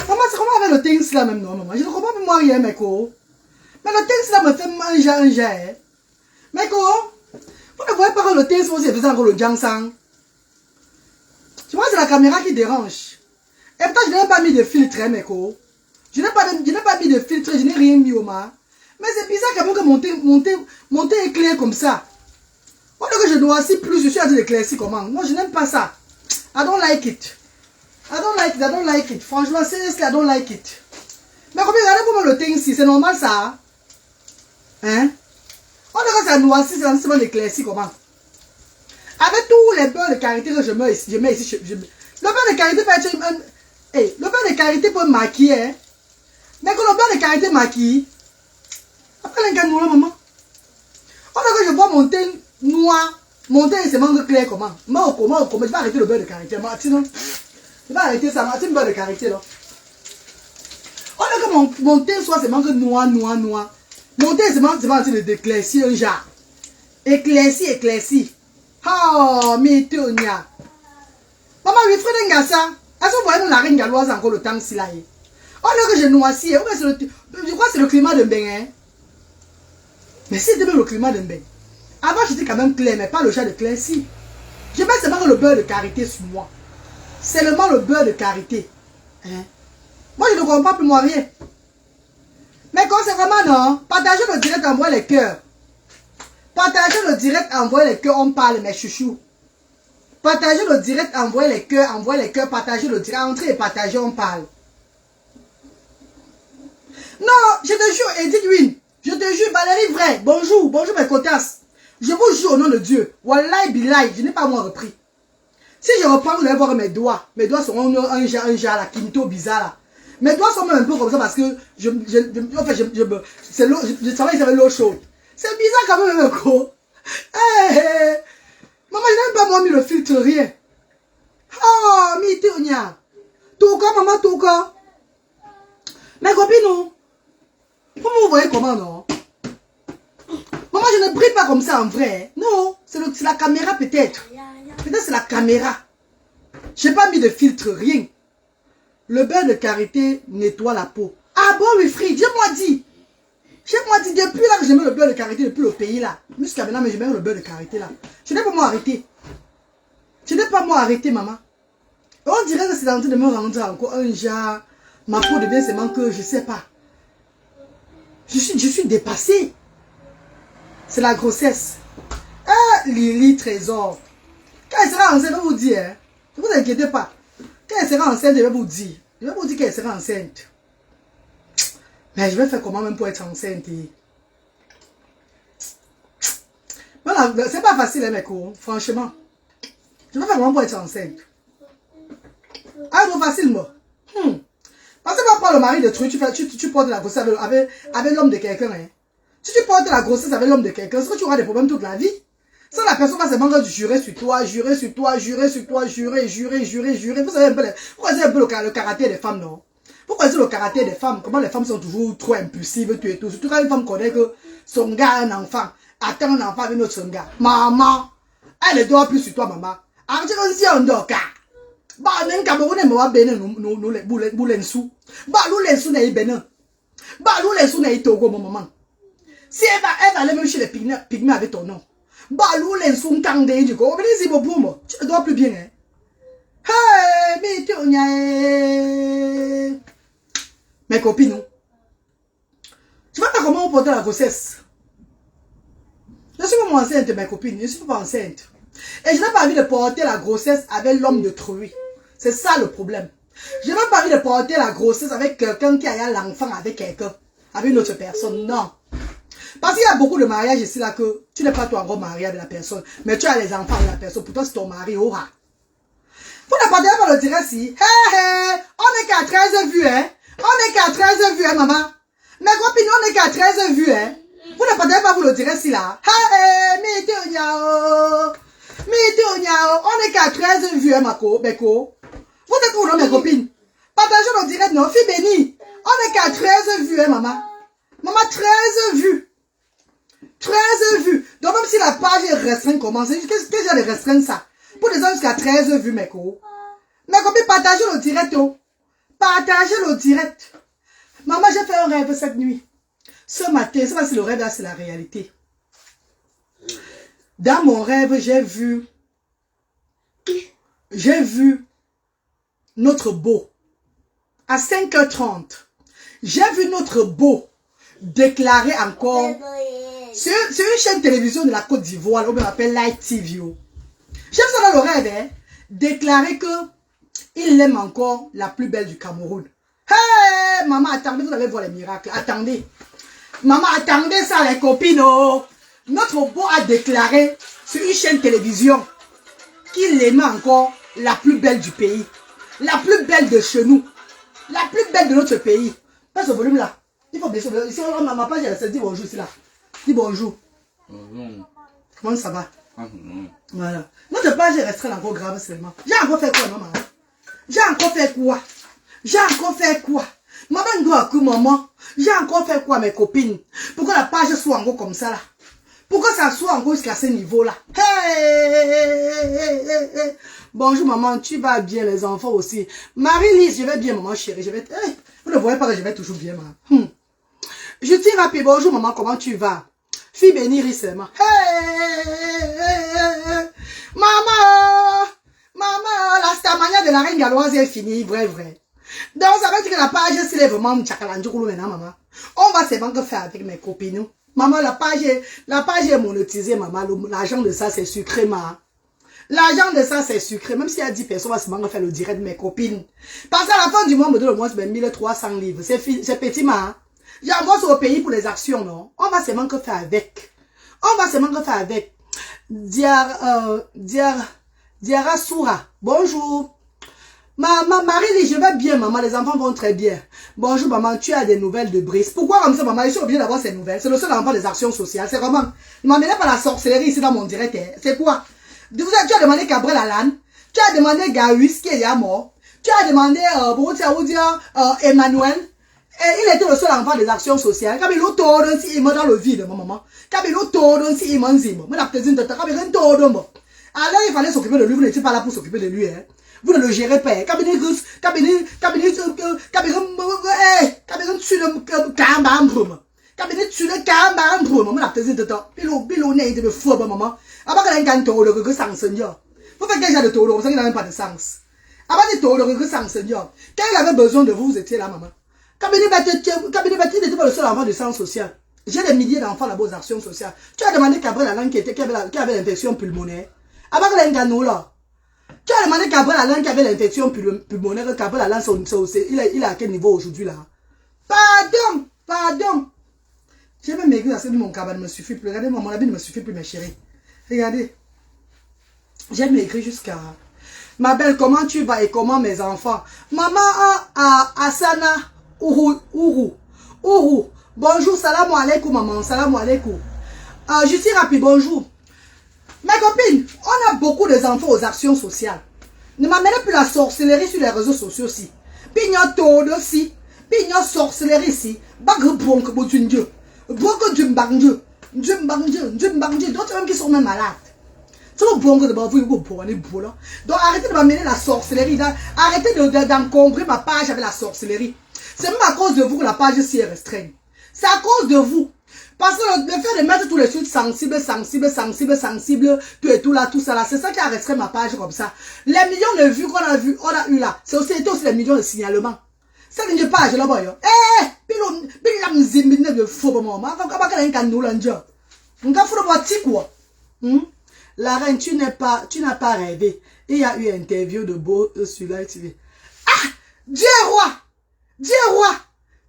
Maman, c'est comment avec le thing là même, non, maman? Je ne comprends pas moi rien, Meko. Mais le thing là me fait un jet. Meko, vous ne voyez pas que le thing aussi faisait encore le jangsang. Tu vois, c'est la caméra qui dérange. Et pourtant, je n'ai pas mis de filtre, hein, Meko. Je n'ai pas mis de filtre, je n'ai rien mis au ma. Mais c'est bizarre quand même que monter éclair comme ça. Moi, que je noircis plus, je suis en train d'éclaircir comment? Moi, je n'aime pas ça. I don't like it. I don't like it. Franchement, seriously, I don't like it. Mais regardez comment le thing ici, c'est normal ça. Hein? On dirait que ça noircit, c'est lancement d'éclaircir comment? Avec tous les beurres de karité que je mets ici, le beurre de karité peut être le beurre de karité peut maquiller. Hein? Mais quand le beurre de karité maquille, après l'encan noir, maman. On dirait que je vois mon teint noir, mon teint c'est manque clair comment? Moi, je vais arrêter le beurre de karité. Sinon, je vais arrêter ça, Martin, beurre de karité là. On dirait que mon teint soit c'est manque noir. Mon teint c'est manque d'éclaircir un genre. Éclairci. Oh, mais Tonia. Maman, oui, frère d'un gars ça. Est-ce que vous voyez mon arène galloise encore le temps si là? On dirait que je noircis. Je crois que c'est le climat de bain. Hein? Mais c'est même le climat de bain. Avant, j'étais quand même clair, mais pas le genre de clair si. Je mets seulement le beurre de karité sur moi. Seulement le beurre de karité. Hein? Moi, je ne comprends plus moi rien. Mais quand c'est vraiment non, partagez le direct, envoyez les cœurs. Partagez le direct, envoyez les cœurs, on parle, mes chouchous. Partagez le direct, envoyez les cœurs, partagez le direct, entrez et partagez, on parle. Non, je te jure, Edith Win, je te jure, Valérie Vrai, bonjour mes cotasses. Je vous jure au nom de Dieu, Wallahi Billahi, je n'ai pas moi repris. Si je reprends, vous allez voir mes doigts seront un genre là, quinto bizarre là. Mes doigts sont même un peu comme ça parce que je travaille avec l'eau chaude. C'est bizarre quand même, quoi. Hey, maman, je n'ai pas moi mis le filtre, rien. Oh, mi Tonia. Touka, maman, touka. Mes copines, non. Vous voyez comment, non? Maman, je ne brille pas comme ça en vrai. Non, c'est la caméra peut-être. Peut-être c'est la caméra. Je n'ai pas mis de filtre, rien. Le beurre de karité nettoie la peau. Ah bon, oui, frère, j'ai-moi dit. Depuis là que je mets le beurre de karité, depuis le pays là. Jusqu'à maintenant, mais je mets le beurre de karité là. Je n'ai pas moi arrêté. Maman. On dirait que c'est en train de me rendre encore un genre. Ma peau devient seulement que je ne sais pas. Je suis dépassée. C'est la grossesse. Ah, Lily Trésor. Quand elle sera enceinte, je vais vous dire. Hein. Ne vous inquiétez pas. Quand elle sera enceinte, je vais vous dire. Je vais vous dire qu'elle sera enceinte. Mais je vais faire comment même pour être enceinte? Voilà, c'est pas facile, hein, mes cours. Franchement. Je vais faire comment pour être enceinte? Ah, c'est facile, moi. Parce que tu vas prendre le mari de truc, tu portes la grossesse avec l'homme de quelqu'un. Hein. Si tu portes la grossesse avec l'homme de quelqu'un, est-ce que tu auras des problèmes toute la vie? Ça, la personne va seulement jurer sur toi. Vous savez un peu, vous connaissez un peu le caractère des femmes, non? Vous connaissez le caractère des femmes, comment les femmes sont toujours trop impulsives, tout et tout. Surtout quand une femme connaît que son gars a un enfant, attend un enfant avec notre son gars. Maman, elle ne dort plus sur toi, maman. Arrêtez de dire on dort, car. Bah, n'en Cameroun, mais moi, bénin, nous, les boules sous. Bah, nous, les sous, n'est bénin. Bah, nous, les sous, n'est Togo, mon maman. Si elle va aller même chez les pygmées avec ton nom. Bah, nous, les sous, kangde, du coup, on va dire, pour moi. Tu ne dois plus bien, hein. Hey, mais tu mes copines, non. Tu vois pas comment on porte la grossesse. Je suis pas enceinte, mes copines. Je suis pas enceinte. Et je n'ai pas envie de porter la grossesse avec l'homme de Troy. C'est ça le problème. Je n'ai pas envie de porter la grossesse avec quelqu'un qui a l'enfant avec quelqu'un. Avec une autre personne. Non. Parce qu'il y a beaucoup de mariages ici là que tu n'es pas toi encore marié avec la personne. Mais tu as les enfants avec la personne. Pourtant c'est ton mari. Aura. Vous ne partez pas le direct si. Hé hé. n'est qu'à 13 vues, hein. On n'est qu'à 13 vues, hein, maman. Mes copines, on n'est qu'à 13 vues, hein. Vous ne partagez pas, vous le direz si là. On n'est qu'à 13 vues, hein, Beko. Vous êtes où, non, mes copines? Partagez le direct, non, fille bénie. On n'est qu'à 13 vues, hein, maman. Maman, 13 vues. 13 vues. Donc, même si la page est restreinte, comment c'est? Qu'est-ce que j'ai de restreindre ça? Pour les gens jusqu'à 13 vues, mes copines. Mes copines, partagez le direct, oh. Partagez le direct. Maman, j'ai fait un rêve cette nuit. Ce matin, c'est pas si le rêve là, c'est la réalité. Dans mon rêve, j'ai vu notre beau. À 5h30, j'ai vu notre beau déclarer encore sur une chaîne télévision de la Côte d'Ivoire, on m'appelle Light TV. J'ai vu ça dans le rêve, hein, déclarer que il aime encore la plus belle du Cameroun. Hey, maman, attendez, vous allez voir les miracles. Attendez. Maman, attendez ça, les copines. Oh. Notre beau a déclaré sur une chaîne télévision qu'il aimait encore la plus belle du pays. La plus belle de chez nous. La plus belle de notre pays. Pas ce volume là. Il faut baisser. Ici, ma page, elle se dit bonjour ici là. Dis bonjour. Bonjour. Comment ça va? Voilà. Notre page est restreinte encore grave seulement. J'ai encore fait quoi, maman? J'ai encore fait quoi? J'ai encore fait quoi? Maman doit que maman. J'ai encore fait quoi, mes copines? Pourquoi la page soit encore comme ça là? Pourquoi ça soit encore jusqu'à ce niveau là? Hey. Bonjour maman, tu vas bien, les enfants aussi. Marie-Lise, je vais bien maman chérie. Je vais. Hey. Vous ne voyez pas que je vais toujours bien maman. Je tire rapide. Bonjour maman, comment tu vas? Fille bénie seulement. Hey. Maman, la stamania de la reine galloise est finie, vrai. Donc, ça veut dire que la page, c'est vraiment tchakalandjoulou maintenant, maman. On va seulement que faire avec mes copines. Maman, la page est monétisée, maman. L'argent de ça, c'est sucré, maman. L'argent de ça, c'est sucré. Même s'il y a 10 personnes, on va seulement faire le direct de mes copines. Parce qu'à la fin du mois, on me donne au moins 1300 livres. C'est petit, maman. J'envoie sur le pays pour les actions, non? On va seulement que faire avec. Diara Soura, bonjour. Maman, Marie, je vais bien, maman. Les enfants vont très bien. Bonjour, maman. Tu as des nouvelles de Brice. Pourquoi comme ça, maman? Je suis obligée d'avoir ces nouvelles. C'est le seul enfant des actions sociales. C'est vraiment. Ne m'amenez pas la sorcellerie ici dans mon direct. Hein. C'est quoi? Tu as demandé Gabriel Alan. Tu as demandé Gawis qui est mort. Tu as demandé, Emmanuel. Et il était le seul enfant des actions sociales. Quand il a tout si il m'a dans le vide, maman. Quand il a tout si il m'a dit, alors il fallait s'occuper de lui. Vous n'étiez pas là pour s'occuper de lui. Hein. Vous ne le gérez pas. Vous faites quel genre de taureau? Ça n'a même pas de sens. Avant de taureau, quand il avait besoin de vous, vous étiez là, maman. Kabini n'était pas le seul enfant du centre social. J'ai des milliers d'enfants là-bas aux actions sociales. Tu as demandé Gabriel Alain qui avait l'infection pulmonaire. Avant que l'engano là. Tu as demandé Gabriel Alain qui avait l'infection pulmonaire. Gabriel Alain, il est à quel niveau aujourd'hui là? Pardon. J'ai même maigri parce que mon cabane ne me suffit plus. Regardez, mon habit ne me suffit plus, mes chéris. Regardez. J'ai maigri jusqu'à... Ma belle, comment tu vas et comment mes enfants? Maman Asana Ourou. Bonjour, salam alaikum maman, salam alaikum. Je suis rapide, bonjour. Mes copines, on a beaucoup d'enfants aux actions sociales. Ne m'amenez plus la sorcellerie sur les réseaux sociaux aussi. Pignon todo aussi. Pignon sorcellerie ici. Bagre bronque, Dieu. Bronque Dieu. D'autres même qui sont même malades. Donc arrêtez de m'amener la sorcellerie. Arrêtez d'encombrer ma page avec la sorcellerie. C'est même à cause de vous que la page s'y est restreinte. C'est à cause de vous. Parce que le fait de mettre tous les trucs sensibles, tout et tout là, tout ça là, c'est ça qui a restreint ma page comme ça. Les millions de vues qu'on a eu là, c'est aussi les millions de signalements. C'est une page là-bas. La reine, tu n'as pas rêvé. Il y a eu une interview de Beau sur la TV. Ah! Dieu roi!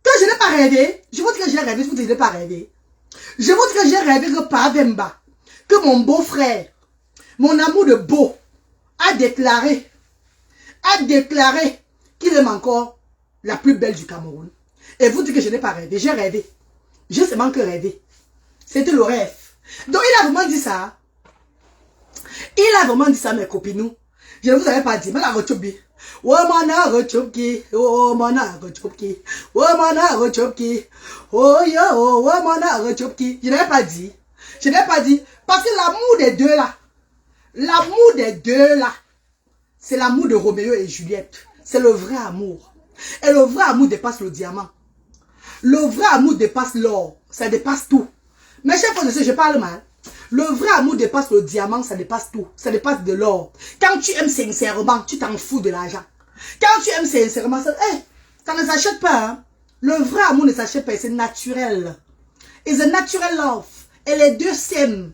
Que je n'ai pas rêvé. Je vous dis que j'ai rêvé, je vous dis que je n'ai pas rêvé. Je vous dis que j'ai rêvé que Pavemba, que mon beau-frère, mon amour de Beau, a déclaré qu'il aime encore la plus belle du Cameroun. Et vous dites que je n'ai pas rêvé. J'ai rêvé. J'ai seulement que rêvé. C'était le rêve. Donc il a vraiment dit ça. Il a vraiment dit ça, mes copines. Je ne vous avais pas dit. Mais la rechobi. Womana rechobki. Womana rechobki. Womana rechobki. Oh yo, womana rechobki. Je n'avais pas dit. Je n'ai pas dit. Parce que l'amour des deux là. L'amour des deux là. C'est l'amour de Roméo et Juliette. C'est le vrai amour. Et le vrai amour dépasse le diamant. Le vrai amour dépasse l'or. Ça dépasse tout. Mes chers frères, je parle mal. Le vrai amour dépasse le diamant, ça dépasse tout. Ça dépasse de l'or. Quand tu aimes sincèrement, tu t'en fous de l'argent. Quand tu aimes sincèrement, ça ne s'achète pas. Hein? Le vrai amour ne s'achète pas, c'est naturel. It's a natural love. Et les deux s'aiment.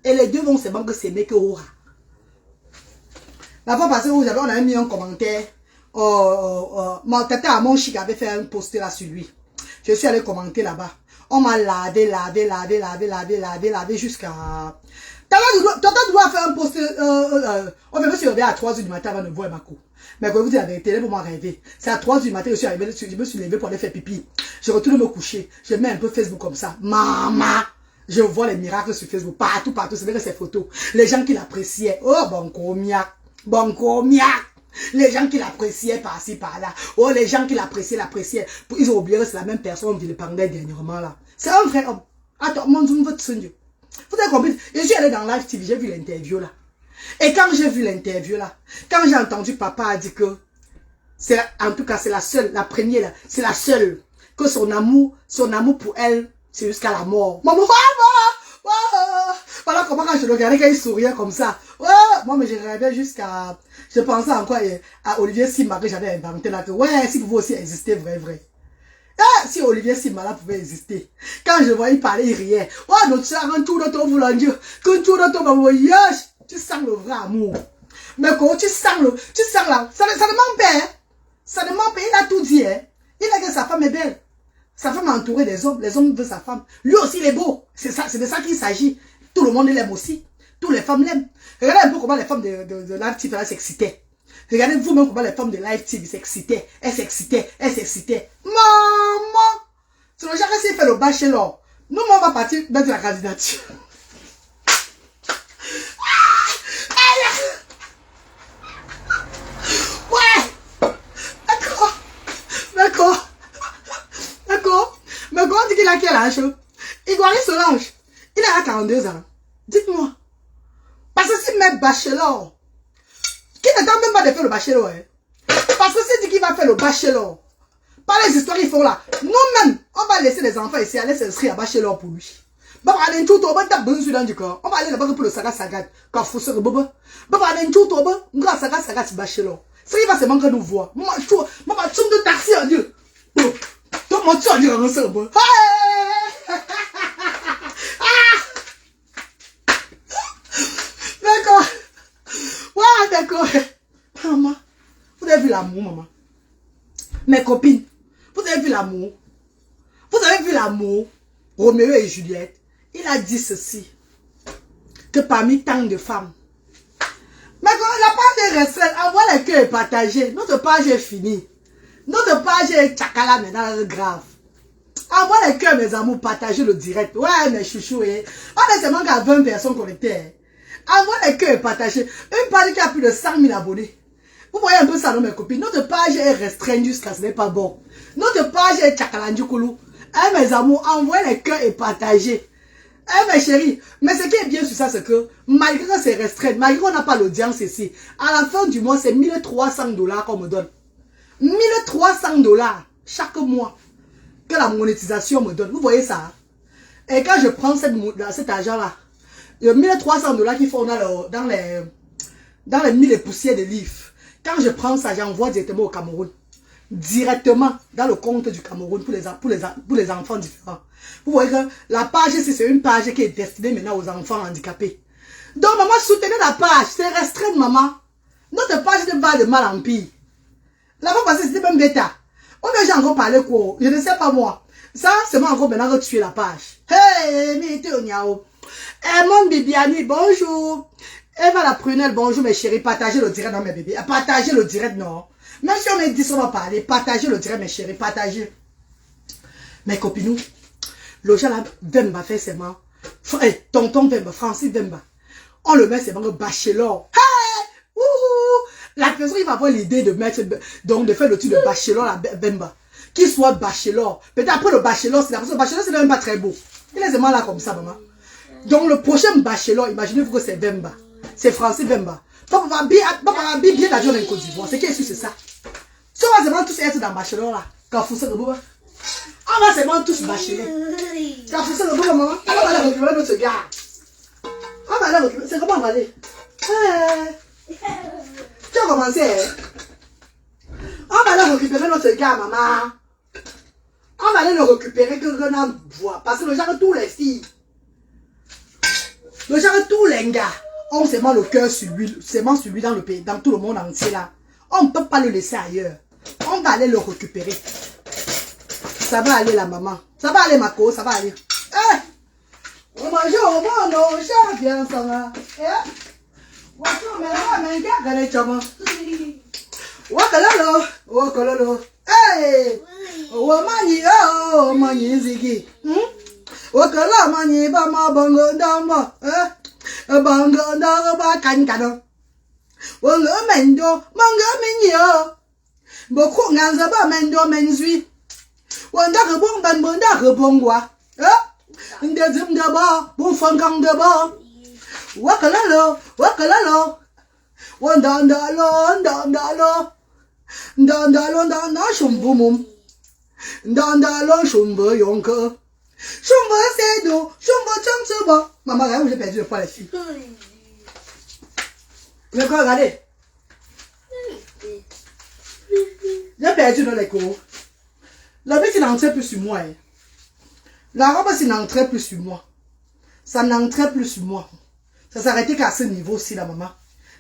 Et les deux vont s'aimer que aura. La fois passée, on avait mis un commentaire. Mon tata à mon chic avait fait un post là sur lui. Je suis allé commenter là-bas. On m'a lavé jusqu'à... Tata doit faire un post... on me suis réveillé à 3 h du matin avant de voir ma cour. Mais quand vous dites la vérité, pour moi rêver. C'est à 3 h du matin que je me suis levé pour aller faire pipi. Je retourne me coucher. Je mets un peu Facebook comme ça. Maman! Je vois les miracles sur Facebook. Partout. C'est vrai que ces photos. Les gens qui l'appréciaient. Oh, bon comiac. Les gens qui l'appréciaient par-ci, par-là. Oh, les gens qui l'appréciaient. Ils ont oublié que c'est la même personne qui le parlait dernièrement là. C'est un vrai homme. Attends, mon Dieu, votre Dieu. Vous avez compris? Je suis allé dans Live TV, j'ai vu l'interview là. Et quand j'ai vu l'interview là, quand j'ai entendu papa a dit que, en tout cas c'est la seule, la première là, c'est la seule, que son amour pour elle, c'est jusqu'à la mort. Maman, voilà comment quand je le regardais, quand il souriait comme ça. Ouais, moi, mais je rêvais jusqu'à... Je pensais encore à Olivier Simba que j'avais inventé là. Que, ouais, si vous pouvez aussi exister, vrai. Ah, si Olivier Simba là pouvait exister. Quand je voyais il parlait, il riait. Ouais, notre soeur, un tour de ton voulandier. Qu'un tour de ton voyage. Tu sens le vrai amour. Mais quand tu sens là. Ça ne ment pas. Hein? Ça ne ment pas. Il a tout dit. Hein? Il a dit que sa femme est belle. Sa femme est entourée des hommes. Les hommes veulent sa femme. Lui aussi, il est beau. C'est de ça qu'il s'agit. Tout le monde l'aime aussi. Toutes les femmes l'aiment. Regardez un peu comment les femmes de Live TV s'excitaient. Regardez vous-même comment les femmes de Live TV s'excitaient. Elles s'excitaient. Maman! C'est le genre que s'il fait le bachelor. Nous, on va partir mettre la candidature. Ouais! D'accord. Mais quand on dit qu'il a quel âge? Ivoire Solange. Il a 42 ans. Dites-moi. Parce que s'il met bachelor, qui n'attend même pas de faire le bachelor, hein? Parce que s'il dit qu'il va faire le bachelor, par les histoires qu'ils font là, nous-mêmes, on va laisser les enfants ici aller s'inscrire à bachelor pour lui. On va aller tout au bas, on va aller là-bas pour le saga, quand faut se rebober. On va aller tout au bas, on va saga bachelor. C'est qu'il va se manquer nous voir. Moi, je suis de taxi en Dieu. Tout le monde tue en Dieu, on se rebober. D'accord. Ouais, d'accord. Maman, vous avez vu l'amour, maman. Mes copines, vous avez vu l'amour. Vous avez vu l'amour. Roméo et Juliette. Il a dit ceci. Que parmi tant de femmes. Mais quand la page est restreinte, envoie les cœurs et partagez. Notre page est finie. Notre page est tchakala maintenant grave. Envoie les cœurs, mes amours, partagez le direct. Ouais, mes chouchous. On est seulement qu'à 20 personnes connectées. Envoie les cœurs et partagez. Une page qui a plus de 100 000 abonnés. Vous voyez un peu ça, non, mes copines? Notre page est restreinte jusqu'à ce n'est pas bon. Notre page est tchakalandjoukoulou. Mes amours, envoyez les cœurs et partagez. Mes chéris, mais ce qui est bien sur ça, c'est que malgré que c'est restreint, malgré qu'on n'a pas l'audience ici, à la fin du mois, c'est 1 300 $ qu'on me donne. 1 300 $ chaque mois que la monétisation me donne. Vous voyez ça? Et quand je prends cet argent-là, il y a 1 300 $ qu'ils font dans les 1000 poussières de livres. Quand je prends ça, j'envoie directement au Cameroun. Directement dans le compte du Cameroun pour les enfants différents. Vous voyez que la page ici, c'est une page qui est destinée maintenant aux enfants handicapés. Donc, maman, soutenez la page. C'est restreint, maman. Notre page ne va de mal en pire. Là-bas, parce que c'était même bêta. On a déjà encore parlé quoi? Je ne sais pas moi. Ça, c'est moi encore maintenant que tuer la page. Hey, Mité Onyao. Mon Bibiani, bonjour. Eva la prunelle, bonjour mes chéris. Partagez le direct, non mes bébés. Partagez le direct, non. Même si on me dit, on va parler, partagez le direct, mes chéris, partagez. Mes copines, le gens là, Vemba fait seulement. Tonton Vemba, Francis Vemba. On le met seulement au bachelor. Hey! Wouhou! La personne, il va avoir l'idée de mettre, donc de faire le truc de bachelor à Vemba. Qu'il soit bachelor. Peut-être après le bachelor, c'est la personne, bachelor, c'est même pas très beau. Il est seulement là comme ça, maman. Donc le prochain bachelor, imaginez-vous que c'est Vemba. C'est Francis Vemba. Papa va bien dans la Côte d'Ivoire. C'est qui c'est ça? Si on va seulement tous être dans le bachelor là, quand vous savez, on va seulement tous bachelor. Quand vous savez, maman, on va aller récupérer notre gars. On va aller récupérer. C'est comment on va aller? Tu as commencé, hein? On va aller récupérer notre gars, maman. On va aller le récupérer que l'on en voit. Parce que le genre de tous les filles, le genre de tous les gars, ont seulement le cœur sur lui, seulement sur lui dans le pays, dans tout le monde entier là. On ne peut pas le laisser ailleurs. On va aller le récupérer. Ça va aller la maman. Ça va aller ma co, ça va aller. Eh! On mange au monde, on chante bien ça va. Eh! Wakalalo, wakalalo. Hey! Wamani oh, mani zigi. Wakala mani ba ma bango damba. Bango damba ba kankano. Wanga mendo, manga minyo. Boko nganza ba mendo menzui. Wanda rebong ban bonda rebongwa. Ndezim daba, bon fankang daba. Wakalalo, wakalalo. Wandandalo, ndandalo. Ndandalo, ndanda shumbumum. Ndandalo shumbe yonke. Shumbe sedo, shumbe chamseba. Maman, regarde où j'ai perdu le poids les filles. Mais quoi, regardez. J'ai perdu dans les cours. La bête, il n'entrait plus sur moi. La robe, il n'entrait plus sur moi. Ça n'entrait plus sur moi. Ça s'arrêtait qu'à ce niveau-ci, la maman.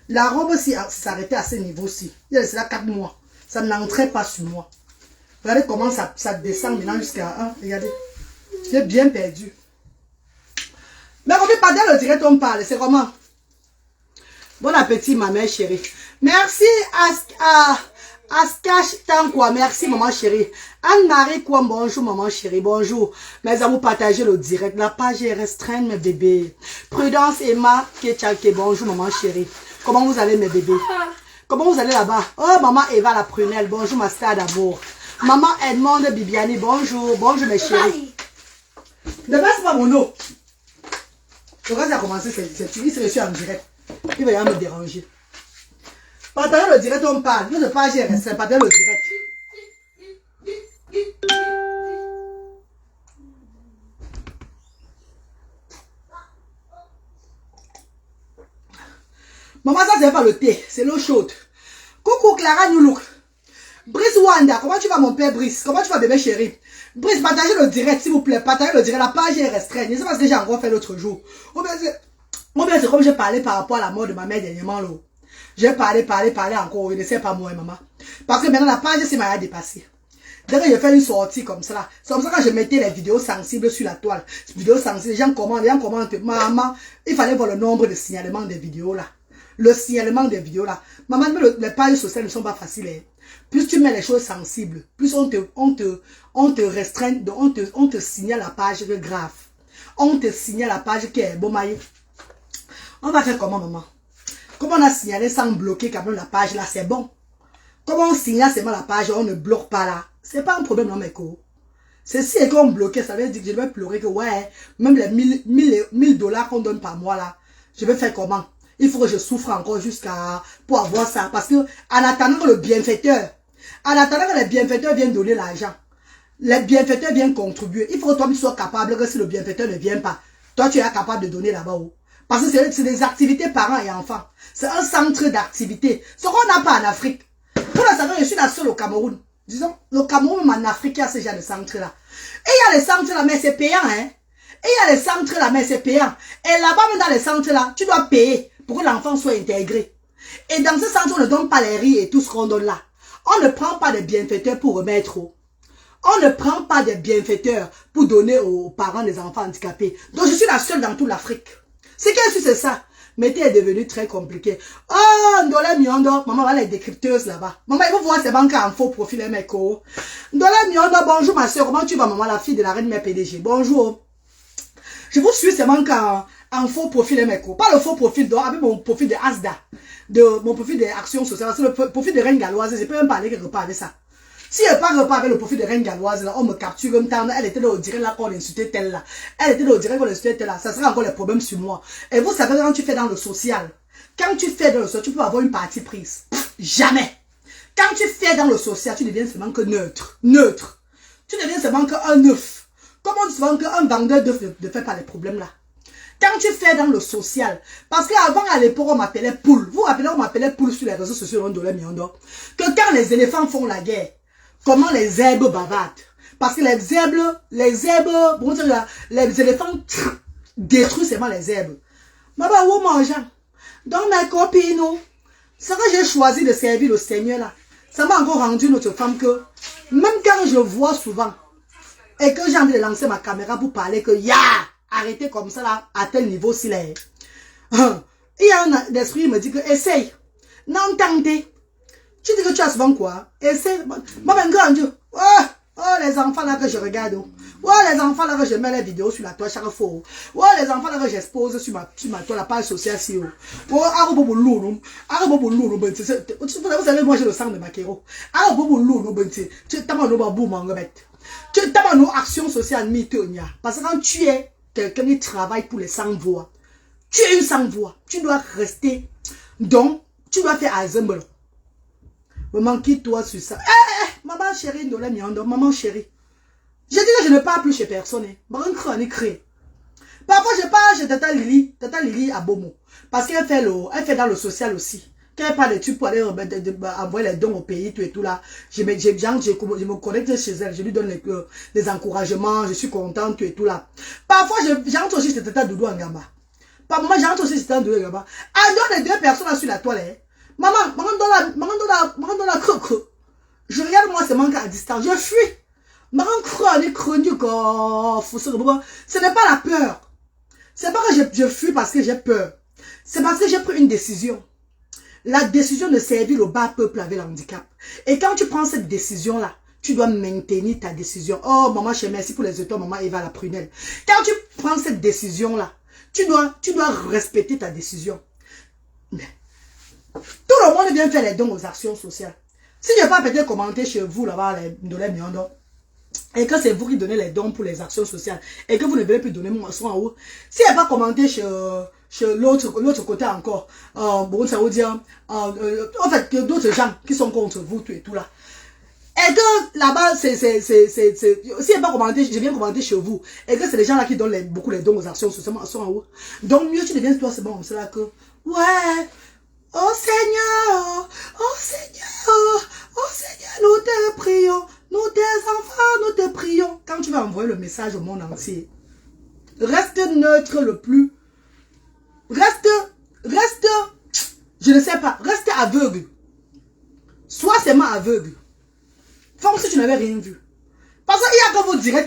La robe, si s'arrêtait à ce niveau-ci. Il y a cela 4 mois. Ça n'entrait pas sur moi. Regardez comment ça descend maintenant jusqu'à 1. Regardez. J'ai bien perdu. Mais on ne peut pas dire le direct, on parle. C'est comment? Bon appétit, ma mère chérie. Merci Askash Tankwa. Merci, maman chérie. Anne-Marie Kouam, bonjour, maman chérie. Bonjour. Mais à vous partager le direct. La page est restreinte, mes bébés. Prudence Emma Ketchake. Bonjour, maman chérie. Comment vous allez, mes bébés? Comment vous allez là-bas? Oh, maman Eva la prunelle. Bonjour, ma star d'amour. Maman Edmond Bibiani. Bonjour. Bonjour, mes chéris. Ne passe pas mon eau. Le gars a commencé, il s'est reçu en direct. Il va y me déranger. Partagez le direct, on parle. Notre page est restreinte. Partagez le direct. Maman, ça c'est pas le thé, c'est l'eau chaude. Coucou Clara Noulouk. Brice Wanda, comment tu vas mon père Brice? Comment tu vas bébé chéri? Brice, partagez le direct s'il vous plaît. Partagez le direct, la page est restreinte. C'est parce que j'ai encore fait l'autre jour. Ou bien c'est comme j'ai parlé par rapport à la mort de ma mère dernièrement. J'ai parlé encore. Il ne sait pas moi et maman. Parce que maintenant la page c'est m'a dépassé. D'ailleurs, j'ai fait une sortie comme ça. C'est comme ça que je mettais les vidéos sensibles sur la toile. Vidéos sensibles, les gens commentent. Maman, il fallait voir le nombre de signalements des vidéos là. Le signalement des vidéos là. Maman, les pages sociales ne sont pas faciles. Hein. Plus tu mets les choses sensibles, plus on te restreint, on te signale la page grave. On te signale la page qui est bon maïe. On va faire comment, maman? Comment on a signalé sans bloquer quand même la page là, c'est bon. Comment on signale seulement la page, on ne bloque pas là. C'est pas un problème, non, mes co. C'est si et qu'on bloquait, ça veut dire que je vais pleurer que ouais, même les 1000 dollars qu'on donne par mois là, je vais faire comment? Il faut que je souffre encore jusqu'à pour avoir ça. Parce que, en attendant que le bienfaiteur, vienne donner l'argent, les bienfaiteurs viennent contribuer. Il faut que toi, tu sois capable que si le bienfaiteur ne vient pas, toi, tu es capable de donner là-bas. Parce que c'est des activités parents et enfants. C'est un centre d'activité. Ce qu'on n'a pas en Afrique. Vous le savez, je suis la seule au Cameroun. Disons, le Cameroun, en Afrique, il y a ce genre de centre-là. Et il y a les centres là, mais c'est payant, hein. Et il y a les centres là, mais c'est payant. Et là-bas, même dans les centres là, tu dois payer pour que l'enfant soit intégré. Et dans ce centre, on ne donne pas les riz et tout ce qu'on donne là. On ne prend pas des bienfaiteurs pour remettre. On ne prend pas des bienfaiteurs pour donner aux parents des enfants handicapés. Donc, je suis la seule dans toute l'Afrique. C'est qu'est-ce que c'est ça? Mété est devenu très compliqué. Oh, Ndola Miondo, maman, voilà les décrypteuses là-bas. Maman, il faut voir ces banques en faux profil, les mecs. Ndola Miondo, bonjour ma soeur, comment tu vas, maman, la fille de la reine mère PDG? Bonjour. Je vous suis ces banques en faux profil, les mecs. Pas le faux profil, avec mon profil de Asda, mon profil d'Action Sociale, c'est le profil de reine galloise, je peux même parler quelque part avec ça. Si elle parle pas avec le profil de reine galloise, là, on me capture comme temps, elle était là au direct là qu'on insultait telle là. Elle était là au direct qu'on insultait telle là. Ça sera encore les problèmes sur moi. Et vous savez, quand tu fais dans le social, tu peux avoir une partie prise. Jamais. Quand tu fais dans le social, tu deviens seulement que neutre. Neutre. Tu deviens seulement qu'un œuf. Comment tu seulement qu'un vendeur d'œufs ne fait pas les problèmes là. Quand tu fais dans le social, parce qu'avant à l'époque on m'appelait poule. Vous vous rappelez, on m'appelait poule sur les réseaux sociaux de Miondo. Que quand les éléphants font la guerre, comment les zèbres bavardent. Parce que les zèbres, bon, les éléphants détruisent seulement les zèbres. Maman, où mangeant? Donc mes copines, c'est que j'ai choisi de servir le Seigneur là. Ça m'a encore rendu notre femme que, même quand je vois souvent, et que j'ai envie de lancer ma caméra pour parler que, arrêtez comme ça là, à tel niveau s'il est. Il y a un esprit qui me dit que, essaye, n'entendez. Tu dis que tu as souvent quoi? Essaye. Maman, grand Dieu. Oh, les enfants là que je regarde. Oh, les enfants là que je mets les vidéos sur la toile chaque fois. Oh, les enfants là que j'expose sur ma toile, la page sociale. Oh, arrobou lourd. Arrobou lourd. Vous savez, moi j'ai le sang de Makero. Arrobou lourd. Tu t'as mon boum en remet. Tu t'as mon action sociale mitonia. Parce que quand tu es quelqu'un qui travaille pour les sans-voix, tu es une sans-voix. Tu dois rester. Donc, tu dois faire ensemble. Maman, quitte-toi sur ça. Maman chérie, maman chérie. Je dis que je ne parle plus chez personne. Maman chronique crée. Parfois, je parle chez Tata Lily à Bomo. Parce qu'elle fait dans le social aussi. Quand elle parle de trucs pour aller envoyer les dons au pays, tout et tout là. Je me connecte chez elle. Je lui donne des encouragements. Je suis contente, tout et tout là. Parfois, j'entre aussi chez Tata Doudou en Gamba. Par moment, j'entre aussi chez Tata Doudou en Gamba. Elle donne les deux personnes là sur la toile. Maman dans la croque. Je regarde moi c'est manque à distance. Je fuis. Maman chronique. Ce n'est pas la peur. C'est pas que je fuis parce que j'ai peur. C'est parce que j'ai pris une décision. La décision de servir le bas peuple avec le handicap. Et quand tu prends cette décision-là, tu dois maintenir ta décision. Oh, maman, je merci pour les étoiles, maman Eva la prunelle. Quand tu prends cette décision-là, tu dois respecter ta décision. Mais, tout le monde vient faire les dons aux actions sociales. Si je n'ai pas peut-être commenté chez vous là-bas, et que c'est vous qui donnez les dons pour les actions sociales, et que vous ne voulez plus donner mon soin en haut, si je n'ai pas commenté chez l'autre côté encore, bon, ça veut dire, en fait, d'autres gens qui sont contre vous, tout et tout là. Et que là-bas, si je n'ai pas commenté, je viens commenter chez vous, et que c'est les gens là qui donnent beaucoup les dons aux actions sociales en haut. Donc, mieux tu deviens toi, c'est bon, c'est là que, ouais. Oh Seigneur, nous te prions, nous tes enfants, nous te prions. Quand tu vas envoyer le message au monde entier, reste neutre le plus, reste, je ne sais pas, reste aveugle. Sois seulement aveugle. Comme si tu n'avais rien vu. Parce qu'il n'y a que vos directs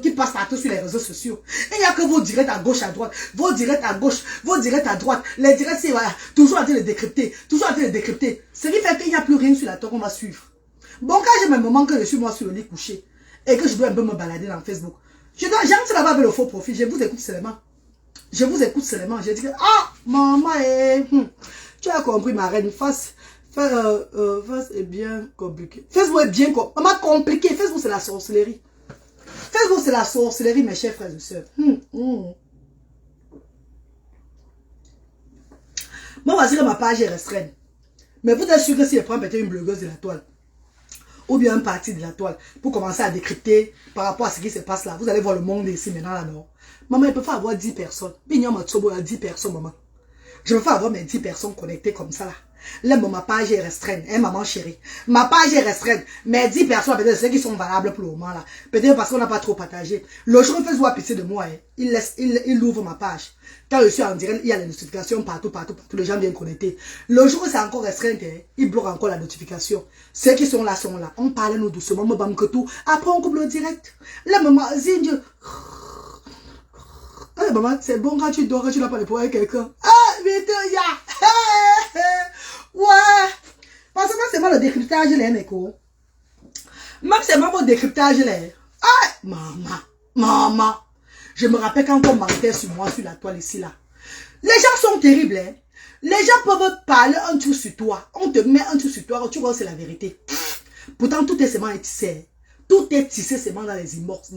qui passent partout sur les réseaux sociaux. Et il n'y a que vos directs à gauche, à droite. Vos directs à gauche, vos directs à droite. Les directs, c'est voilà, toujours en train de décrypter. Toujours en train de décrypter. Ce qui fait qu'il n'y a plus rien sur la toile qu'on va suivre. Bon, quand j'ai mes moments que je suis moi sur le lit couché et que je dois un peu me balader dans Facebook, j'entre là-bas avec le faux profil. Je vous écoute seulement. Je vous écoute seulement. Je dis que, ah, maman, tu as compris ma reine face. Facebook est bien compliqué. Facebook est bien compliqué. Facebook, c'est la sorcellerie. Facebook, c'est la sorcellerie, mes chers frères et sœurs. Moi, voici que ma page est restreinte. Mais vous êtes sûr que si je prends peut-être une blogueuse de la toile, ou bien un parti de la toile, pour commencer à décrypter par rapport à ce qui se passe là, vous allez voir le monde ici maintenant là, non? Maman, il peut pas avoir 10 personnes. Il y a 10 personnes, maman. Je veux pas avoir mes 10 personnes connectées comme ça là. Là, ma page est restreinte, hein, maman chérie. Ma page est restreinte. Mais 10 personnes, peut-être ceux qui sont valables pour le moment là. Peut-être parce qu'on n'a pas trop partagé. Le jour où Facebook a pitié de moi, hein, il ouvre ma page. Quand je suis en direct, il y a les notifications partout. Les gens viennent connecter. Le jour où c'est encore restreint, hein, il bloque encore la notification. Ceux qui sont là sont là. On parle nous doucement, me bam que tout. Après, on coupe le direct. Là, maman, Zindio. maman, c'est bon quand tu dors, que tu n'as pas de pouvoir avec quelqu'un. Ah, Victoria! Ouais! Parce que c'est pas le décryptage, les mecs. Même c'est pas mon décryptage, les. Ah, maman. Je me rappelle quand on mentait sur moi, sur la toile ici, là. Les gens sont terribles, hein. Les gens peuvent parler un truc sur toi. On te met un truc sur toi, tu vois, c'est la vérité. Pourtant, tout est seulement tissé. Tout est tissé seulement dans les inbox.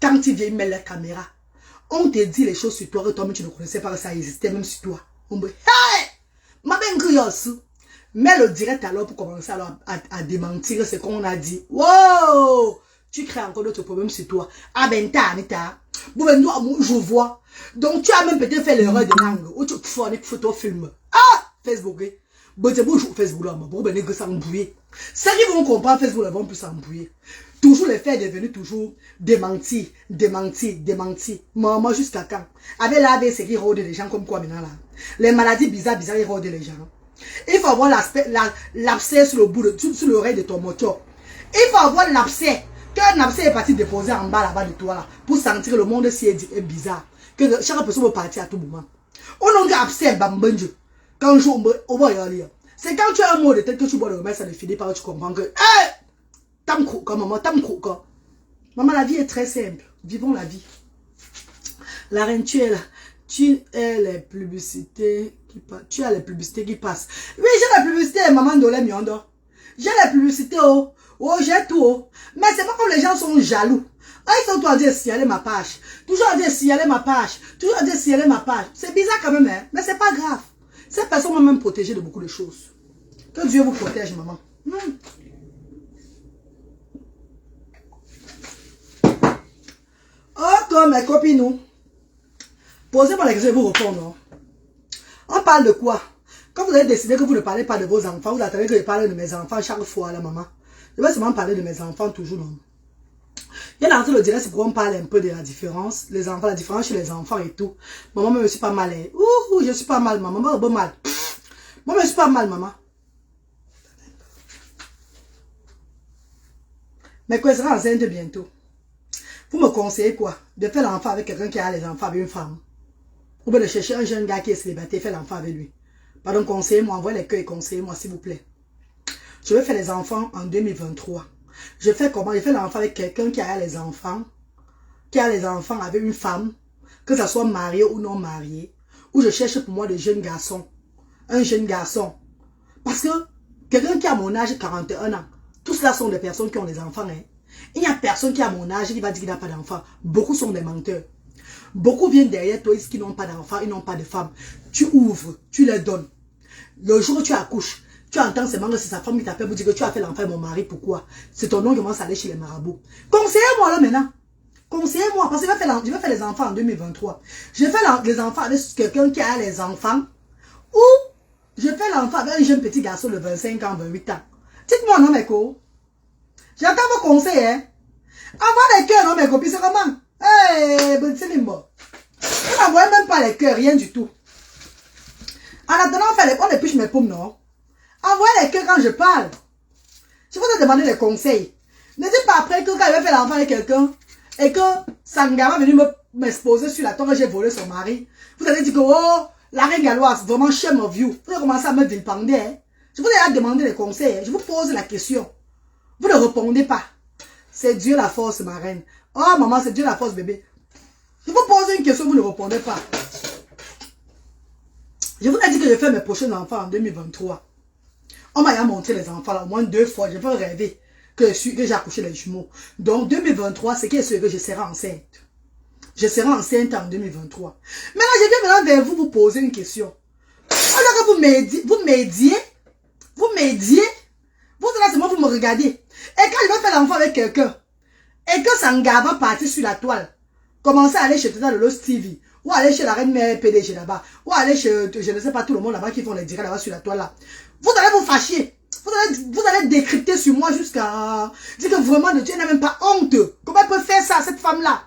Quand tu viens mettre la caméra, on te dit les choses sur toi que toi-même tu ne connaissais pas que ça existait même sur toi. On me dit, hey! Ma belle mets le direct alors pour commencer alors à démentir ce qu'on a dit. Wow! Tu crées encore d'autres problèmes sur toi. Ah ben, Anita. Je vois. Donc, tu as même peut-être fait l'erreur de langue. Ou tu fais une photo film. Ah! Facebook. Bon, c'est bon, je Facebook là. Bon, ben, que ça embrouille. Ceux qui vont comprendre Facebook là vont plus s'embrouiller. Toujours les faits devenus toujours démentir. Maman, jusqu'à quand? Avec l'AVC qui rôde les gens comme quoi maintenant là? Les maladies bizarres, ils rôdent les gens. Il faut avoir l'abcès sur le bout de, sur l'oreille de ton moteur. Il faut avoir l'abcès. Qu'un abcès est parti déposer en bas là-bas de toi là. Pour sentir que le monde est bizarre. Que chaque personne peut partir à tout moment. On a un abcès bambonjo. Quand je vois y aller. C'est quand tu as un mot de tête que tu bois le remède, ça ne finit pas, tu comprends que. Hey! Tam croquant, maman, tam croquant. Maman, la vie est très simple. Vivons la vie. La reine, tu es là. Tu es les publicités qui passent. Tu as les publicités qui passent. Oui, j'ai la publicité, maman Dolé Miondo. J'ai la publicité, oh. Oh, j'ai tout, oh. Mais c'est pas comme les gens sont jaloux. Ah, ils sont tous à dire signaler ma page. Toujours à dire signaler ma page. Toujours à dire signaler ma page. C'est bizarre quand même, hein. Mais c'est pas grave. Cette personne m'a même protégé de beaucoup de choses. Que Dieu vous protège, maman. Oh, mes copines, posez-moi la question et vous répondre. On parle de quoi? Quand vous avez décidé que vous ne parlez pas de vos enfants, vous attendez que je parle de mes enfants chaque fois, là, maman. Je vais seulement parler de mes enfants toujours, non? Il y a dans le direct, c'est pourquoi on parle un peu de la différence. Les enfants, la différence chez les enfants et tout. Maman, je suis pas mal. Ouh, je suis pas mal, maman. Moi, bon mal. Moi, je suis pas mal, maman. Mais quoi, elle sera enceinte bientôt. Vous me conseillez quoi? De faire l'enfant avec quelqu'un qui a les enfants avec une femme. Ou bien de chercher un jeune gars qui est célibataire, faire l'enfant avec lui. Pardon, conseillez-moi, envoyez les cœurs et conseillez-moi, s'il vous plaît. Je vais faire les enfants en 2023. Je fais comment? Je fais l'enfant avec quelqu'un qui a les enfants. Qui a les enfants avec une femme. Que ça soit marié ou non marié. Ou je cherche pour moi des jeunes garçons. Un jeune garçon. Parce que quelqu'un qui a mon âge, 41 ans. Tous cela sont des personnes qui ont des enfants. Hein. Il n'y a personne qui a mon âge qui va dire qu'il n'a pas d'enfant. Beaucoup sont des menteurs. Beaucoup viennent derrière toi, qui n'ont pas d'enfants, ils n'ont pas de femmes. Tu ouvres, tu les donnes. Le jour où tu accouches, tu entends seulement que c'est sa femme qui t'appelle pour dire que tu as fait l'enfant à mon mari. Pourquoi? C'est ton nom qui commence à aller chez les marabouts. Conseillez-moi là maintenant. Conseillez-moi, parce que je vais faire les enfants en 2023. Je vais faire les enfants avec quelqu'un qui a les enfants. Ou je fais l'enfant avec un jeune petit garçon de 25 ans, 28 ans. Dites-moi non, mes co. J'entends vos conseils, hein. Envoie les cœurs, non, mes copines, c'est comment? Hey, c'est les morts. Vous n'envoyez même pas les cœurs, rien du tout. En attendant, on épluche mes paumes, non? Envoyez les cœurs quand je parle. Je vous ai demandé des conseils. Ne dites pas après que quand je vais faire l'enfant avec quelqu'un et que Sangama est venu m'exposer sur la tour que j'ai volé son mari, vous allez dire que, oh, la reine galloise, vraiment shame of you. Vous allez commencer à me vilipender. Hein? Je vous ai demandé des conseils. Hein? Je vous pose la question. Vous ne répondez pas. C'est Dieu la force, ma reine. Oh, maman, c'est Dieu la force, bébé. Je vous pose une question, vous ne répondez pas. Je vous ai dit que je fais mes prochains enfants en 2023. On m'a montré les enfants là, au moins 2 fois. Je veux rêver que j'ai accouché les jumeaux. Donc, 2023, c'est qui sûr que je serai enceinte. Je serai enceinte en 2023. Maintenant, je viens maintenant vers vous poser une question. Alors que vous m'aidiez, vous là, c'est moi, vous me regardez. Et quand je vais faire l'enfant avec quelqu'un, et que Sangha va partir sur la toile, commencer à aller chez Tata de Lost TV, ou aller chez la reine mère PDG là-bas, ou aller chez, je ne sais pas, tout le monde là-bas qui font les directs là-bas sur la toile là. Vous allez vous fâcher. Vous allez décrypter sur moi jusqu'à dire que vraiment Dieu n'a même pas honte. Comment elle peut faire ça, cette femme-là?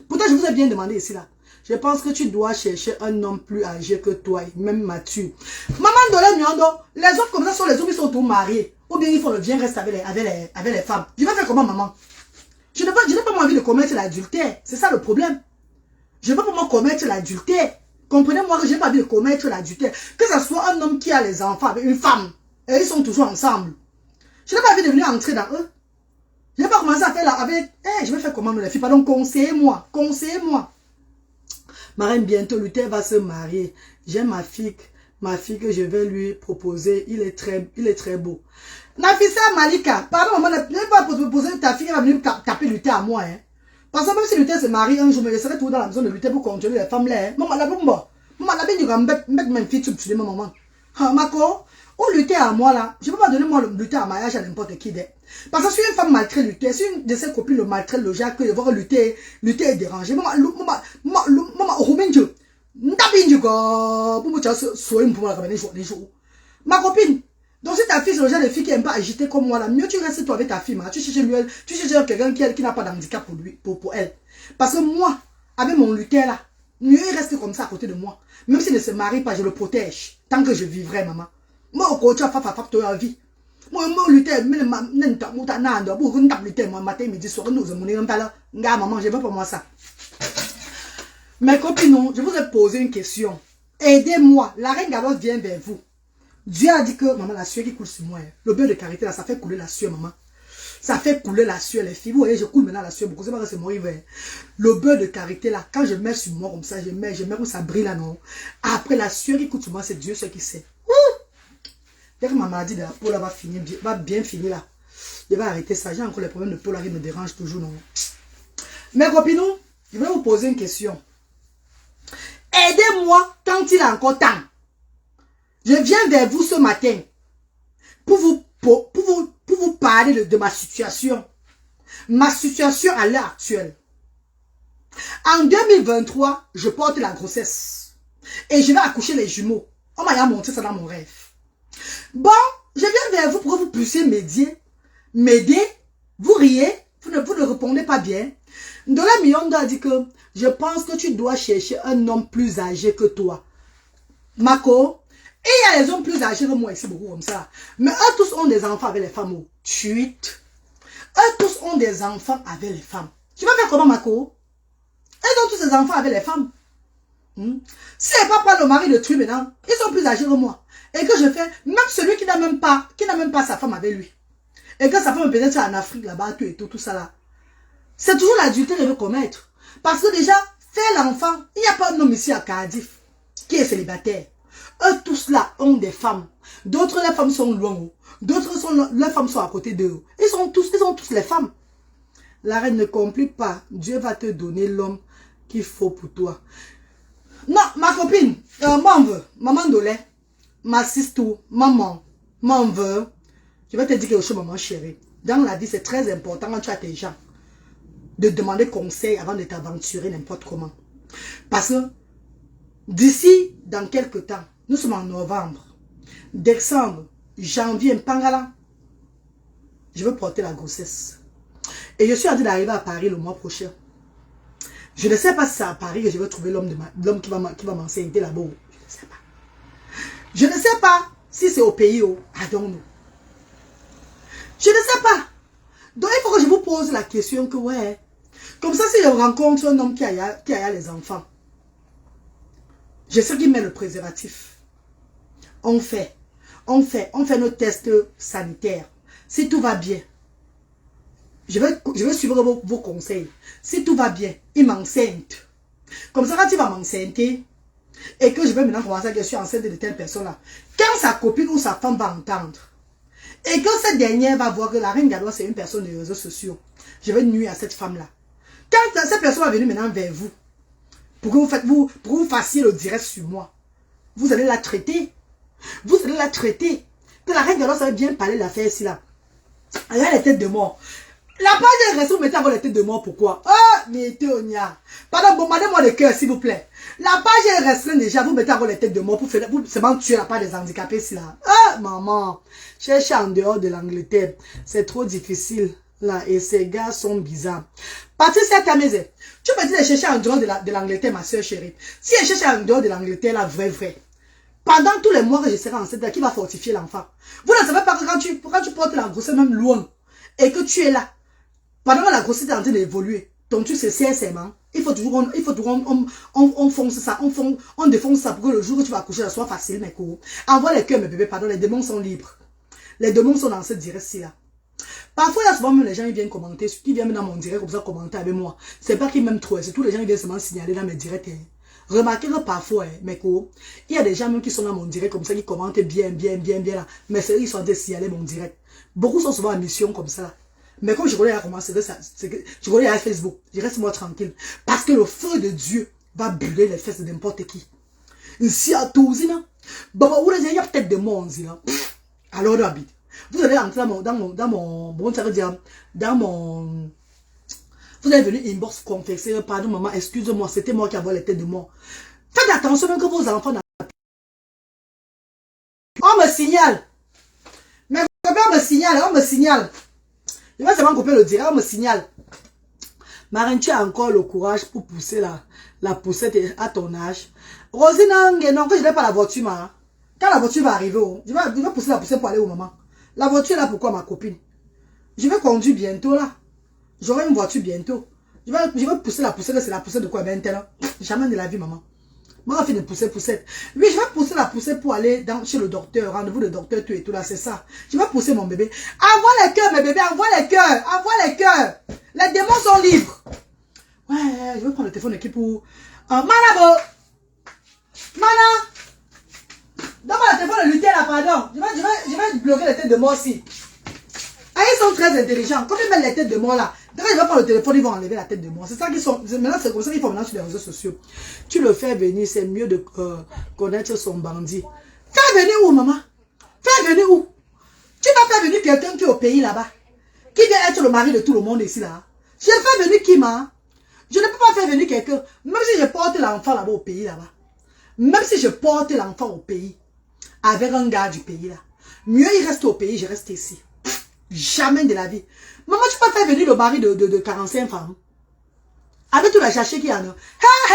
Pourtant, je vous ai bien demandé ici là. Je pense que tu dois chercher un homme plus âgé que toi, même mature. Maman Dolé Miondo, les autres comme ça sont les hommes qui sont tous mariés. Ou bien ils font le bien reste avec les femmes. Je vais faire comment, maman? Je n'ai pas envie de commettre l'adultère. C'est ça le problème. Je ne veux pas moi commettre l'adultère. Comprenez-moi que je n'ai pas envie de commettre l'adultère. Que ce soit un homme qui a les enfants avec une femme. Et ils sont toujours ensemble. Je n'ai pas envie de venir entrer dans eux. Je n'ai pas commencé à faire là avec... je vais faire comment les filles? Pardon, conseillez-moi. Conseillez-moi. Ma reine, bientôt, Luther va se marier. J'ai ma fille que je vais lui proposer. Il est très beau. Nafissa Malika, pardon, maman, ne vais pas proposer ta fille, elle va venir taper Luther à moi. Hein. Parce que même si Luther se marie un jour, mais je serai toujours dans la maison de Luther pour contrôler les femmes là. Maman, la bombe. Maman, la bombe, mettre mes filles sur le maman. Mako, ou Luther à moi là, je ne peux pas donner moi le Luther à mariage à n'importe qui. Parce que si une femme maltraite Luther, si une de ses copines le maltraite le Jacques, que de voir Luther est dérangé. Maman, Romain Dieu. Ma copine, donc si ta fille c'est le genre de fille qui aime pas agiter comme moi là, mieux tu restes toi avec ta fille, tu cherches quelqu'un qui n'a pas d'handicap pour lui, pour elle. Parce que moi, avec mon Luther là, mieux il reste comme ça à côté de moi. Même s'il ne se marie pas, je le protège. Tant que je vivrai, maman. Moi, au côté, toi vie. Moi, Luther, matin, midi, soir, maman, je veux pas moi ça. Mes copines, je vous ai posé une question. Aidez-moi. La reine Galoise vient vers vous. Dieu a dit que, maman, la sueur qui coule sur moi, le beurre de karité, là, ça fait couler la sueur, maman. Ça fait couler la sueur, les filles. Vous voyez, je coule maintenant la sueur beaucoup. C'est pas que c'est mon hiver. Le beurre de karité, là, quand je mets sur moi comme ça, je mets où ça brille, là, non. Après, la sueur qui coule sur moi, c'est Dieu seul qui sait. Dès que ma maladie de la peau, là, va bien finir, là. Je vais arrêter ça. J'ai encore les problèmes de peau, là, qui me dérangent toujours, non. Mes copines, je vais vous poser une question. Aidez-moi quand il est encore temps. Je viens vers vous ce matin pour vous parler de ma situation. Ma situation à l'heure actuelle. En 2023, je porte la grossesse. Et je vais accoucher les jumeaux. On m'a montré ça dans mon rêve. Bon, je viens vers vous pour que vous puissiez m'aider. Vous riez. Vous ne répondez pas bien. Ndola Miondo a dit que je pense que tu dois chercher un homme plus âgé que toi. Mako, et il y a les hommes plus âgés que moi ici, beaucoup comme ça. Mais eux tous ont des enfants avec les femmes. Chut. Eux tous ont des enfants avec les femmes. Tu vas faire comment, Mako? Ils ont tous des enfants avec les femmes. Si les papas, le mari de truc maintenant, ils sont plus âgés que moi. Et que je fais, même celui qui n'a même pas sa femme avec lui. Et que sa femme peut-être en Afrique là-bas, tout ça là. C'est toujours l'adultère qu'il veut commettre. Parce que déjà, faire l'enfant, il n'y a pas un homme ici à Cardiff qui est célibataire. Eux tous là ont des femmes. D'autres, les femmes sont loin. D'autres, les femmes sont à côté d'eux. Ils ont tous les femmes. La reine ne complique pas. Dieu va te donner l'homme qu'il faut pour toi. Non, ma copine, moi on veut. Maman Dolé, ma sister, maman, m'en veut. Je vais te dire quelque chose, maman chérie. Dans la vie, c'est très important quand tu as tes gens de demander conseil avant de t'aventurer n'importe comment. Parce que d'ici, dans quelques temps, nous sommes en novembre, décembre, janvier, Pangala, je veux porter la grossesse. Et je suis en train d'arriver à Paris le mois prochain. Je ne sais pas si c'est à Paris que je vais trouver l'homme qui va m'enseigner là-bas. Je ne sais pas. Je ne sais pas si c'est au pays où. I don't know. Je ne sais pas. Donc il faut que je vous pose la question que ouais. Comme ça, si je rencontre un homme qui a les enfants, je sais qu'il met le préservatif. On fait nos tests sanitaires. Si tout va bien, je vais suivre vos conseils. Si tout va bien, il m'enceinte. Comme ça, quand il va m'enceinte, et que je vais maintenant commencer à dire que je suis enceinte de telle personne là, quand sa copine ou sa femme va entendre, et que cette dernière va voir que la reine Galoise c'est une personne des réseaux sociaux, je vais nuire à cette femme là. Quand cette personne va venir maintenant vers vous, pour que vous fassiez le direct sur moi, vous allez la traiter. Vous allez la traiter. Que la reine Galoise va bien parler de l'affaire ici là. Elle a les têtes de mort. La page est restée, vous mettez encore les têtes de mort, pourquoi? Ah, mais Tonia. Pardon, bombardez-moi le cœur, s'il vous plaît. La page est restée déjà, vous mettez encore les têtes de mort pour seulement tuer la part des handicapés ici là. Ah, maman. Chercher en dehors de l'Angleterre, c'est trop difficile. Là, et ces gars sont bizarres. Patricia Tameze, tu me dis de chercher en dehors de l'Angleterre, ma soeur chérie. Si elle cherche en dehors de l'Angleterre, là, vrai. Pendant tous les mois que je serai enceinte, qui va fortifier l'enfant? Vous ne savez pas que quand tu portes la grossesse même loin, et que tu es là, Pendant que la grossesse est en train d'évoluer, ton truc c'est sincèrement. Il faut toujours on fonce ça, on défonce ça pour que le jour où tu vas accoucher, ça soit facile, mes cours. Envoie les cœurs, mes bébés, pardon, les démons sont libres. Les démons sont dans ce direct-ci là. Parfois, il y a souvent même les gens qui viennent commenter, qui viennent dans mon direct comme ça commenter avec moi. C'est pas qu'ils m'aiment trop, c'est tous les gens qui viennent seulement signaler dans mes directs. Remarquez que parfois, mes cours, il y a des gens même qui sont dans mon direct comme ça, qui commentent bien là. Mais c'est eux qui sont en train de signaler mon direct. Beaucoup sont souvent en mission comme ça. Mais comme je connais à comment c'est que je connais à Facebook, je reste moi tranquille. Parce que le feu de Dieu va brûler les fesses de n'importe qui. Ici à tous, bon, il y a peut-être des mondes, alors d'habitude. Vous allez entrer vous allez venir inbox confesser, pardon maman, excuse-moi, c'était moi qui avais les têtes de mort. Faites attention même que vos enfants on me signale. Mais on me signale. Je vais seulement couper le direct, on me signale. Marine, tu as encore le courage pour pousser la poussette à ton âge. Rosine, non, que je n'ai pas la voiture, ma. Quand la voiture va arriver, je vais pousser la poussette pour aller au maman. La voiture est là, pourquoi ma copine? Je vais conduire bientôt là. J'aurai une voiture bientôt. Je vais pousser la poussette, c'est la poussette de quoi? Ben, jamais de la vie, maman. Moi, on fait une poussette. Oui, je vais pousser la poussette pour aller chez le docteur, rendez-vous le docteur, tout et tout là, c'est ça. Je vais pousser mon bébé. Envoie les cœurs, mes bébés, envoie les cœurs, envoie les cœurs. Les démons sont libres. Ouais, je vais prendre le téléphone qui pour... Manabo! Mana! Donne-moi le téléphone de lutter là, pardon. Je vais bloquer les têtes de mort aussi. Ah, ils sont très intelligents. Quand ils mettent les têtes de mort là, quand ils vont prendre le téléphone, ils vont enlever la tête de mort. C'est ça qu'ils sont. Maintenant, c'est comme ça qu'ils font maintenant sur les réseaux sociaux. Tu le fais venir, c'est mieux de connaître son bandit. Fais venir où, maman? Fais venir où? Tu vas faire venir quelqu'un qui est au pays là-bas, qui vient être le mari de tout le monde ici là. Je fais venir qui, ma? Je ne peux pas faire venir quelqu'un, même si je porte l'enfant là-bas au pays là-bas. Même si je porte l'enfant au pays, avec un gars du pays là. Mieux il reste au pays, je reste ici. Jamais de la vie. Maman, tu peux faire venir le mari de 45 femmes. Avec tout la chercher qu'il y en a. Hé, hé,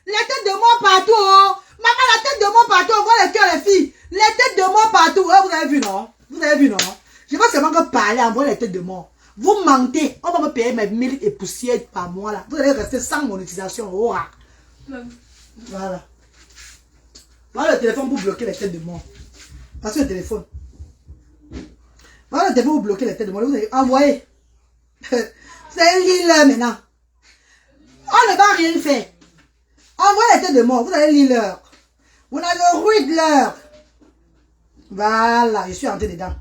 les têtes de mort partout. Oh. Maman, la tête de mort partout. On voit les cœurs, les filles. Les têtes de mort partout. Oh, vous avez vu, non? Vous avez vu, non? Je vais seulement que parler, envoyer les têtes de mort. Vous mentez. On va me payer mes 1000 et poussières par mois là. Vous allez rester sans monétisation. Oh, ah. Voilà. Voilà le téléphone pour bloquer les têtes de mort. Passez le téléphone. Voilà le téléphone pour bloquer les têtes de mort. Vous avez envoyé. Vous allez lire l'heure maintenant. On ne va rien faire. Envoyez les têtes de mort. Vous allez lire l'heure. Vous allez read l'heure. Voilà, je suis entré dedans.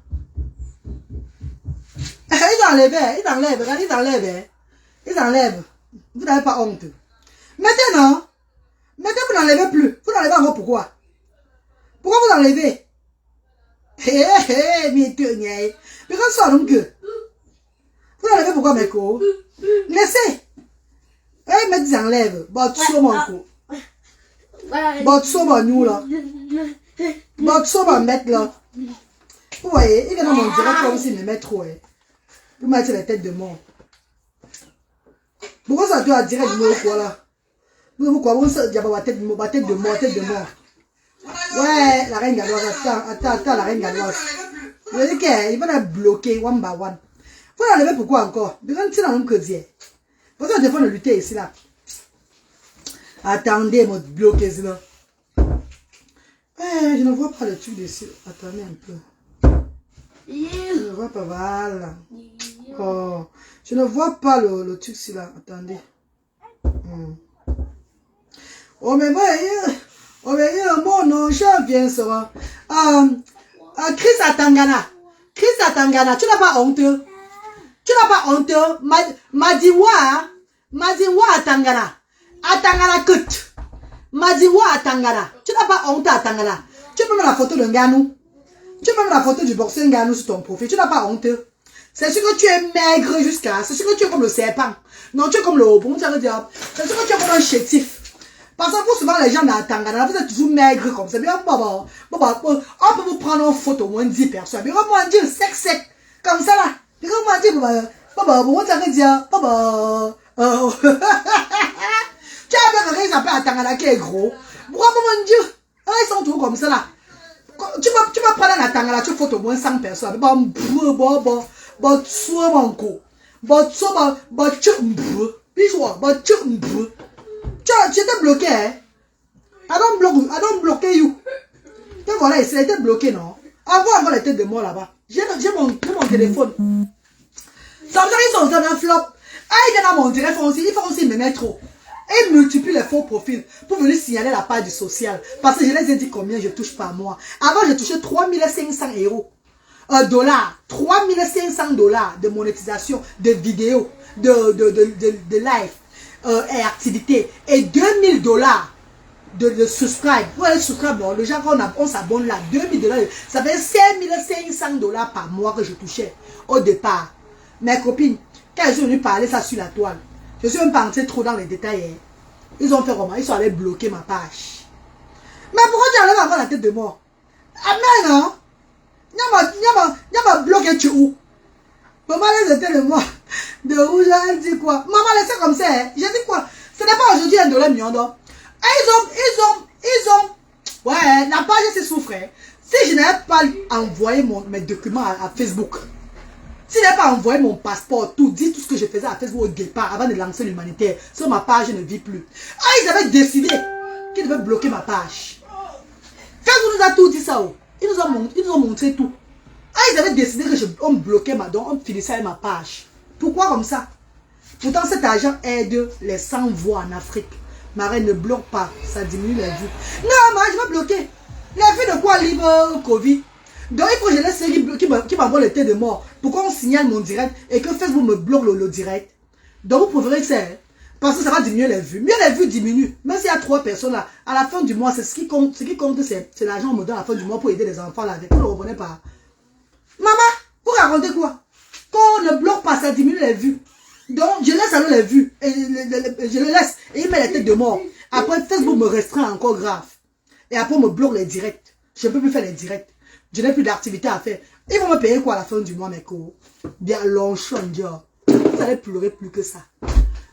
Ils enlèvent, regardez, ils enlèvent. Vous n'avez pas honte. Maintenant, vous n'enlevez plus. Vous n'enlevez encore pourquoi? Pourquoi vous enlevez? Mais quand ça, donc, vous enlevez pourquoi, mes co? Laissez. Mais ils enlèvent. Bon, tu sais, mon co. Bon, tu sais, mon nous, là. Bon, tu sais, mon mettre, là. Vous voyez, il vient dans mon direct comme s'il me met trop, pour mettre les têtes de mort. Pourquoi ça doit dire quoi là? Pourquoi vous ça dit tête de mort. Ouais, la reine galloise, attends, la reine galloise. Je dis qu'il va la bloquer one by one. Vous l'enlevez pourquoi encore? Mais quand tu n'as même que dire. Vous avez défendre de lutter ici là. Attendez, moi bloquer ici là. Je ne vois pas le truc dessus. Attendez un peu. Je ne vois pas, voilà. Oh, je ne vois pas le truc ici là. Attendez. Oh, mais voyez, le mot non, je viens ça. Chris Atangana. Tu n'as pas honte. Madiwa Atangana. Atangana kut. Madiwa Atangana. Tu n'as pas honte Atangana. Tu peux mettre la photo d'un Ganou. Tu peux mettre la photo du boxeur Ganou sur ton profil. Tu n'as pas honte. C'est sûr que tu es maigre jusqu'à là. C'est sûr que tu es comme le serpent. Non, tu es comme le bon, ça veut dire. C'est sûr que tu es comme un chétif. Parce que pour souvent les gens dans Tangana, vous êtes toujours maigre comme ça. Mais on peut vous prendre en photo au moins 10 personnes. Mais comment dire sec, comme ça là. Mais comment dire, bon, ça veut dire, tu as bien quelqu'un qui s'appelle à Tangana qui est gros. Pourquoi comment dire, ils sont toujours comme ça là. Tu vas prendre la Tangana, tu photo au moins 100 personnes. Bon, tu sois mon co. Tu étais bloqué, hein? I don't block you. Et voilà, il était bloqué, non? Avant la tête de moi là-bas. J'ai mon téléphone. Ça veut dire qu'ils sont dans un flop. Ah, ils viennent à mon téléphone aussi. Il faut aussi me mettre trop. Et ils multiplient les faux profils pour venir signaler la part du social. Parce que je les ai dit combien je touche par mois. Avant, je touchais 3500 euros. Dollars. 3500 dollars de monétisation de vidéos, de live et activités. Et 2000 dollars de subscribe. Ouais, subscribe, bon, le genre on s'abonne là. 2000 dollars. Ça fait 5500 dollars par mois que je touchais au départ. Mes copines, quand je suis venue parler ça sur la toile, je suis même pas entrée trop dans les détails. Hein. Ils ont fait comment? Ils sont allés bloquer ma page. Mais pourquoi tu enlèves encore la tête de mort? Ah mais non! Y'a ma bloqué tu où? Maman laisse la tête de mort. De où elle dit quoi? Maman laisse comme ça. Hein. J'ai dit quoi? Ce n'est pas aujourd'hui un dollar million d'or. Ils ont. Ouais, la page se souffre. Hein. Si je n'avais pas envoyé mes documents à Facebook, si je n'avais pas envoyé mon passeport, dit tout ce que je faisais à Facebook au départ, avant de lancer l'humanitaire, sur ma page, je ne vis plus. Ah, ils avaient décidé qu'ils devaient bloquer ma page. Facebook nous a tout dit ça. Oh. Ils nous ont montré tout. Ah, ils avaient décidé qu'on bloquait on finissait avec ma page. Pourquoi comme ça? Pourtant, cet argent aide les 100 voix en Afrique. Ma reine ne bloque pas, ça diminue les vues. Non, moi, je vais bloquer. Les vues de quoi libre Covid? Donc, il faut que je laisse ceux qui m'envoient le thé de mort pour qu'on signale mon direct et que Facebook me bloque le direct. Donc, vous préférez que c'est. Parce que ça va diminuer les vues. Mieux les vues diminuent. Même s'il y a 3 personnes là, à la fin du mois, c'est ce qui compte. Ce qui compte, c'est l'argent qu'on me donne à la fin du mois pour aider les enfants là. Vous ne le revenez pas. Maman, vous racontez quoi? Quand on ne bloque pas, ça diminue les vues. Donc, je laisse alors les vues. Et je le laisse. Et il met la tête de mort. Après, Facebook me restreint encore grave. Et après, on me bloque les directs. Je ne peux plus faire les directs. Je n'ai plus d'activité à faire. Ils vont me payer quoi à la fin du mois, mes co? Bien longtemps, Dieu. Vous allez pleurer plus que ça.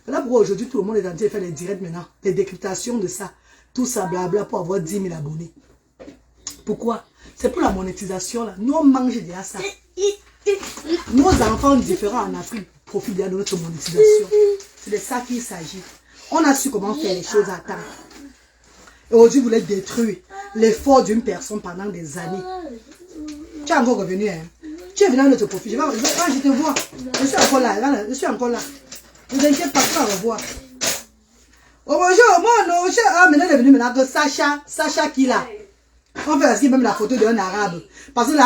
Là, pourquoi aujourd'hui, tout le monde est en train de faire des directs maintenant. Des décryptations de ça. Tout ça, blabla, pour avoir 10 000 abonnés. Pourquoi? C'est pour la monétisation, là. Nous, on mange déjà ça. Nos enfants différents en Afrique profitent bien de notre monétisation. C'est de ça qu'il s'agit. On a su comment faire les choses à temps. Et aujourd'hui, vous voulez détruire l'effort d'une personne pendant des années. Tu es encore revenu, hein? Tu es venu à notre profit. Je te vois. Je suis encore là. Je suis encore là. Ne vous inquiétez pas, tu vas revoir. Oh bonjour, moi, non. Maintenant, il est venu maintenant que Sacha qui là. On fait ainsi même la photo d'un arabe. Parce que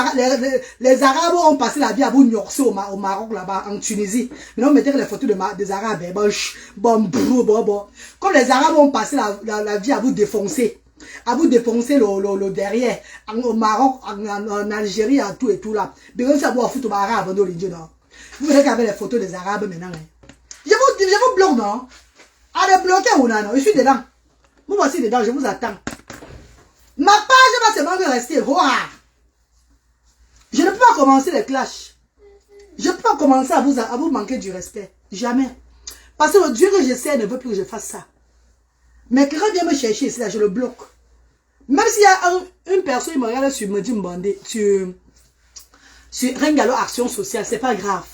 les arabes ont passé la vie à vous gnorcer au Maroc, là-bas, en Tunisie. Maintenant, on mettait les photos des arabes. Bon. Comme les arabes ont passé la vie à vous défoncer. À vous défoncer le derrière. Au Maroc, en Algérie, en tout et tout là. Mais ça va foutre au arabe, dans l'Indien. Vous voyez qu'avec les photos des arabes maintenant. Je vous bloque, non? Allez, bloquer ou non? Je suis dedans. Moi aussi dedans, je vous attends. Ma page va seulement rester. Je ne peux pas commencer les clashs. Je ne peux pas commencer à vous manquer du respect. Jamais. Parce que le Dieu que je sais ne veut plus que je fasse ça. Mais quelqu'un vient me chercher ici, là, je le bloque. Même s'il y a une personne qui me regarde sur me dit sur Rengalo Action Sociale, c'est pas grave.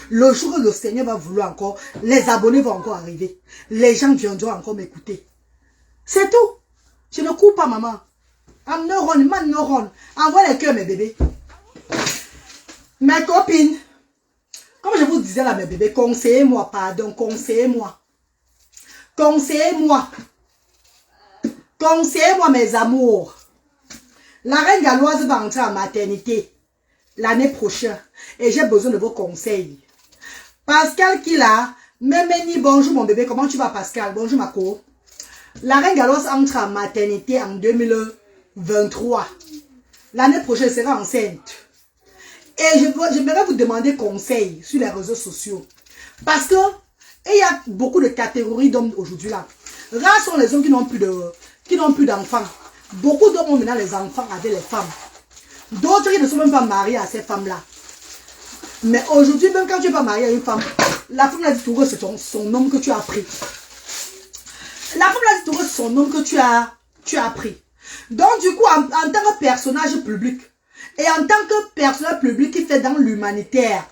Le jour où le Seigneur va vouloir encore, les abonnés vont encore arriver. Les gens viendront encore m'écouter. C'est tout. Je ne cours pas, maman. I'm neuron. Envoie les cœurs, mes bébés. Mes copines. Comme je vous disais là, mes bébés, conseillez-moi, pardon, conseillez-moi. Conseillez-moi. Conseillez-moi, mes amours. La reine galloise va entrer en maternité l'année prochaine. Et j'ai besoin de vos conseils. Pascal qui là, Méméni, bonjour mon bébé. Comment tu vas, Pascal? Bonjour, ma co. La reine galloise entre en maternité en 2023. L'année prochaine, elle sera enceinte. Et j'aimerais vous demander conseil sur les réseaux sociaux. Parce que il y a beaucoup de catégories d'hommes aujourd'hui là. Rares sont les hommes qui n'ont plus d'enfants. Beaucoup d'hommes ont maintenant les enfants avec les femmes. D'autres qui ne sont même pas mariés à ces femmes-là. Mais aujourd'hui, même quand tu n'es pas marié à une femme, la femme l'a dit toujours que c'est son homme que tu as pris. La femme l'a dit toujours que c'est son homme que tu as pris. Donc du coup, en tant que personnage public, et en tant que personnage public qui fait dans l'humanitaire,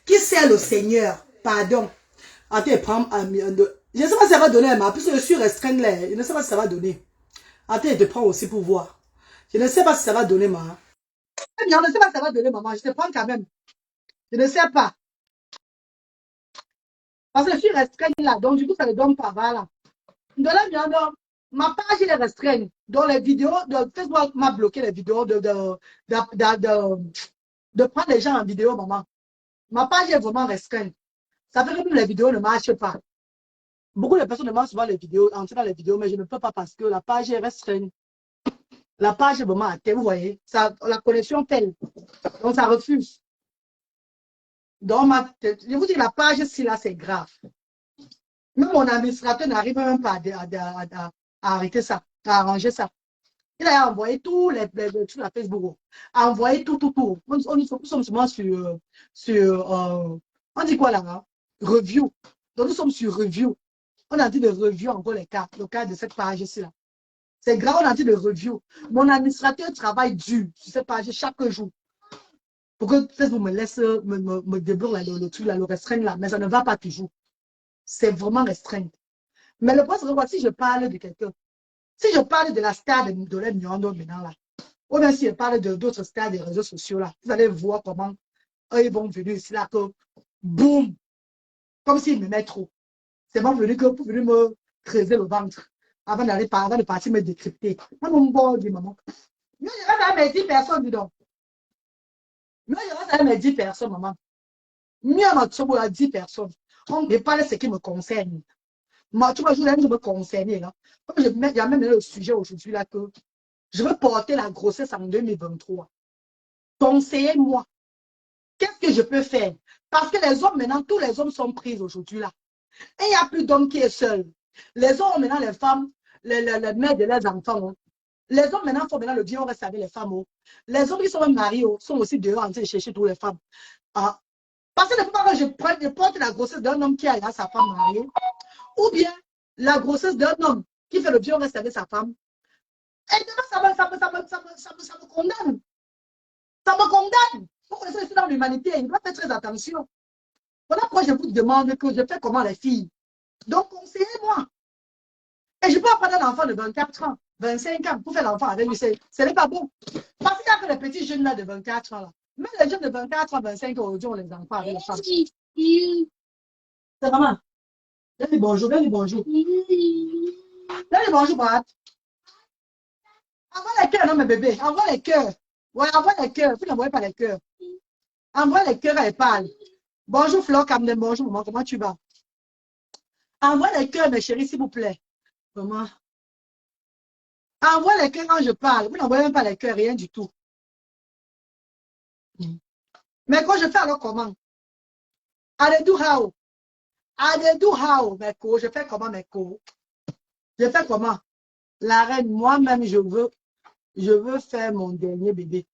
qui sert le Seigneur, Pardon. Attends, prends je ne sais pas si ça va donner, mais puisque je suis restreinte là, je ne sais pas si ça va donner. Attends, je te prends aussi pour voir. Je ne sais pas si ça va donner, maman. Je ne sais pas si ça va donner, maman. Je te prends quand même. Je ne sais pas. Parce que je suis restreinte là, donc du coup, ça ne donne pas. Voilà. De là, ma page est restreinte. Donc les vidéos, Facebook m'a bloqué les vidéos de prendre les gens en vidéo, maman. Ma page est vraiment restreinte. Ça fait que même les vidéos ne marchent pas. Beaucoup de personnes demandent souvent les vidéos, entrer dans les vidéos, mais je ne peux pas parce que la page est restreinte. La page est vraiment à terre, vous voyez. Ça, la connexion pèle. Donc, ça refuse. Donc, je vous dis, la page, si là, c'est grave. Même mon administrateur n'arrive même pas à arrêter ça, à arranger ça. Il a envoyé tous les trucs à Facebook. A envoyé tout. Nous sommes souvent on dit quoi là? Hein? Review. Donc, nous sommes sur review. On a dit de review encore le cas de cette page-ci là. C'est grave, on a dit de review. Mon administrateur travaille dur sur cette page chaque jour. Pour que Facebook me laisse, me débloque le truc là, le restreint là. Mais ça ne va pas toujours. C'est vraiment restreint. Mais le point, c'est que si je parle de quelqu'un, si je parle de la star de l'Emiondo maintenant là, ou bien si je parle d'autres stars des réseaux sociaux là, vous allez voir comment eux, ils vont venir ici là, que boum, comme s'ils me mettent trop. C'est bon venu que pour venir me creuser le ventre avant de partir me décrypter. Moi, mon bon, dit maman. Moi, je reste à mes 10 personnes, dis donc. Moi, je reste à mes 10 personnes, maman. Moi, ma tchobo a 10 personnes. On ne parle de ce qui me concerne. Moi, tu vois, je me concerner. Là. Comme il y a même le sujet aujourd'hui là que je veux porter la grossesse en 2023. Conseillez-moi. Qu'est-ce que je peux faire? Parce que les hommes, maintenant, tous les hommes sont pris aujourd'hui là. Et il n'y a plus d'hommes qui est seul. Les hommes, maintenant, les femmes, les mères de leurs enfants. Hein. Les hommes, maintenant, font maintenant le bien, on reste avec les femmes. Oh. Les hommes qui sont mariés oh, sont aussi dehors en train de chercher toutes les femmes. Ah. Parce que ne pas que je porte la grossesse d'un homme qui a sa femme mariée, ou bien la grossesse d'un homme qui fait le bien, on reste avec sa femme. Et demain, ça me condamne. Ça me condamne. Pourquoi je suis dans l'humanité? Il doit faire très attention. Voilà pourquoi je vous demande que je fais comment les filles. Donc, conseillez-moi. Et je peux apprendre un enfant de 24 ans, 25 ans pour faire l'enfant avec lui. Ce n'est pas bon. Parce qu'il y a que les petits jeunes là de 24 ans là. Même les jeunes de 24 ans, 25 ans aujourd'hui, on les enfants avec les femmes. C'est maman. Viens bonjour, viens bonjour. Viens bonjour, Brad. Envoie les cœurs, non, mes bébés. Envoie les cœurs. Ouais, envoie les cœurs. Vous n'envoyez pas les cœurs. Envoie les cœurs, elle parle. Bonjour, Flore Camden. Bonjour, maman. Comment tu vas? Envoie les cœurs, mes chéris, s'il vous plaît. Maman. Envoie les cœurs quand je parle. Vous n'envoyez même pas les cœurs, rien du tout. Mais quand je fais alors comment? Adedou how? Adedou how, mes co? Je fais comment, mes co? Je fais comment? La reine, moi-même, je veux faire mon dernier bébé.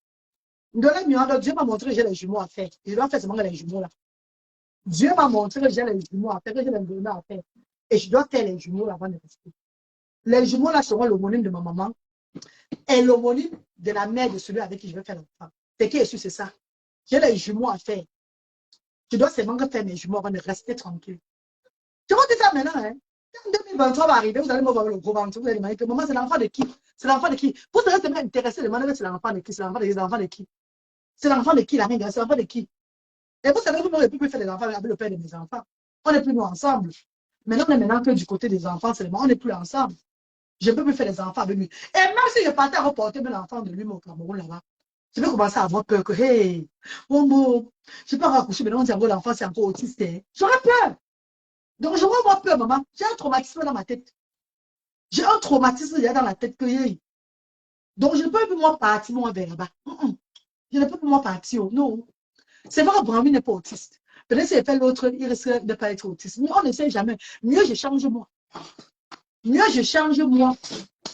Dieu m'a montré que j'ai les jumeaux à faire. Je dois faire seulement les jumeaux là. Dieu m'a montré que j'ai les jumeaux à faire, que j'ai les jumeaux à faire. Et je dois faire les jumeaux avant de rester. Les jumeaux là seront l'homonyme de ma maman et l'homonyme de la mère de celui avec qui je vais faire l'enfant. C'est qui est sûr, c'est ça. J'ai les jumeaux à faire. Je dois seulement faire mes jumeaux avant de rester tranquille. Je vous dis ça maintenant, hein. Quand 2023 va arriver, vous allez me voir le gros ventre. Vous allez demander que maman, c'est l'enfant de qui? C'est l'enfant de qui? Vous serez tellement intéressé de demander que c'est l'enfant de qui? C'est l'enfant de qui? C'est l'enfant de qui, la reine? C'est l'enfant de qui? Et vous savez, vous n'aurez plus faire les enfants avec le père de mes enfants. On n'est plus nous ensemble. Maintenant, on est maintenant que du côté des enfants seulement. On n'est plus ensemble. Je ne peux plus faire les enfants avec lui. Et même si je partais à reporter l'enfant de lui au Cameroun là-bas, je vais commencer à avoir peur que, hey, bon, je ne peux pas raccoucher, mais non, on dit encore l'enfant, c'est encore autiste. Hein. J'aurais peur. Donc, je vais avoir peur, maman. J'ai un traumatisme dans ma tête. J'ai un traumatisme dans la tête que, hey. Donc, je ne peux plus moi partir, moi, vers là-bas. Je ne peux plus moi partir. Non. C'est vrai que Brahmi n'est pas autiste. Peut-être si elle fait l'autre, il risque de ne pas être autiste. Mais on ne sait jamais. Mieux, je change moi. Mieux, je change moi.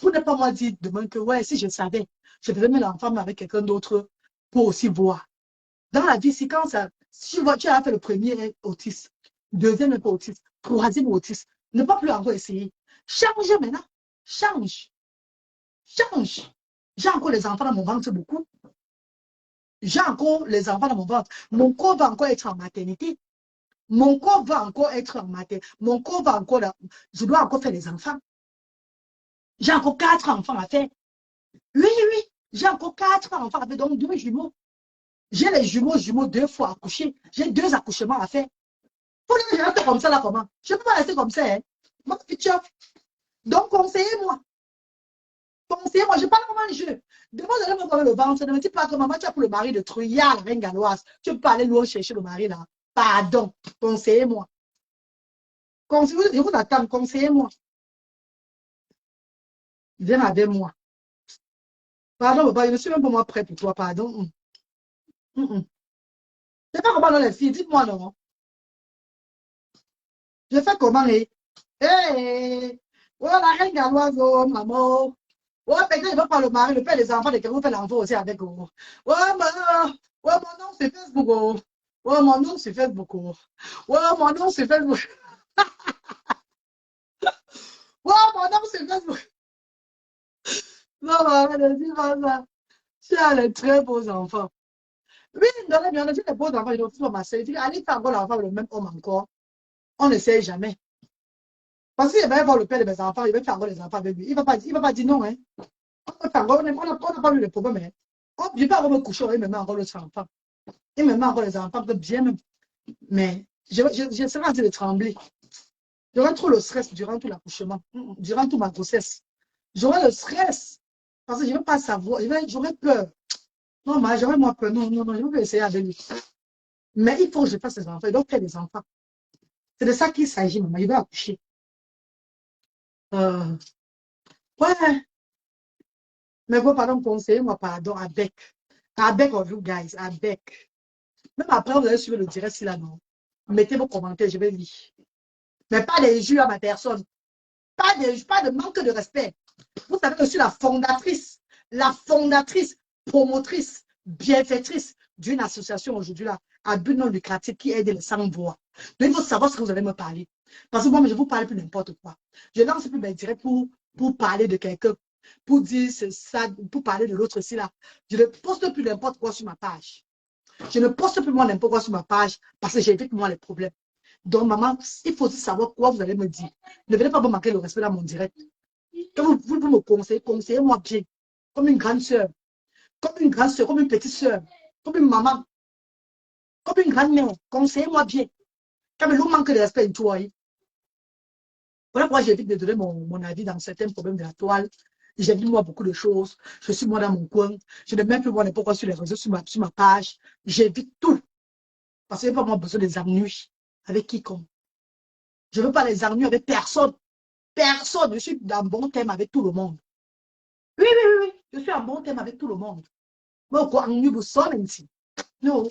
Pour ne pas moi dire demain que, ouais, si je savais, je devais mettre l'enfant avec quelqu'un d'autre pour aussi voir. Dans la vie, si quand ça, si tu as fait le premier autiste, deuxième n'est pas autiste, troisième autiste, ne pas plus encore essayer. Change maintenant. Change. Change. J'ai encore les enfants dans mon ventre beaucoup. J'ai encore les enfants dans mon ventre. Mon corps va encore être en maternité. Mon corps va encore être en matin. Mon corps va encore... Je dois encore faire des enfants. J'ai encore 4 enfants à faire. Oui, oui. J'ai encore 4 enfants à faire. Donc 2 jumeaux. J'ai les jumeaux 2 fois accouchés. J'ai 2 accouchements à faire. Pour les gens comme ça, là, comment? Je ne peux pas rester comme ça, hein. Mon futur. Donc, conseillez-moi. Conseillez-moi. Je parle comment je. Demain, vous allez me voir le ventre. Ne me dites pas que maman, tu as pour le mari de Trouillard, la reine galloise. Tu peux pas aller loin chercher le mari, là. Pardon. Conseillez-moi. Je vous attends. Conseillez-moi. Viens avec moi. Pardon, papa, je ne suis même pas moi prêt pour toi. Pardon. Je fais comment dans les filles? Dites-moi non. Je fais comment les. Hé! Oh, la reine galloise, oh, maman. Oh, peut-être il va pas le mari, le père des enfants, vous fait l'enfant aussi avec vous. Oh, mon nom, c'est Facebook. Oh, oh mon nom, c'est Facebook. Oh, mon nom, c'est Facebook. Oh, mon nom, c'est Facebook. Non, maman, ne dis pas ça. Tu as les très beaux enfants. Oui, dans la vie, on a dit les beaux enfants, ils ont fait ma sœur. Il dit, allez faire encore l'enfant avec le même homme encore. On ne sait jamais. Parce qu'il va voir le père de mes enfants, il va faire encore les enfants avec lui. Il ne va pas dire non. Hein. On n'a pas eu le problème. Hein. Je ne vais pas me coucher, il me met encore l'autre enfant. Il me met encore les enfants, peut-être bien même. Mais je serai en train de trembler. J'aurai trop le stress durant tout l'accouchement, durant toute ma grossesse. J'aurai le stress. Parce que je ne veux pas savoir. J'aurai peur. Non, mais j'aurai moins peur. Non, non, non, je ne veux pas essayer avec lui. Mais il faut que je fasse des enfants. Il doit faire des enfants. C'est de ça qu'il s'agit, maman. Il doit accoucher. Ouais. Mais vous, pardon, conseillez-moi, pardon, avec. Avec of you guys, avec. Même après, vous allez suivre le direct si là, non. Mettez vos commentaires, je vais lire. Mais pas des jus à ma personne. Pas de manque de respect. Vous savez que je suis la fondatrice, promotrice, bienfaitrice d'une association aujourd'hui là, à but non lucratif qui aide les sans-voix. Donc il faut savoir ce que vous allez me parler. Parce que moi, je ne vous parle plus n'importe quoi. Je lance plus mes directs pour parler de quelqu'un, pour dire ça, pour parler de l'autre ici là. Je ne poste plus n'importe quoi sur ma page. Je ne poste plus moi n'importe quoi sur ma page parce que j'évite moi les problèmes. Donc, maman, il faut aussi savoir quoi vous allez me dire. Ne venez pas me manquer le respect dans mon direct. Quand vous me conseillez, conseillez-moi bien. Comme une grande soeur, comme une petite soeur, comme une maman, comme une grand-mère. Conseillez-moi bien. Quand le manque de respect, une toile. Voilà pourquoi j'évite de donner mon avis dans certains problèmes de la toile. J'évite moi beaucoup de choses. Je suis moi dans mon coin. Je ne mets plus moi n'importe quoi sur les réseaux, sur ma page. J'évite tout. Parce que je n'ai pas moi besoin des ennuis avec quiconque. Je ne veux pas les ennuis avec personne. Personne. Je suis dans bon thème avec tout le monde. Oui, oui, oui, oui. Je suis en bon thème avec tout le monde. Mais quoi, ennuie vous sonne ici. Non.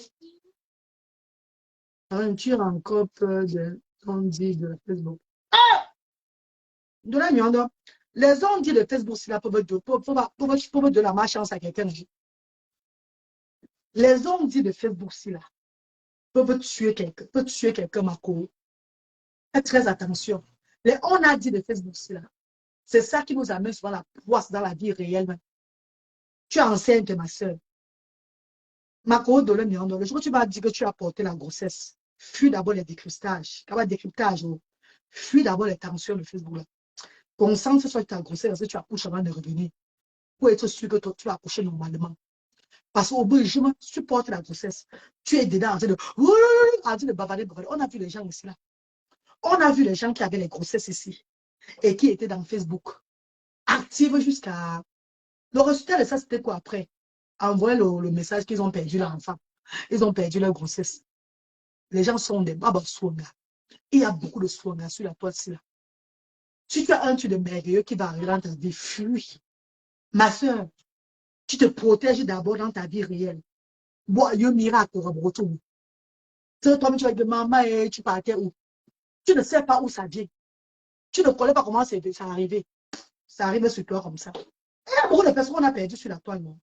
Tu as encore peur de on dit de Facebook. De la mienne, les ondes de Facebook, c'est la pauvre de la malchance à quelqu'un. Les ondes de Facebook, c'est là. Peuvent tuer quelqu'un, ma co. Faites très attention. Les on a dit de Facebook, c'est là. C'est ça qui nous amène souvent la poisse dans la vie réelle. Tu es enceinte, ma soeur. Ma co, de la mienne, le jour où tu vas dire que tu as porté la grossesse, fuis d'abord les décryptages. Quand décryptage, fuis d'abord les tensions de Facebook. Là. Concentre sur ta grossesse parce que tu accouches avant de revenir. Pour être sûr que toi, tu as accouché normalement. Parce qu'au bout du jour, tu portes la grossesse. Tu es dedans en train de bavarder. On a vu les gens ici là. On a vu les gens qui avaient les grossesses ici et qui étaient dans Facebook. Actifs jusqu'à. Le résultat de ça, c'était quoi après? Envoyer le message qu'ils ont perdu leur enfant. Ils ont perdu leur grossesse. Les gens sont des babas swanga. Il y a beaucoup de swanga sur la toile ici là. Si tu as un truc de merveilleux qui va arriver dans ta vie, fuis. Ma soeur, tu te protèges d'abord dans ta vie réelle. Bon, il y a un miracle au retour. Toi, tu vas dire, maman, tu partais où? Tu ne sais pas où ça vient. Tu ne connais pas comment ça arrivé. Ça arrive sur toi comme ça. Et il y a beaucoup de personnes qu'on a perdu sur la toile, non?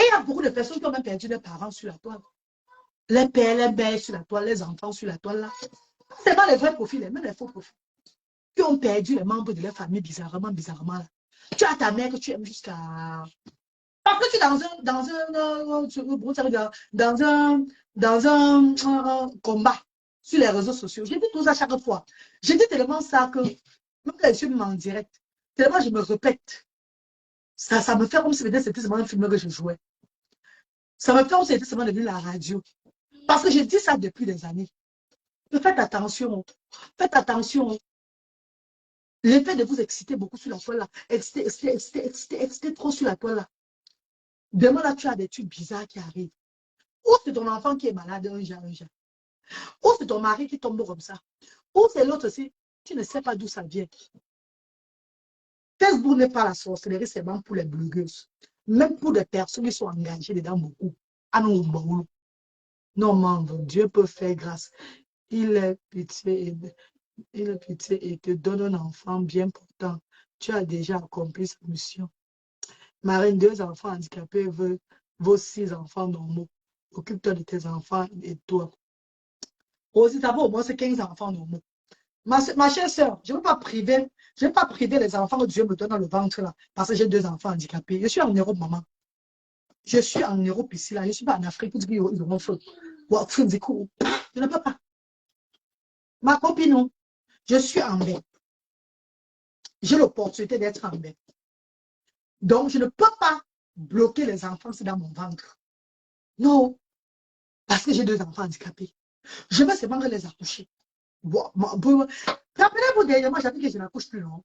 Et il y a beaucoup de personnes qui ont même perdu leurs parents sur la toile. Les pères, les mères sur la toile, les enfants sur la toile là. Ce n'est pas les vrais profils, même les faux profils. Qui ont perdu les membres de leur famille bizarrement là. Tu as ta mère que tu aimes jusqu'à Parce que tu es dans un combat sur les réseaux sociaux. J'ai dit tout ça chaque fois. J'ai dit tellement ça que, même quand je suis en direct, tellement je me répète. Ça me fait comme si c'était seulement un film que je jouais. Ça me fait comme si c'était seulement devenu la radio. Parce que je dis ça depuis des années. Faites attention. Faites attention. L'effet de vous exciter beaucoup sur la toile là. Exciter trop sur la toile là. Demain là, tu as des trucs bizarres qui arrivent. Ou c'est ton enfant qui est malade un jour. Ou c'est ton mari qui tombe comme ça. Ou c'est l'autre aussi. Tu ne sais pas d'où ça vient. Facebook n'est pas la sorcellerie, c'est bon pour les blogueuses. Même pour des personnes qui sont engagées dedans beaucoup. Ah non, non, membre, Dieu peut faire grâce. Il est pitié et te donne un enfant bien portant. Tu as déjà accompli sa mission. Marine, 2 enfants handicapés vos 6 enfants normaux. Occupe-toi de tes enfants et toi. Aussi, d'abord, au moins, c'est 15 enfants normaux. Ma chère soeur, je ne vais pas priver les enfants que Dieu me donne dans le ventre là, parce que j'ai 2 enfants handicapés. Je suis en Europe, maman. Je suis en Europe ici, là. Je ne suis pas en Afrique pour dire qu'ils auront feu. Je ne peux pas. Ma copine, non. Je suis en bain. J'ai l'opportunité d'être en bain. Donc, je ne peux pas bloquer les enfants, c'est dans mon ventre. Non, parce que j'ai 2 enfants handicapés. Je vais seulement les accoucher. Rappelez-vous, dernièrement, j'avais dit que je n'accouche plus, non?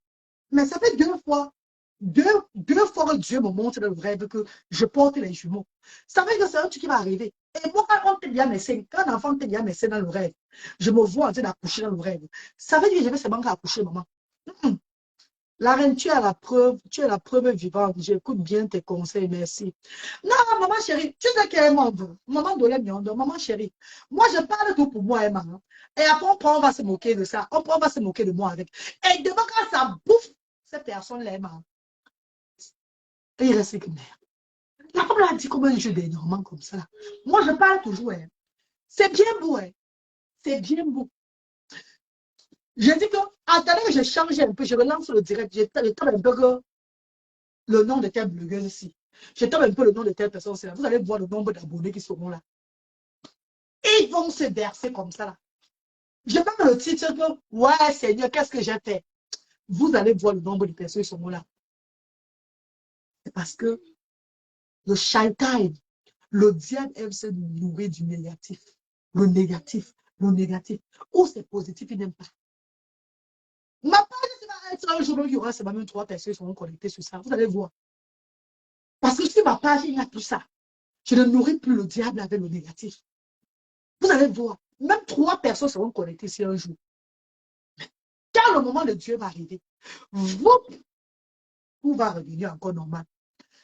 Mais ça fait 2 fois. Deux fois que Dieu me montre le rêve que je porte les jumeaux. Ça veut dire que c'est un truc qui va arriver. Et moi, quand on te dit à mes seins, quand un enfant te dit à mes seins dans le rêve, je me vois en train d'accoucher dans le rêve. Ça veut dire que je vais seulement accoucher, maman. La reine, tu es la preuve vivante. J'écoute bien tes conseils, merci. Non, maman chérie, tu sais qu'elle est membre. Maman de l'Emiondo, maman chérie. Moi, je parle tout pour moi et maman. Et après, on va se moquer de ça. On va se moquer de moi avec. Et devant quand ça bouffe, cette personne-là est maman. Et il reste que merde. La femme l'a dit comme un jeu d'énormément comme ça. Moi, je parle toujours. Hein. C'est bien beau. Hein. C'est bien beau. Je dis que, attendez que je change un peu, je relance le direct. Je tape un peu que le nom de telle blogueuse ici. Je tape un peu le nom de telle personne. Vous allez voir le nombre d'abonnés qui seront là. Et ils vont se verser comme ça. Là. Je mets le titre que, ouais, Seigneur, qu'est-ce que j'ai fait? Vous allez voir le nombre de personnes qui seront là. C'est parce que le shaitan, le diable aime se nourrir du négatif. Le négatif, le négatif. Ou c'est positif, il n'aime pas. Ma page va être un jour, il y aura seulement même 3 personnes qui seront connectées sur ça. Vous allez voir. Parce que sur ma page, il n'y a plus ça. Je ne nourris plus le diable avec le négatif. Vous allez voir. Même 3 personnes seront connectées ici un jour. Quand le moment de Dieu va arriver, tout va revenir encore normal.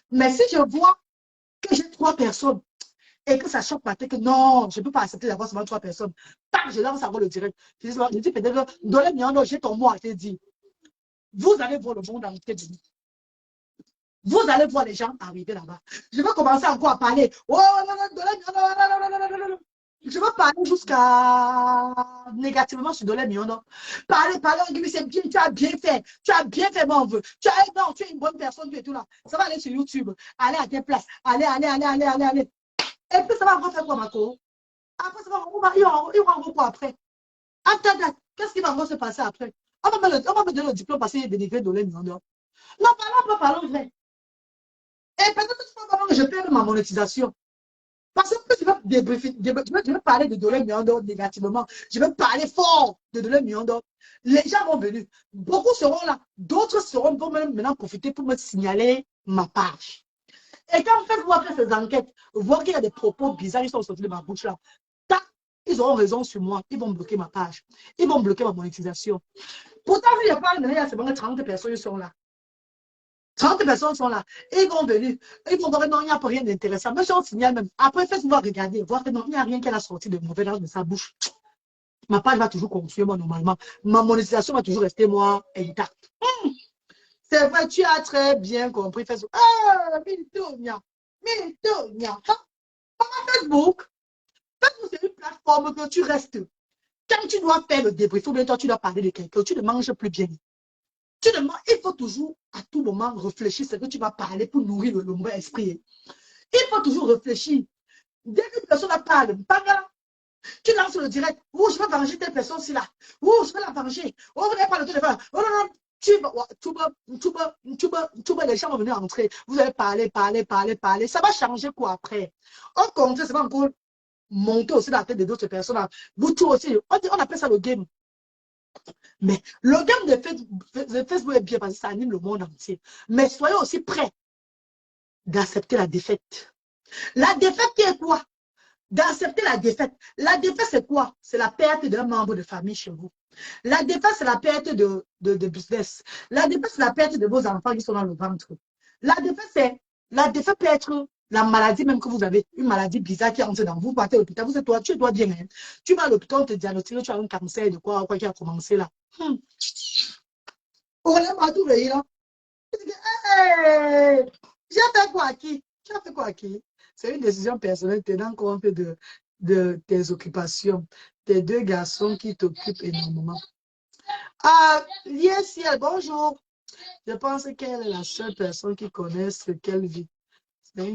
Mais si je vois que j'ai 3 personnes et que ça choque ma tête que non, je ne peux pas accepter d'avoir seulement 3 personnes, tac, je lance encore le direct. Je dis peut-être que dans les miens, j'ai ton mot à te dire. Vous allez voir le monde entier de nous. Vous allez voir les gens arriver là-bas. Je vais commencer encore à parler. Oh, non, non, je veux parler jusqu'à négativement sur Dolé Miono. Parler, c'est bien, tu as bien fait. Tu as bien fait, mon vœu. Non, tu es une bonne personne, tu es tout là. Ça va aller sur YouTube. Allez à tes places. Allez. Et puis ça va encore faire quoi, Marco? Après, ça va, il va encore quoi après? Attends, qu'est-ce qui va encore se passer après? On va me donner le diplôme parce qu'il est dénigré Dolé Miono. Non, parlons vrai. Et peut-être que je perds ma monétisation. Parce que je vais parler de Dolé Miondo négativement. Je vais parler fort de Dolé Miondo. Les gens vont venir. Beaucoup seront là. D'autres vont même maintenant profiter pour me signaler ma page. Et quand vous faites ces enquêtes, voir qu'il y a des propos bizarres qui sont sortis de ma bouche là, ils auront raison sur moi. Ils vont bloquer ma page. Ils vont bloquer ma monétisation. Pourtant, il n'y a pas il y a seulement 30 personnes qui sont là. 30 personnes sont là. Et ils vont venir. Ils vont dire non, il n'y a pas rien d'intéressant. Mais si on signale même. Après, faites-moi regarder, voir que non, il n'y a rien qu'elle a sorti de mauvais dans sa bouche. Ma page va toujours continuer, moi, normalement. Ma monétisation va toujours rester, moi, intacte. C'est vrai, tu as très bien compris. Facebook. Ah, Miltonia. Facebook. Facebook, c'est une plateforme que tu restes. Quand tu dois faire le débrief, ou bien toi, tu dois parler de quelqu'un, tu ne manges plus bien. Tu demandes, il faut toujours, à tout moment, réfléchir ce que tu vas parler pour nourrir le mauvais esprit. Il faut toujours réfléchir. Dès qu'une personne parle, bang, tu lances le direct. Oh, je vais venger telle personne-ci là. Oh, je vais la venger. Oh, vous n'avez pas le téléphone. Oh non, non. Les gens vont venir entrer. Vous allez parler, parler, parler, parler. Ça va changer quoi après? Au contraire, ça va encore monter aussi dans la tête d'autres personnes. Vous tous aussi. On appelle ça le game. Mais le game de Facebook est bien parce que ça anime le monde entier. Mais soyez aussi prêts d'accepter la défaite. La défaite qui est quoi? D'accepter la défaite. La défaite, c'est quoi? C'est la perte d'un membre de famille chez vous. La défaite, c'est la perte de business. La défaite, c'est la perte de vos enfants qui sont dans le ventre. La défaite peut être la maladie même que vous avez, une maladie bizarre qui entre dans vous. Vous partez à l'hôpital, vous êtes toi, tu dois bien. Hein? Tu vas à l'hôpital, on te diagnostique, tu as un cancer de quoi qui a commencé là. On est partout, là. Hey, j'ai fait quoi à qui? Tu as fait quoi à qui? C'est une décision personnelle, tenant compte de tes occupations. Tes deux garçons qui t'occupent énormément. Ah, yes, ciel, bonjour. Je pense qu'elle est la seule personne qui connaît ce qu'elle vit. Ça veut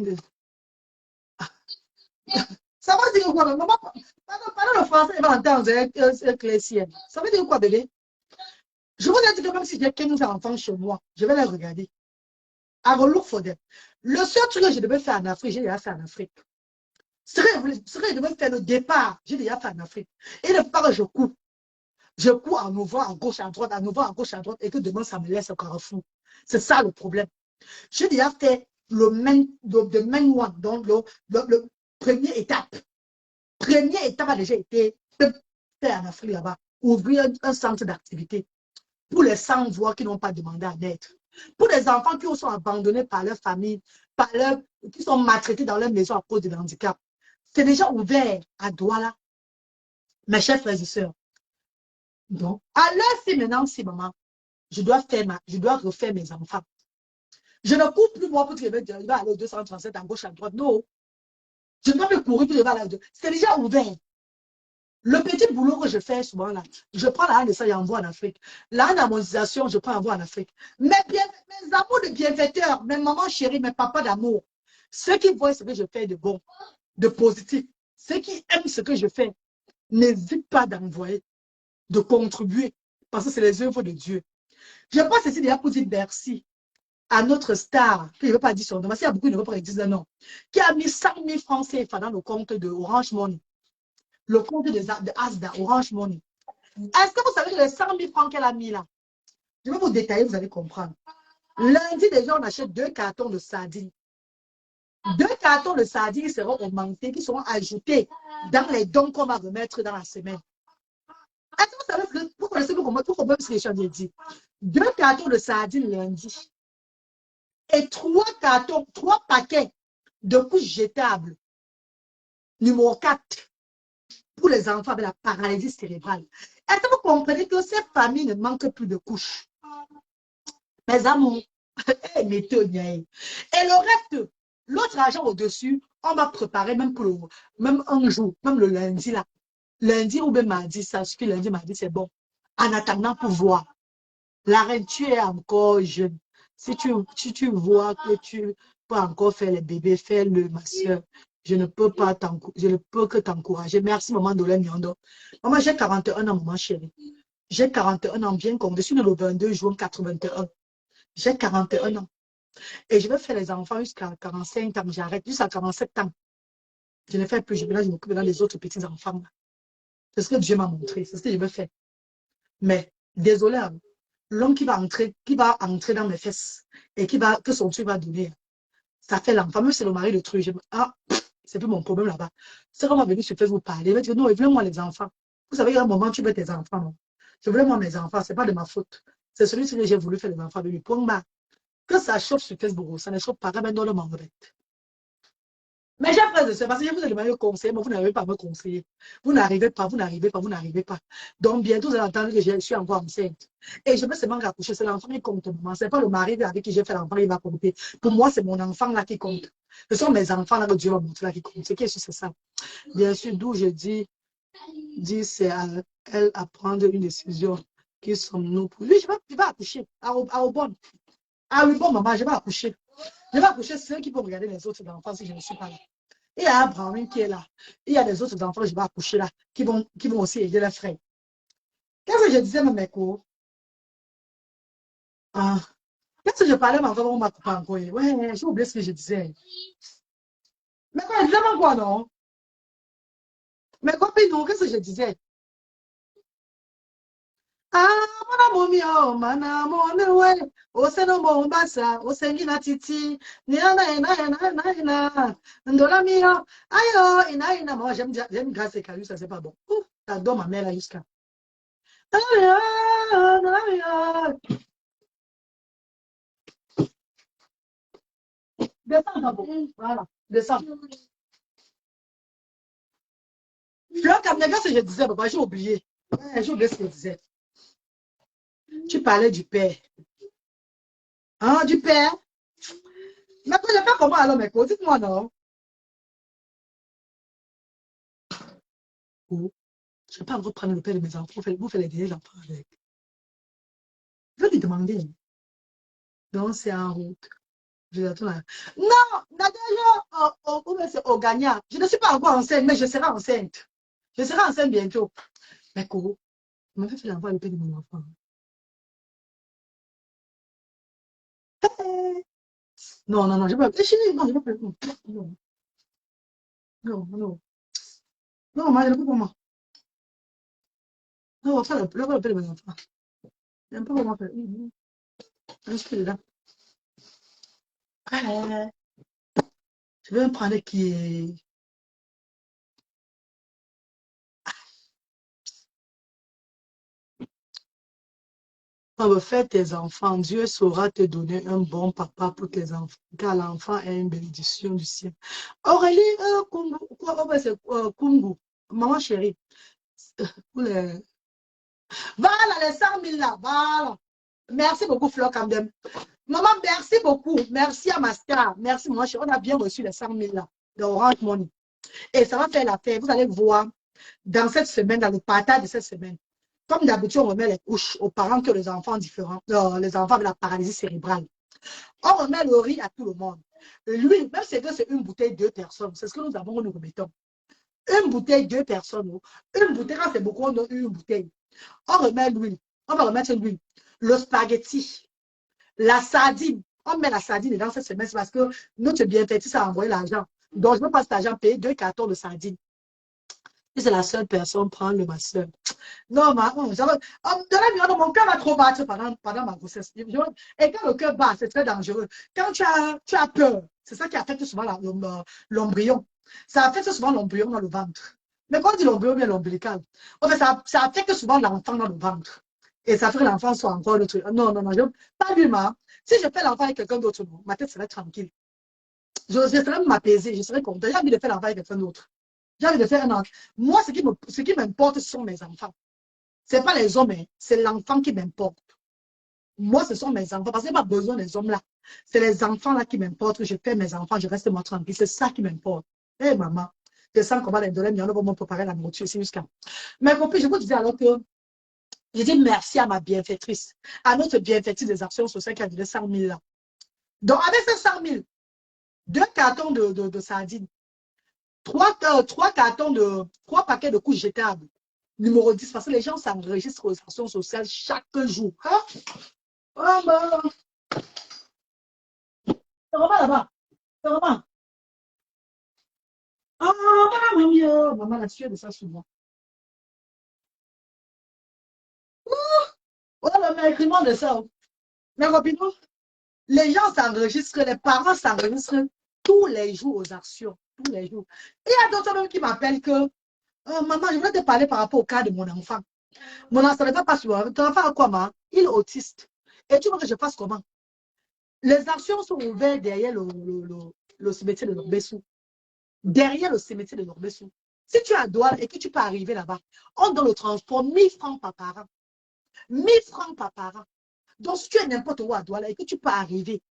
dire quoi? Maman, pendant le français, il va entendre un cléciel. Ça veut dire quoi, bébé? Je vous ai dit que même si j'ai 15 enfants chez moi, je vais les regarder. I will look for them. Le seul truc que je devais faire en Afrique, j'ai déjà fait en Afrique. Ce que je devais faire le départ, j'ai déjà fait en Afrique. Et le part, je cours. Je cours en ouvrant à gauche, à droite, en ouvrant à gauche, à droite, et que demain, ça me laisse encore fou. C'est ça le problème. J'ai déjà fait le main one, donc le première étape. Première étape a déjà été fait en Afrique là-bas. Ouvrir un centre d'activité pour les sans-voix qui n'ont pas demandé à naître. Pour les enfants qui sont abandonnés par leur famille, qui sont maltraités dans leur maison à cause de handicap. C'est déjà ouvert à Douala, mes chers frères et sœurs. Donc, à l'heure si maintenant, si maman, je dois refaire mes enfants. Je ne cours plus moi pour dire que je vais aller au 237 à gauche, à droite. Non. Je ne dois plus courir pour dire aller. C'est déjà ouvert. Le petit boulot que je fais souvent là, je prends la haine de ça et envoie en Afrique. La haine d'harmonisation, je prends envoie en Afrique. Mes amours de bienfaiteurs, mes mamans chéries, mes papas d'amour, ceux qui voient ce que je fais de bon, de positif, ceux qui aiment ce que je fais, n'hésitent pas d'envoyer, de contribuer, parce que c'est les œuvres de Dieu. Je pense ici déjà pour dire merci à notre star, qui ne veut pas dire son nom, parce qu'il y a beaucoup qui ne veulent pas dire son nom, qui a mis 100 000 francs CFA dans le compte de Orange Money, le compte de Asda, Orange Money. Est-ce que vous savez que les 100 000 francs qu'elle a mis là, je vais vous détailler, vous allez comprendre. Lundi, déjà, on achète 2 cartons de sardines. 2 cartons de sardines qui seront augmentés, qui seront ajoutés dans les dons qu'on va remettre dans la semaine. Est-ce que vous savez, vous connaissez pourquoi ce que je viens de dire? 2 cartons de sardines lundi. Et 3 cartons, 3 paquets de couches jetables. Numéro 4. Pour les enfants avec la paralysie cérébrale. Est-ce que vous comprenez que ces familles ne manquent plus de couches? Mes amours, et le reste, l'autre argent au-dessus, on va préparer même pour même un jour, même le lundi là. Lundi ou bien mardi, ça suffit, lundi, mardi, c'est bon. En attendant pour voir. La reine, tu es encore jeune. Si tu vois que tu peux encore faire les bébés, fais-le, ma soeur. Je ne peux que t'encourager. Merci, maman Dolène Nyondo. Maman, j'ai 41 ans, maman chérie. J'ai 41 ans, bien comme je suis le 22 juin 81. J'ai 41 ans. Et je vais faire les enfants jusqu'à 45 ans. J'arrête jusqu'à 47 ans. Je ne fais plus. Je m'occupe dans les autres petits enfants. C'est ce que Dieu m'a montré. C'est ce que je veux faire. Mais, désolé, l'homme qui va entrer dans mes fesses et que son truc va donner, ça fait l'enfant. Même si c'est le mari de truc. C'est plus mon problème là-bas. C'est qu'on va venir sur Facebook parler. Il va dire, non, évidemment, les enfants. Vous savez, il y a un moment, tu veux tes enfants. Non? Je voulais moi mes enfants. C'est pas de ma faute. C'est celui que j'ai voulu faire les enfants avec lui. Point barre. Que ça chauffe sur Facebook, ça ne chauffe pas, même dans le monde. Mais j'ai frère de c'est parce que je vous ai demandé de conseiller, mais vous n'arrivez pas à me conseiller. Vous n'arrivez pas, vous n'arrivez pas, vous n'arrivez pas. Donc bientôt, vous allez entendre que je suis encore enceinte. Et je me seulement accoucher, c'est l'enfant qui compte. Ce n'est pas le mari avec qui j'ai fait l'enfant qui va compter. Pour moi, c'est mon enfant là qui compte. Ce sont mes enfants là que Dieu va montrer là qui comptent. Ce qui est sûr, c'est ça. Bien sûr, d'où je dis c'est à elle à prendre une décision. Qui sommes-nous pour lui? Je vais accoucher. À Aubonne. Ah oui, bon, maman, je vais accoucher. Je vais accoucher ceux qui vont regarder les autres enfants si je ne suis pas là. Il y a Abraham qui est là. Il y a des autres enfants, je vais accoucher là, qui vont aussi aider leurs frères. Qu'est-ce que je disais, mes cours? Ah. Qu'est-ce que je parlais, ma femme, m'a coupé encore. Ouais, j'ai oublié ce que je disais. Mais quoi, je disais quoi, non? Mais copines, non, qu'est-ce que je disais? Ah, mon ami, oh, mana, mon ouais. O se no mo mbasa, o se ngina titi, ni ina, ndola mio, ayo, ina, moi j'aime grâce et Caillou, ça c'est pas bon. Ouh, j'adore ma mère là jusqu'à. Descends d'abord, voilà, descends. Fleur comme ce que je disais, papa, j'ai oublié. Ouais, j'ai oublié ce que je disais. Tu parlais du père. Hein, du père? Mais quand je fais comment alors, mes cours? Dites-moi non. Oh, je ne vais pas encore prendre le père de mes enfants. Vous faites les derniers enfants avec. Je vais lui demander. Donc, c'est en route. Je l'attends là. Non, d'ailleurs, c'est au gagnant. Je ne suis pas encore enceinte, mais je serai enceinte. Je serai enceinte bientôt. Mais Koro, je m'avait fait l'envoi le père de mon enfant. Non, non, non, je ne peux pas. Non, je ne peux pas. Non, non, non. Non, moi, je ne peux pas. Moi. Non, on va faire le père de mon enfant. Je ne peux pas faire. Je suis dedans. Je vais me prendre qui est. Quand vous faites tes enfants, Dieu saura te donner un bon papa pour tes enfants, car l'enfant est une bénédiction du ciel. Aurélie, Kungu, c'est Kungu, maman chérie, les... voilà les 100 000 là, voilà. Merci beaucoup, Fleur Camden. Maman, merci beaucoup. Merci à ma star. Merci, maman chérie. On a bien reçu les 100 000 là, de Orange Money. Et ça va faire l'affaire. Vous allez voir dans cette semaine, dans le partage de cette semaine. Comme d'habitude, on remet les couches aux parents que les enfants différents, les enfants de la paralysie cérébrale. On remet le riz à tout le monde. Lui, même si c'est une bouteille, deux personnes, c'est ce que nous avons, nous remettons. Une bouteille, deux personnes. Une bouteille, quand c'est beaucoup, on donne une bouteille. On remet l'huile. On va remettre l'huile. Le spaghetti. La sardine. On met la sardine dans cette semaine parce que notre bienfaitrice a envoyé l'argent. Donc, je ne veux pas cet argent payer 2 cartons de sardines. Et c'est la seule personne, prendre ma soeur. Non, mon cœur va trop battre pendant ma grossesse. Et quand le cœur bat, c'est très dangereux. Quand tu as peur, c'est ça qui affecte souvent l'embryon. Ça affecte souvent l'embryon dans le ventre. Mais quand on dit l'embryon, bien l'ombilical. En fait, ça affecte souvent l'enfant dans le ventre. Et ça fait que l'enfant soit encore le truc. Non, non, non, pas lui, ma. Si je fais l'enfant avec quelqu'un d'autre, ma tête serait tranquille. Je serais m'apaiser, je serais content. J'ai envie de faire l'enfant avec quelqu'un d'autre. J'ai envie de faire un enfant. Moi, ce qui m'importe, ce sont mes enfants. Ce n'est pas les hommes, hein. C'est l'enfant qui m'importe. Moi, ce sont mes enfants. Parce que je n'ai pas besoin des hommes là. C'est les enfants là qui m'importent. Je fais mes enfants, je reste moi tranquille. C'est ça qui m'importe. Hé, maman, je sens qu'on va les donner, mais on va me préparer la nourriture ici jusqu'à. Mais compris, je vous disais alors que je dis merci à ma bienfaitrice, à notre bienfaitrice des actions sociales qui a donné 100 000 là. Donc, avec ces 100 000, 2 cartons de sardines, 3 paquets de couches jetables. Numéro 10, parce que les gens s'enregistrent aux actions sociales chaque jour. Hein? Oh, bah. C'est vraiment là-bas. C'est vraiment. Oh, maman, maman, la sueur de ça souvent. Oh, le mercredi de ça. Mais rapidement, les gens s'enregistrent, les parents s'enregistrent tous les jours aux actions. Tous les jours. Et il y a d'autres même qui m'appellent que maman, je voulais te parler par rapport au cas de mon enfant. Mon enfant ne va pas souvent. Ton enfant a quoi, maman? Il est autiste. Et tu veux que je fasse comment? Les actions sont ouvertes derrière le cimetière de Lorbessou. Derrière le cimetière de Lorbessou. Si tu as Douala et que tu peux arriver là-bas, on donne le transport 1 000 francs par parent. 1 000 francs par parent. Donc, si tu es n'importe où à Douala et que tu peux arriver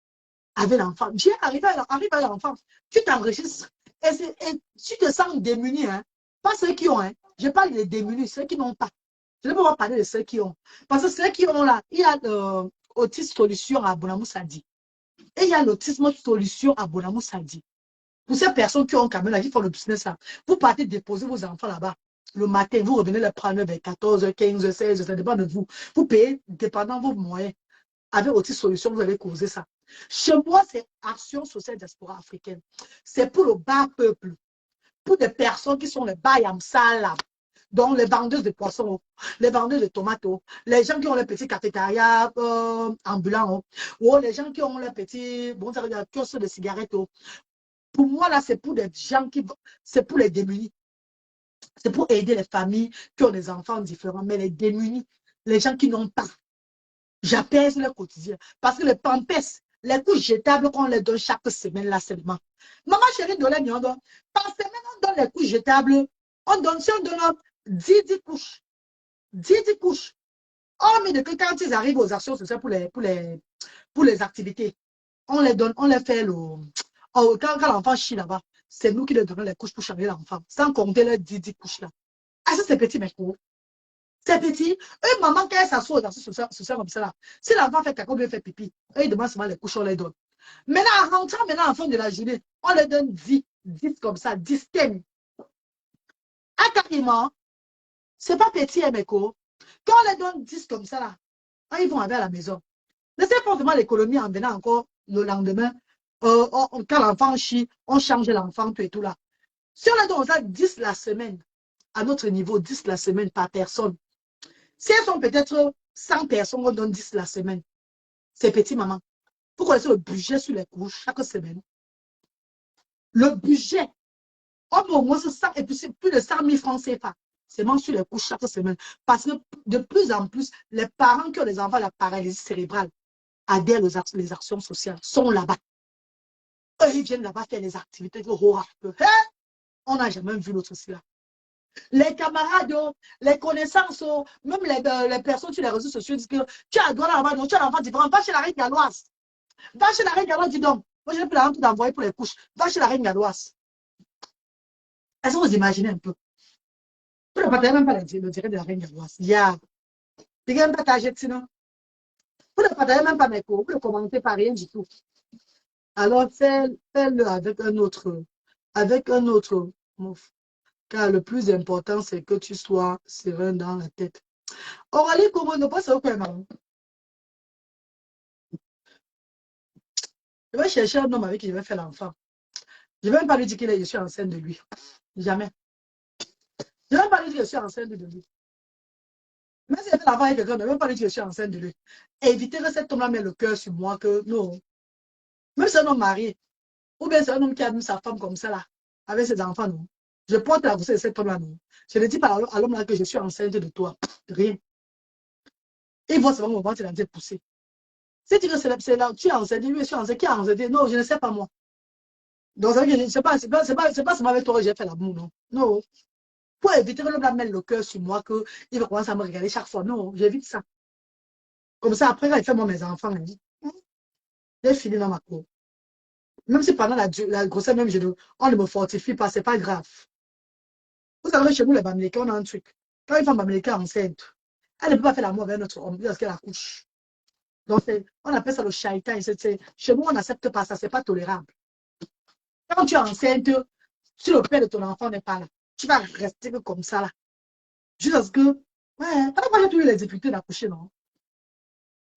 avec l'enfant, tu arrives avec l'enfant, tu t'enregistres. Et tu te sens démuni, hein? Pas ceux qui ont, hein? Je parle des démunis, ceux qui n'ont pas. Je ne peux pas parler de ceux qui ont. Parce que ceux qui ont là, il y a l'autisme solution à Bonamou Sadi. Et il y a l'autisme solution à Bonamou Sadi. Pour ces personnes qui ont quand même là, qui font le business là, vous partez déposer vos enfants là-bas. Le matin, vous revenez les prendre vers 14h, 15h, 16h, ça dépend de vous. Vous payez dépendant de vos moyens. Avec Autisme Solution, vous allez causer ça. Chez moi, c'est Action sociale diaspora africaine. C'est pour le bas peuple. Pour des personnes qui sont les bayamsala, donc les vendeuses de poissons, les vendeuses de tomates, les gens qui ont les petits cafétérias ambulants, ou les gens qui ont les petits, bon, ça veut dire kiosques de cigarettes. Pour moi, là, c'est pour des gens qui, c'est pour les démunis. C'est pour aider les familles qui ont des enfants différents, mais les démunis, les gens qui n'ont pas, j'apaise le quotidien. Parce que les pampers, les couches jetables qu'on les donne chaque semaine, là seulement. Maman chérie, on donne. Par semaine, on donne les couches jetables. On donne, si on donne 10 couches, 10 couches. Oh, mais de que quand ils arrivent aux actions sociales pour les activités, on les donne, on les fait le. Oh, quand l'enfant chie là-bas, c'est nous qui leur donnons les couches pour changer l'enfant, sans compter les 10 couches là. Ah, ça, c'est petit, mais cool. C'est petit. Eux, maman, quand elle s'assoit aux actions sociales comme ça là, si l'enfant fait caca ou bien fait pipi, eux, ils demandent seulement les couches, on les donne. Maintenant, en rentrant, maintenant, en fin de la journée, on les donne 10 comme ça, 10 thèmes. Ah, carrément, c'est pas petit, hein, mes co. Quand on les donne 10 comme ça là, quand ils vont aller à la maison, laissez forcément l'économie en venant encore le lendemain. Quand l'enfant chie, on change l'enfant, tout et tout là. Si on a donc ça 10 la semaine, à notre niveau, 10 la semaine par personne, si elles sont peut-être 100 personnes, on donne 10 la semaine. C'est petit, maman. Vous connaissez le budget sur les couches chaque semaine. Le budget, au moins 100, et puis c'est plus de 100 000 francs CFA. C'est même sur les couches chaque semaine. Parce que de plus en plus, les parents qui ont des enfants à la paralysie cérébrale adhèrent les actions sociales, sont là-bas. Eux, ils viennent là-bas faire les activités. Hein? On n'a jamais vu l'autre aussi là. Les camarades, les connaissances, même les personnes sur les réseaux sociaux disent que tu as un doigt là-bas, tu as un enfant différent. Va chez la reine galloise. Va chez la reine galloise, dis donc. Moi, je n'ai plus l'argent pour t'envoyer pour les couches. Va chez la reine galloise. Est-ce que vous imaginez un peu? Vous ne partagez même pas le direct de la reine galloise. Il y a. Tu n'as même pas ta jet, sinon. Vous ne partagez même pas mes cours. Vous ne commentez pas rien du tout. Alors, fais-le avec un autre. Avec un autre mot. Car le plus important, c'est que tu sois serein dans la tête. Aurélie, comment ne pas savoir comment? Je vais chercher un homme avec qui je vais faire l'enfant. Je ne vais même pas lui dire que je suis enceinte de lui. Jamais. Je ne vais même pas lui dire que je suis enceinte de lui. Mais si je fais l'enfant avec quelqu'un, je ne vais même pas lui dire que je suis enceinte de lui. Éviter que cet homme-là mette le cœur sur moi que non. Même si c'est un homme marié, ou bien c'est un homme qui a mis sa femme comme ça là, avec ses enfants, non. Je porte la grossesse de cet homme-là, non. Je ne dis pas à l'homme-là que je suis enceinte de toi. Rien. Il voit seulement mon ventre, il a dit pousser. Si tu veux, c'est là, tu es enceinte, lui, je suis enceinte, qui a enceinte? Non, je ne sais pas moi. Donc, ça veut dire que c'est pas seulement avec toi que j'ai fait l'amour, non. Non. Pour éviter que l'homme mette le cœur sur moi, qu'il va commencer à me regarder chaque fois. Non, j'évite ça. Comme ça, après, quand il fait moi mes enfants, il dit, j'ai fini dans ma cour. Même si pendant la grossesse, même, on ne me fortifie pas, c'est pas grave. Vous savez, chez nous, les Bamileke, on a un truc. Quand une femme Bamileke est enceinte, elle ne peut pas faire l'amour avec notre homme parce qu'elle accouche. Donc, on appelle ça le shaïtan. Chez nous, on n'accepte pas ça, c'est pas tolérable. Quand tu es enceinte, si le père de ton enfant n'est pas là, tu vas rester comme ça là. Jusqu'à ce que, ouais, moi j'ai toujours eu les difficultés d'accoucher, non?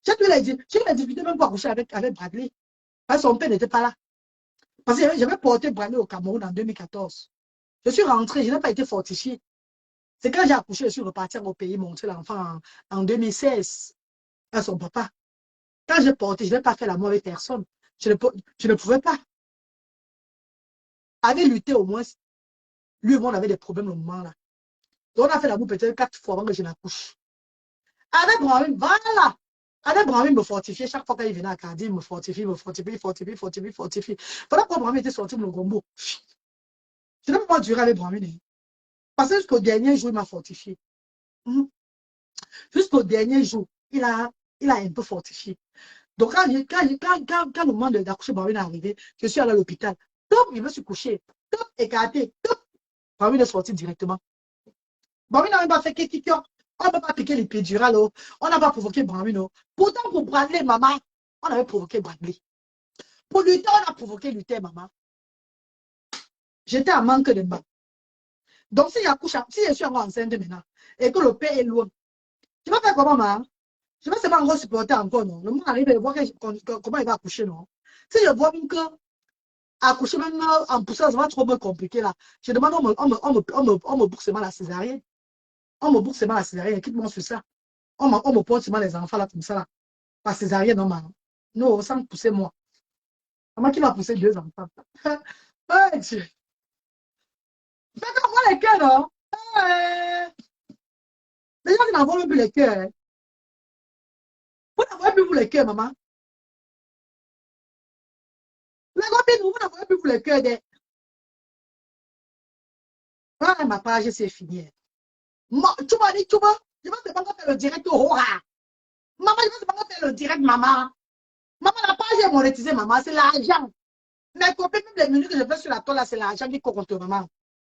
J'ai eu les difficultés même pour accoucher avec Bradley. Parce que son père n'était pas là. Parce que j'avais porté Bradley au Cameroun en 2014. Je suis rentrée, je n'ai pas été fortifiée. C'est quand j'ai accouché, je suis repartie au pays, montrer l'enfant en 2016 à son papa. Quand j'ai porté, je n'ai pas fait l'amour avec personne. Je ne pouvais pas. Avait lutté au moins, lui et moi, on avait des problèmes au moment là. Donc, on a fait l'amour peut-être 4 fois avant que je n'accouche. Avec Brahim, voilà. Avec Brahim, me fortifier. Chaque fois qu'il venait à Cardi, il me fortifie, me fortifie, fortifie, fortifie, fortifie. Voilà pourquoi Brahim était sorti pour le gombo. Je ne peux pas durer avec Brahim. Parce que jusqu'au dernier jour, il m'a fortifié. Jusqu'au dernier jour, il a un peu fortifié. Donc, quand le moment d'accoucher Brahim est arrivé, je suis allé à l'hôpital. Top, il me suis couché. Top, écarté. Top, Brahim est sorti directement. Brahim n'a même pas fait quelque chose. On n'a pas piqué l'épidural, oh. On n'a pas provoqué Bramino. Pourtant, pour Bradley, maman, on avait provoqué Bradley. Pour Luther, on a provoqué Luther, maman. J'étais en manque de main. Donc, si je suis encore enceinte maintenant, et que le père est loin, je vais faire comment, maman? Je vais seulement encore supporter encore, non? Le moment arrive et voir comment il va accoucher, non? Si je vois même que accoucher maintenant en poussant, ça va trop me compliquer, là. Je demande, on me boucle seulement la césarienne. On me boucle seulement la césarienne, quitte-moi sur ça. On me porte seulement les enfants, là, comme ça, là. Pas césarienne, non, maman. Non, sans pousser moi. Maman qui va pousser deux enfants. Oh, Dieu. Faites-moi les cœurs, non? Les gens qui n'envoient même plus les cœurs. Vous n'envoyez plus vous les cœurs, maman. La copine, vous n'envoyez plus vous les cœurs. Ah, ma page, c'est fini. Tu m'as dit, je vais te faire le direct au Hora. Maman, je vais te faire le direct, maman. Maman, la page est monétisée, maman, c'est l'argent. Mes copines, même les minutes que je fais sur la toile, là, c'est l'argent qui compte, maman.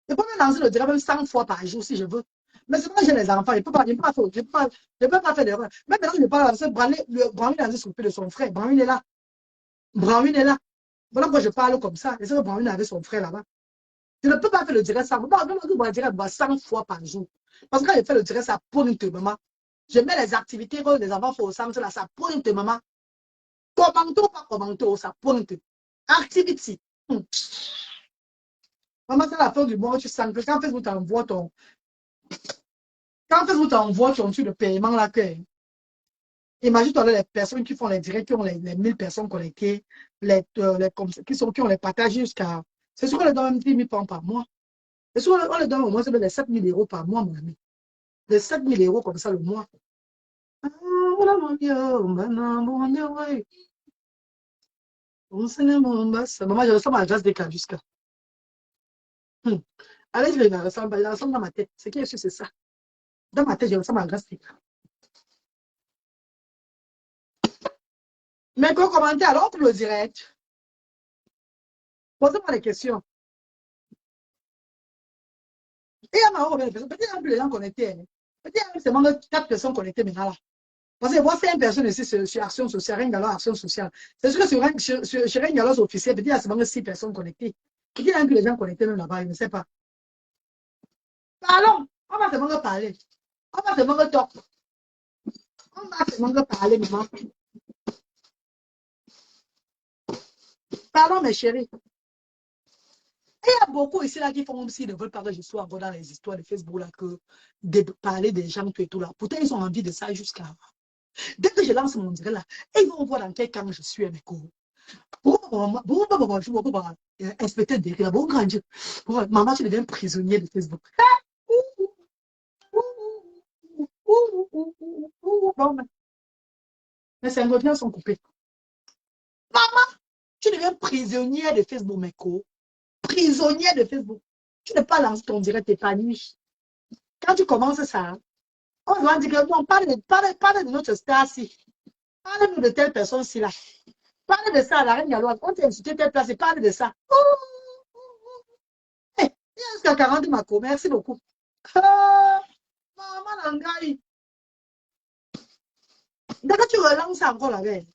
Je peux me lancer le direct même 100 fois par jour si je veux. Mais c'est moi j'ai les enfants, je ne peux pas faire, je peux pas faire d'erreur. Même maintenant, je parle avec Brahmin est dans s'occuper de son frère. Brahmin est là. Brahmin est là. Voilà pourquoi je parle comme ça. Et c'est que Brahmin avait son frère là-bas. Je ne peux pas faire le direct ça. Je ne peux pas faire le direct 100 fois par jour. Parce que quand je fais le direct, ça pointe, maman. Je mets les activités que les enfants font au centre là, ça pointe, maman. Commento ou pas commento, ça pointe. Activity. Maman, c'est la fin du mois, tu sens que quand Facebook t'envoie ton truc de paiement là, que, imagine-toi les personnes qui font les directs, qui ont les 1000 personnes connectées, qui ont les partagés jusqu'à. C'est sûr qu'on les donne 10 000 francs par mois. C'est sûr qu'on les donne au moins les 7 000 euros par mois, mon ami. Les 7 000 euros comme ça le mois. Ah, voilà, mon Dieu, maintenant, mon Dieu, ouais. Maman, je ressemble à Jazz Descartes jusqu'à. Allez, je la ressemble dans ma tête. Ce qui est sûr, c'est ça. Dans ma tête, je ressemble à Jazz Descartes. Mais qu'on commenter alors pour le direct. Posez-moi des questions. Et à ma personne, peut-être que les gens connectés. Peut-être que c'est seulement 4 personnes connectées maintenant là. Parce que moi, 5 personnes ici sur Action Sociale, Ringalo Action Sociale. C'est sûr que sur Ringalo officiel, peut-être qu'il y a seulement 6 personnes connectées. Peut-être que les gens connectés même là-bas, je ne sais pas. Parlons. On va seulement parler. On va seulement talk. On va seulement parler, maman. Parlons, mes chéris. Et il y a beaucoup ici là qui font comme s'ils ne veulent pas que je sois encore dans les histoires de Facebook là, que de parler des gens tout et tout là. Pourtant, ils ont envie de ça jusqu'à. Dès que je lance mon direct là, ils vont voir dans quel camp je suis avec eux. Inspecteur de la bon grand Dieu. Maman, tu deviens prisonnier de Facebook. Mes ingrédients sont coupés. Maman, tu deviens prisonnier de Facebook, mes co. Prisonnier de Facebook. Tu ne pas lancer ton direct épanoui. Quand tu commences ça, on va dire que non, parle de notre star-ci. Parle-nous de telle personne-ci là. Parle de ça à la reine Galoise. On t'a insulté telle place et parle de ça. Hey, il y a jusqu'à 40 Mako. Merci beaucoup. Maman Langai. D'accord, tu relances encore la veille.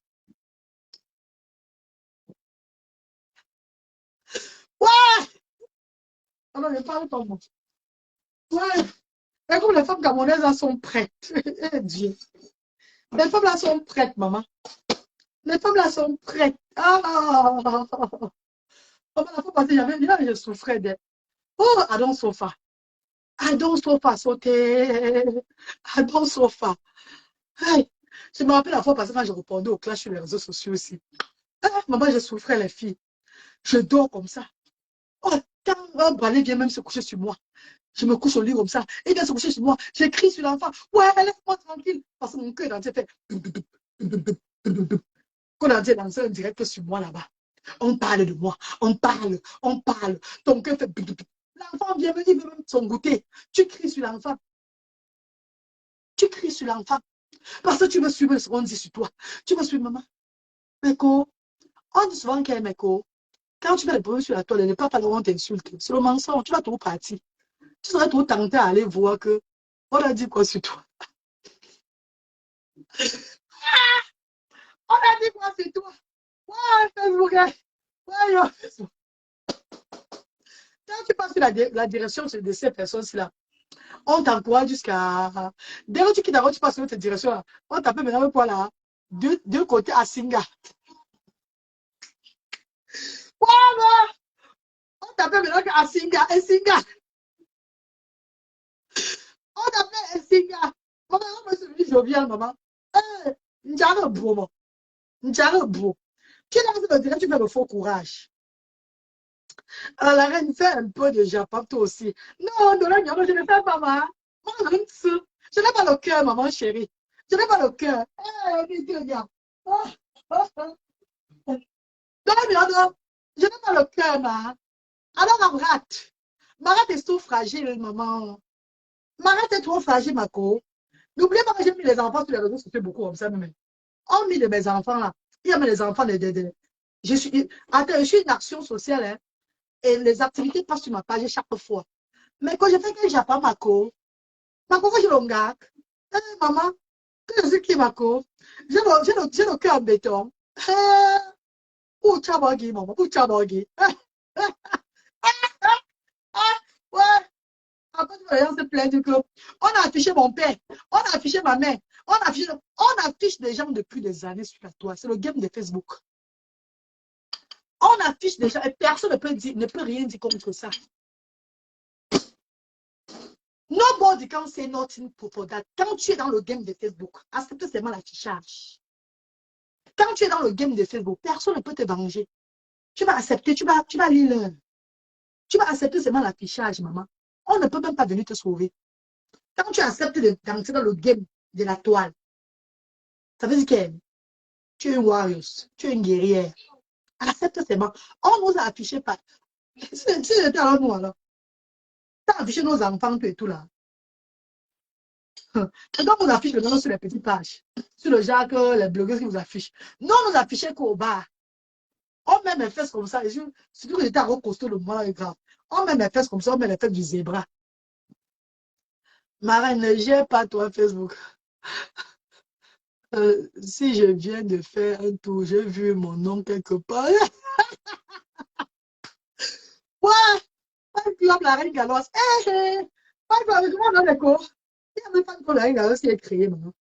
Ouais! Alors, je parle pas moi. Ouais! Et comme les femmes camerounaises là sont prêtes. Eh, Dieu. Les femmes là sont prêtes, maman. Les femmes là sont prêtes. Ah! La fois passée, je souffrais d'elle. Oh, Adon Sofa. Adon Sofa sauter. Adon Sofa. Hey. Je me rappelle la fois passée quand je répondais aux clashs sur les réseaux sociaux aussi. Ah, maman, je souffrais les filles. Je dors comme ça. Oh, quand un balai vient même se coucher sur moi, je me couche au lit comme ça. Il vient se coucher sur moi. J'écris sur l'enfant. Ouais, laisse-moi tranquille. Parce que mon cœur entier fait. Qu'on a dit dans un direct sur moi là-bas. On parle de moi. On parle. On parle. Ton cœur fait. L'enfant vient venir, il veut même son goûter. Tu cries sur l'enfant. Tu cries sur l'enfant. Parce que tu veux suivre ce qu'on dit sur toi. Tu veux suivre maman. Meko, on dit souvent qu'elle est Meko. Quand tu fais les problèmes sur la toile, elle n'est pas par on t'insulte. C'est le mensonge. Tu vas tout partir. Tu serais tout tenté à aller voir que on a dit quoi sur toi. On a dit quoi, c'est toi? Ouais, Facebook. Ouais, yo. Quand tu passes sur la direction de ces personnes-là, on t'encourage jusqu'à. Dès que tu quittes d'abord, tu passes sur cette direction-là. On t'appelle maintenant quoi là? Deux côtés à Singa. Ouais, on t'appelle maintenant à Singa. Et Singa. On t'appelle Singa. Maman, on me souviens jovial, maman. Eh, N'jara beau, N'jara beau. Tu es dans le direct, tu fais le faux courage. Alors, la reine fait un peu de Japon, toi aussi. Non, non, non, je ne fais pas, maman. Moi, je n'ai pas le cœur, maman chérie. Je n'ai pas le cœur. Eh, Dieu, regarde. Oh, oh, oh. Non, non, non. Je n'ai pas le cœur, maman. Alors, Marate. Marate est trop fragile, maman. Marate est trop fragile, ma co. N'oubliez pas que j'ai mis les enfants sur les réseaux sociaux beaucoup comme ça, même. On mis de mes enfants là. Il y a mis les enfants Je suis, attends, je suis une action sociale, hein, et les activités passent sur ma page chaque fois. Mais quand je fais que j'ai pas ma co, je l'engage. Eh, maman, que je suis qui, ma co? J'ai le cœur en béton. Eh, où tchabagi, maman, où tchabagi? Ouais, après, on se plaint du club. On a affiché mon père, on a affiché ma mère, on affiche des gens depuis des années sur la toile. C'est le game de Facebook. On affiche des gens et personne ne peut rien dire contre ça. Nobody can say nothing for that. Quand tu es dans le game de Facebook, accepte seulement l'affichage. Quand tu es dans le game de Facebook, personne ne peut te venger. Tu vas accepter, tu vas lire. Tu vas accepter seulement l'affichage, maman. On ne peut même pas venir te sauver. Quand tu acceptes d'entrer dans le game de la toile, ça veut dire que tu es une warrior, tu es une guerrière. Accepte seulement. On nous a affiché pas. Si c'était alors nous, alors, tu as affiché nos enfants, tout et tout là. Quand on affiche le nom sur les petites pages, sur le genre que les blogueurs qui vous affichent, non, on nous affichait qu'au bar. On met mes fesses comme ça. Surtout que j'étais à costaud le moment là, grave. On met mes fesses comme ça, on met les fesses du zébra. Ma reine, ne gère pas toi, Facebook. Si je viens de faire un tour, j'ai vu mon nom quelque part. Ouais, fan club la reine galoise. Fan club, comment on a les cours? Il y a même fan club la reine galoise qui est créé maintenant.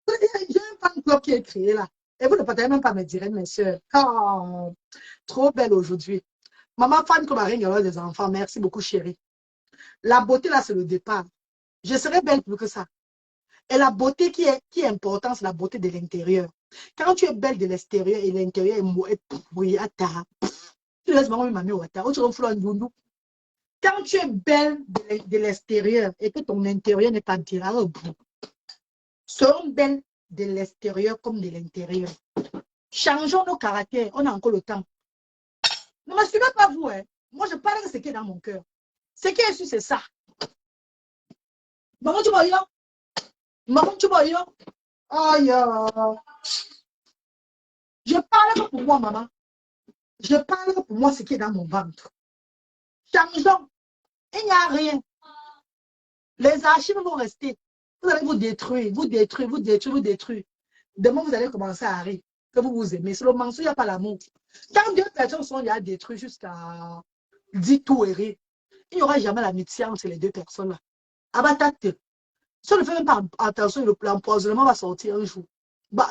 J'ai un fan club qui est créé là. Et vous ne partagez même pas mes directs, mes soeurs. Oh, trop belle aujourd'hui. Maman fan club la reine galoise des enfants. Merci beaucoup, chérie. La beauté là, c'est le départ. Je serai belle plus que ça. Et la beauté qui est importante, c'est la beauté de l'intérieur. Quand tu es belle de l'extérieur et l'intérieur est pourri, tu laisses maman mamie au attard. Quand tu es belle de l'extérieur et que ton intérieur n'est pas tiré au bout, serons belles de l'extérieur comme de l'intérieur. Changeons nos caractères, on a encore le temps. Ne me suivez pas vous, hein. Moi, je parle de ce qui est dans mon cœur. Ce qui est sûr, c'est ça. Maman, tu vois, maman, tu vois, aïe, je parle pour moi, maman. Je parle pour moi ce qui est dans mon ventre. Changeons. Il n'y a rien. Les archives vont rester. Vous allez vous détruire, vous détruire, vous détruire, vous détruire. Demain, vous allez commencer à rire que vous vous aimez. C'est le mensonge, il n'y a pas l'amour. Quand deux personnes sont déjà détruites jusqu'à dire tout et rire, il n'y aura jamais l'amitié entre les deux personnes-là. Abatate. Si on ne fait même pas attention, l'empoisonnement va sortir un jour. Bah,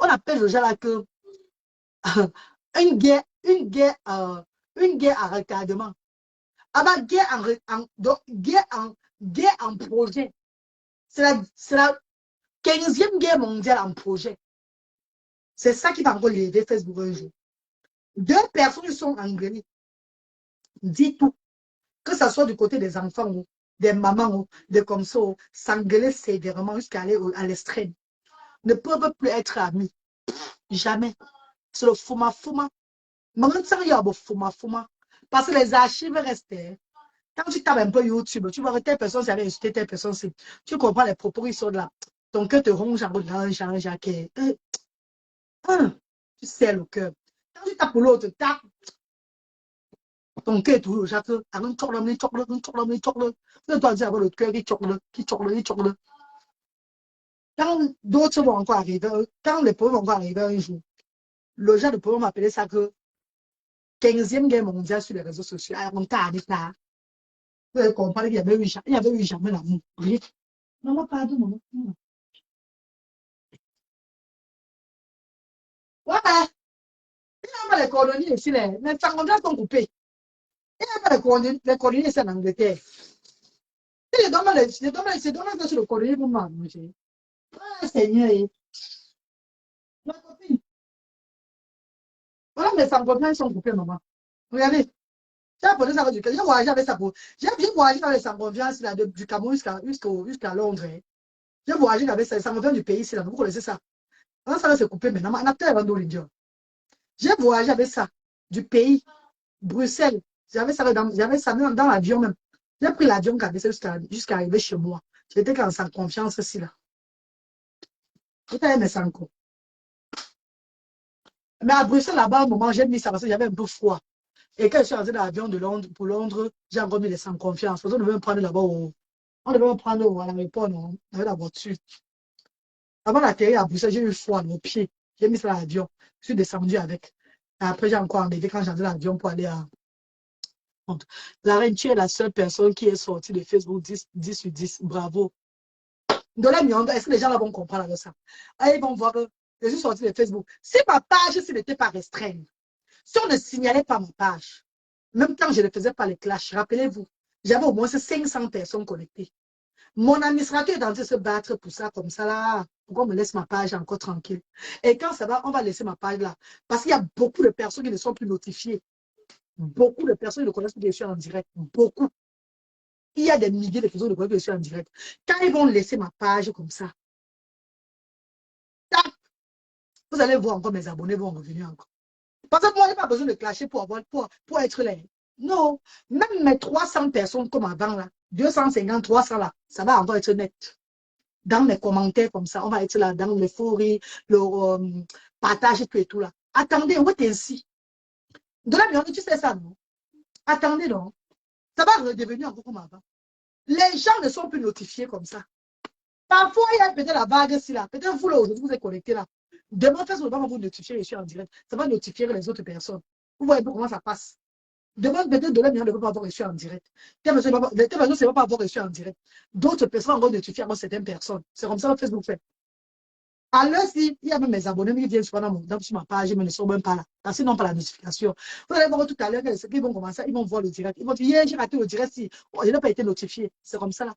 on appelle déjà là que une guerre à retardement. Ah bah, guerre en projet. C'est la 15e guerre mondiale en projet. C'est ça qui va encore lever Facebook un jour. Deux personnes sont engueulées. Dis tout. Que ce soit du côté des enfants ou des mamans ou des comme ça, s'engueuler sévèrement jusqu'à aller à l'extrême. Ne peuvent plus être amis. Jamais. C'est le fouma-fouma. Maman, ça y a beau fouma-fouma. Parce que les archives restaient. Quand tu tapes un peu YouTube, tu vois que telle personne s'est insulté, telle personne, tu comprends les propos qui sont là. Ton cœur te ronge en Jacques. Tu sais le cœur. Quand tu tapes pour l'autre, ton cœur est toujours Jacques. Un chocolat. Tu dois dire avec le cœur qui chocolat. Quand d'autres vont encore arriver, quand les problèmes vont encore arriver un jour, le genre de problème appelait ça que 15e guerre mondiale sur les réseaux sociaux. Ah, on t'a dit ça. Vous allez comprendre qu'il y avait eu jamais l'amour. Oui. Maman, pardon, maman. Ouais, il n'y a pas les coordonnées ici, les sangonjas sont coupés. Il n'y a pas les coordonnées ici en Angleterre. C'est dommage que sur le coordonnées pour moi, monsieur. Ah, Seigneur, ma copine. Voilà, mes sangonjas sont coupés, maman. Regardez. J'ai apporté ça j'ai voyagé avec ça j'ai voyagé dans les sangonjas du Cameroun jusqu'à Londres. Hein. J'ai voyagé avec ça, les sangonjas du pays ici, là. Vous connaissez ça? Quand ça va se couper maintenant, on a tellement d'origine. J'ai voyagé avec ça, du pays, Bruxelles. J'avais ça même dans l'avion même. J'ai pris l'avion jusqu'à arriver chez moi. J'étais sans confiance aussi là. J'étais aimé sans quoi. Mais à Bruxelles, là-bas, à un moment, j'ai mis ça parce que j'avais un peu froid. Et quand je suis rentré dans l'avion de Londres, pour Londres, j'ai encore mis les sans confiance. Parce qu'on devait me prendre là-bas on devait me prendre à l'aéroport, non, avec la voiture. Avant d'atterrir à Bruxelles, j'ai eu froid aux pieds. J'ai mis ça dans l'avion. Je suis descendu avec. Et après, j'ai encore enlevé quand j'ai entré dans l'avion pour aller à. La reine, tu es la seule personne qui est sortie de Facebook 10 sur 10. Bravo. De la mienne, est-ce que les gens là vont comprendre avec ça? Ah, ils vont voir que je suis sortie de Facebook. Si ma page n'était pas restreinte, si on ne signalait pas ma page, même quand je ne faisais pas les clashs, rappelez-vous, j'avais au moins 500 personnes connectées. Mon administrateur est en train de se battre pour ça, comme ça là. Pourquoi on me laisse ma page encore tranquille? Et quand ça va, on va laisser ma page là. Parce qu'il y a beaucoup de personnes qui ne sont plus notifiées. Beaucoup de personnes ne connaissent plus que je suis en direct. Beaucoup. Il y a des milliers de personnes qui ne connaissent plus que je suis en direct. Quand ils vont laisser ma page comme ça, tac, vous allez voir encore mes abonnés vont revenir encore. Parce que moi, je n'ai pas besoin de clasher pour être là. Non. Même mes 300 personnes comme avant là, 250, 300 là, ça va encore être net. Dans les commentaires comme ça, on va être là dans les forêts, le partage tout et tout là. Attendez, on va être ainsi. De la viande, tu sais ça, non? Attendez, non? Ça va redevenir encore comme avant. Les gens ne sont plus notifiés comme ça. Parfois, il y a peut-être la vague ici là. Peut-être vous là aujourd'hui, vous êtes connecté là. Demain, Facebook va vous notifier, je suis en direct. Ça va notifier les autres personnes. Vous voyez comment ça passe. Demain, peut-être de la mienne ne peut pas avoir reçu en direct. Telle personne ne va pas avoir reçu en direct. D'autres personnes vont notifier à certaines personnes. C'est comme ça que Facebook fait. Alors, s'il y a même mes abonnés qui viennent souvent sur ma page, mais ne sont même pas là. Parce qu'ils n'ont pas la notification. Vous allez voir tout à l'heure, ils vont commencer, ils vont voir le direct. Ils vont dire, yeah, j'ai raté le direct, si oh, je n'ai pas été notifié. C'est comme ça là.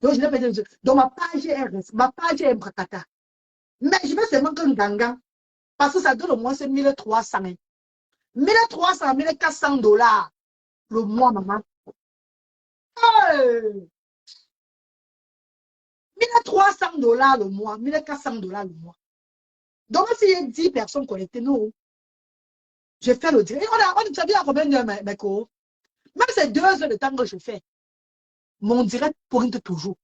Donc, je n'ai pas été notifié. Donc, ma page est Mbrakata. Mais je vais seulement que Nganga. Parce que ça donne au moins 1300. 1300, 1400 $ le mois, maman. Hey! 1300 $ le mois, 1400 $ le mois. Donc, s'il y a 10 personnes connectées, non. Je fais le direct. On savait à combien d'heures, mes co. Même c'est 2 heures de temps que je fais. Mon direct pointe toujours.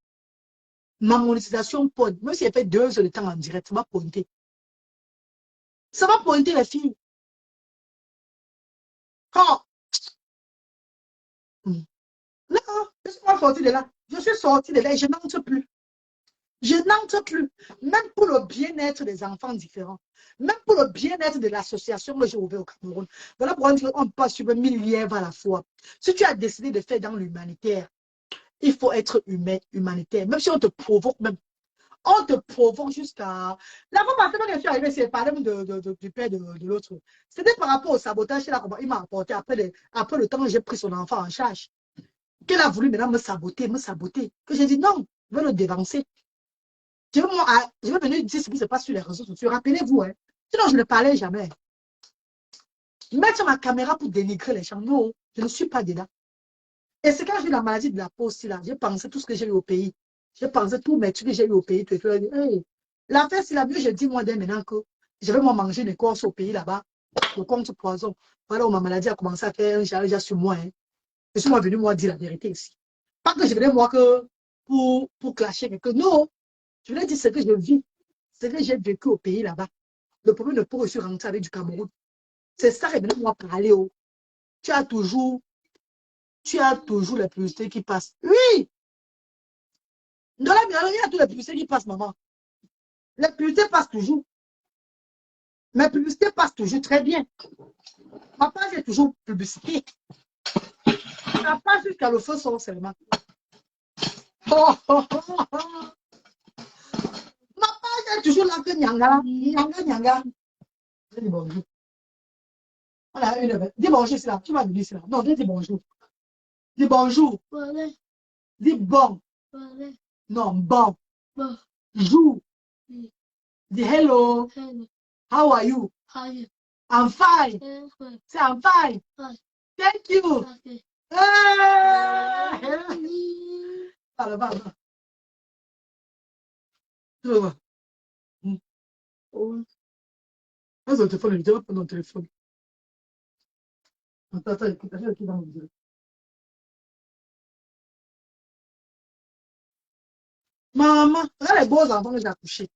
Ma monétisation pointe. Même si elle fait 2 heures de temps en direct, ça va pointer. Ça va pointer les filles. Oh. Non, je suis pas sortie de là. Je suis sortie de là et je n'entre plus. Je n'entre plus. Même pour le bien-être des enfants différents. Même pour le bien-être de l'association que j'ai ouverte au Cameroun. Voilà pourquoi on ne peut pas suivre 1000 lièvres à la fois. Si tu as décidé de faire dans l'humanitaire, il faut être humanitaire. Même si on te provoque, même. On te provoque jusqu'à. La fois passée, quand je suis arrivée, c'est parlé du père de l'autre. C'était par rapport au sabotage qu'il m'a apporté après le temps que j'ai pris son enfant en charge. Qu'elle a voulu maintenant me saboter, me saboter. Que j'ai dit non, je vais le dévancer. Je vais venir dire ce qui se passe sur les réseaux sociaux. Rappelez-vous, hein. Sinon, je ne parlais jamais. Mettre ma caméra pour dénigrer les gens. Non, je ne suis pas dedans. Et c'est quand j'ai eu la maladie de la peau aussi, là. J'ai pensé tout ce que j'ai eu au pays. J'ai pensé tous mes trucs que j'ai eu au pays. Hey, l'affaire, c'est la mieux, je dis moi dès maintenant que je vais moi manger une écorce au pays là-bas. Le compte poison. Voilà où ma maladie a commencé à faire un charge sur moi. Hein. Je suis moi venu moi dire la vérité ici. Pas que je venais moi que pour clasher quelqu'un. Non, je voulais dire ce que je vis, ce que j'ai vécu au pays là-bas. Le premier ne pourrait se rentrer avec du Cameroun. C'est ça que je venais moi parler. Oh. Tu as toujours tu as toujours la publicité qui passe. Oui, Dans la mienne, il y a tous les publicités qui passent, maman. Les publicités passent toujours. Mes publicités passent toujours très bien. Ma page est toujours publicité. Ça passe jusqu'à le feu son seulement. Oh, oh, oh, oh. Ma page est toujours là que Nyanga. Nyanga, Nyanga. Je dis bonjour. Voilà, dis bonjour, c'est là. Tu vas dire, c'est là. Non, dis bonjour. Dis bonjour. Voilà. Dis bon. Voilà. Non, bon. Bon. Joue. Oui. Dis hello. Hello. How are you? How are you? I'm fine. Fine. Say I'm fine. Fine. Thank you. Okay. Ah! Parle, parle. Tu veux voir? Oh. Prends ton téléphone, je vais prendre ton téléphone. Attends, écoute, écoute dans mon vidéo. Maman, regarde les beaux enfants que j'ai accouchés.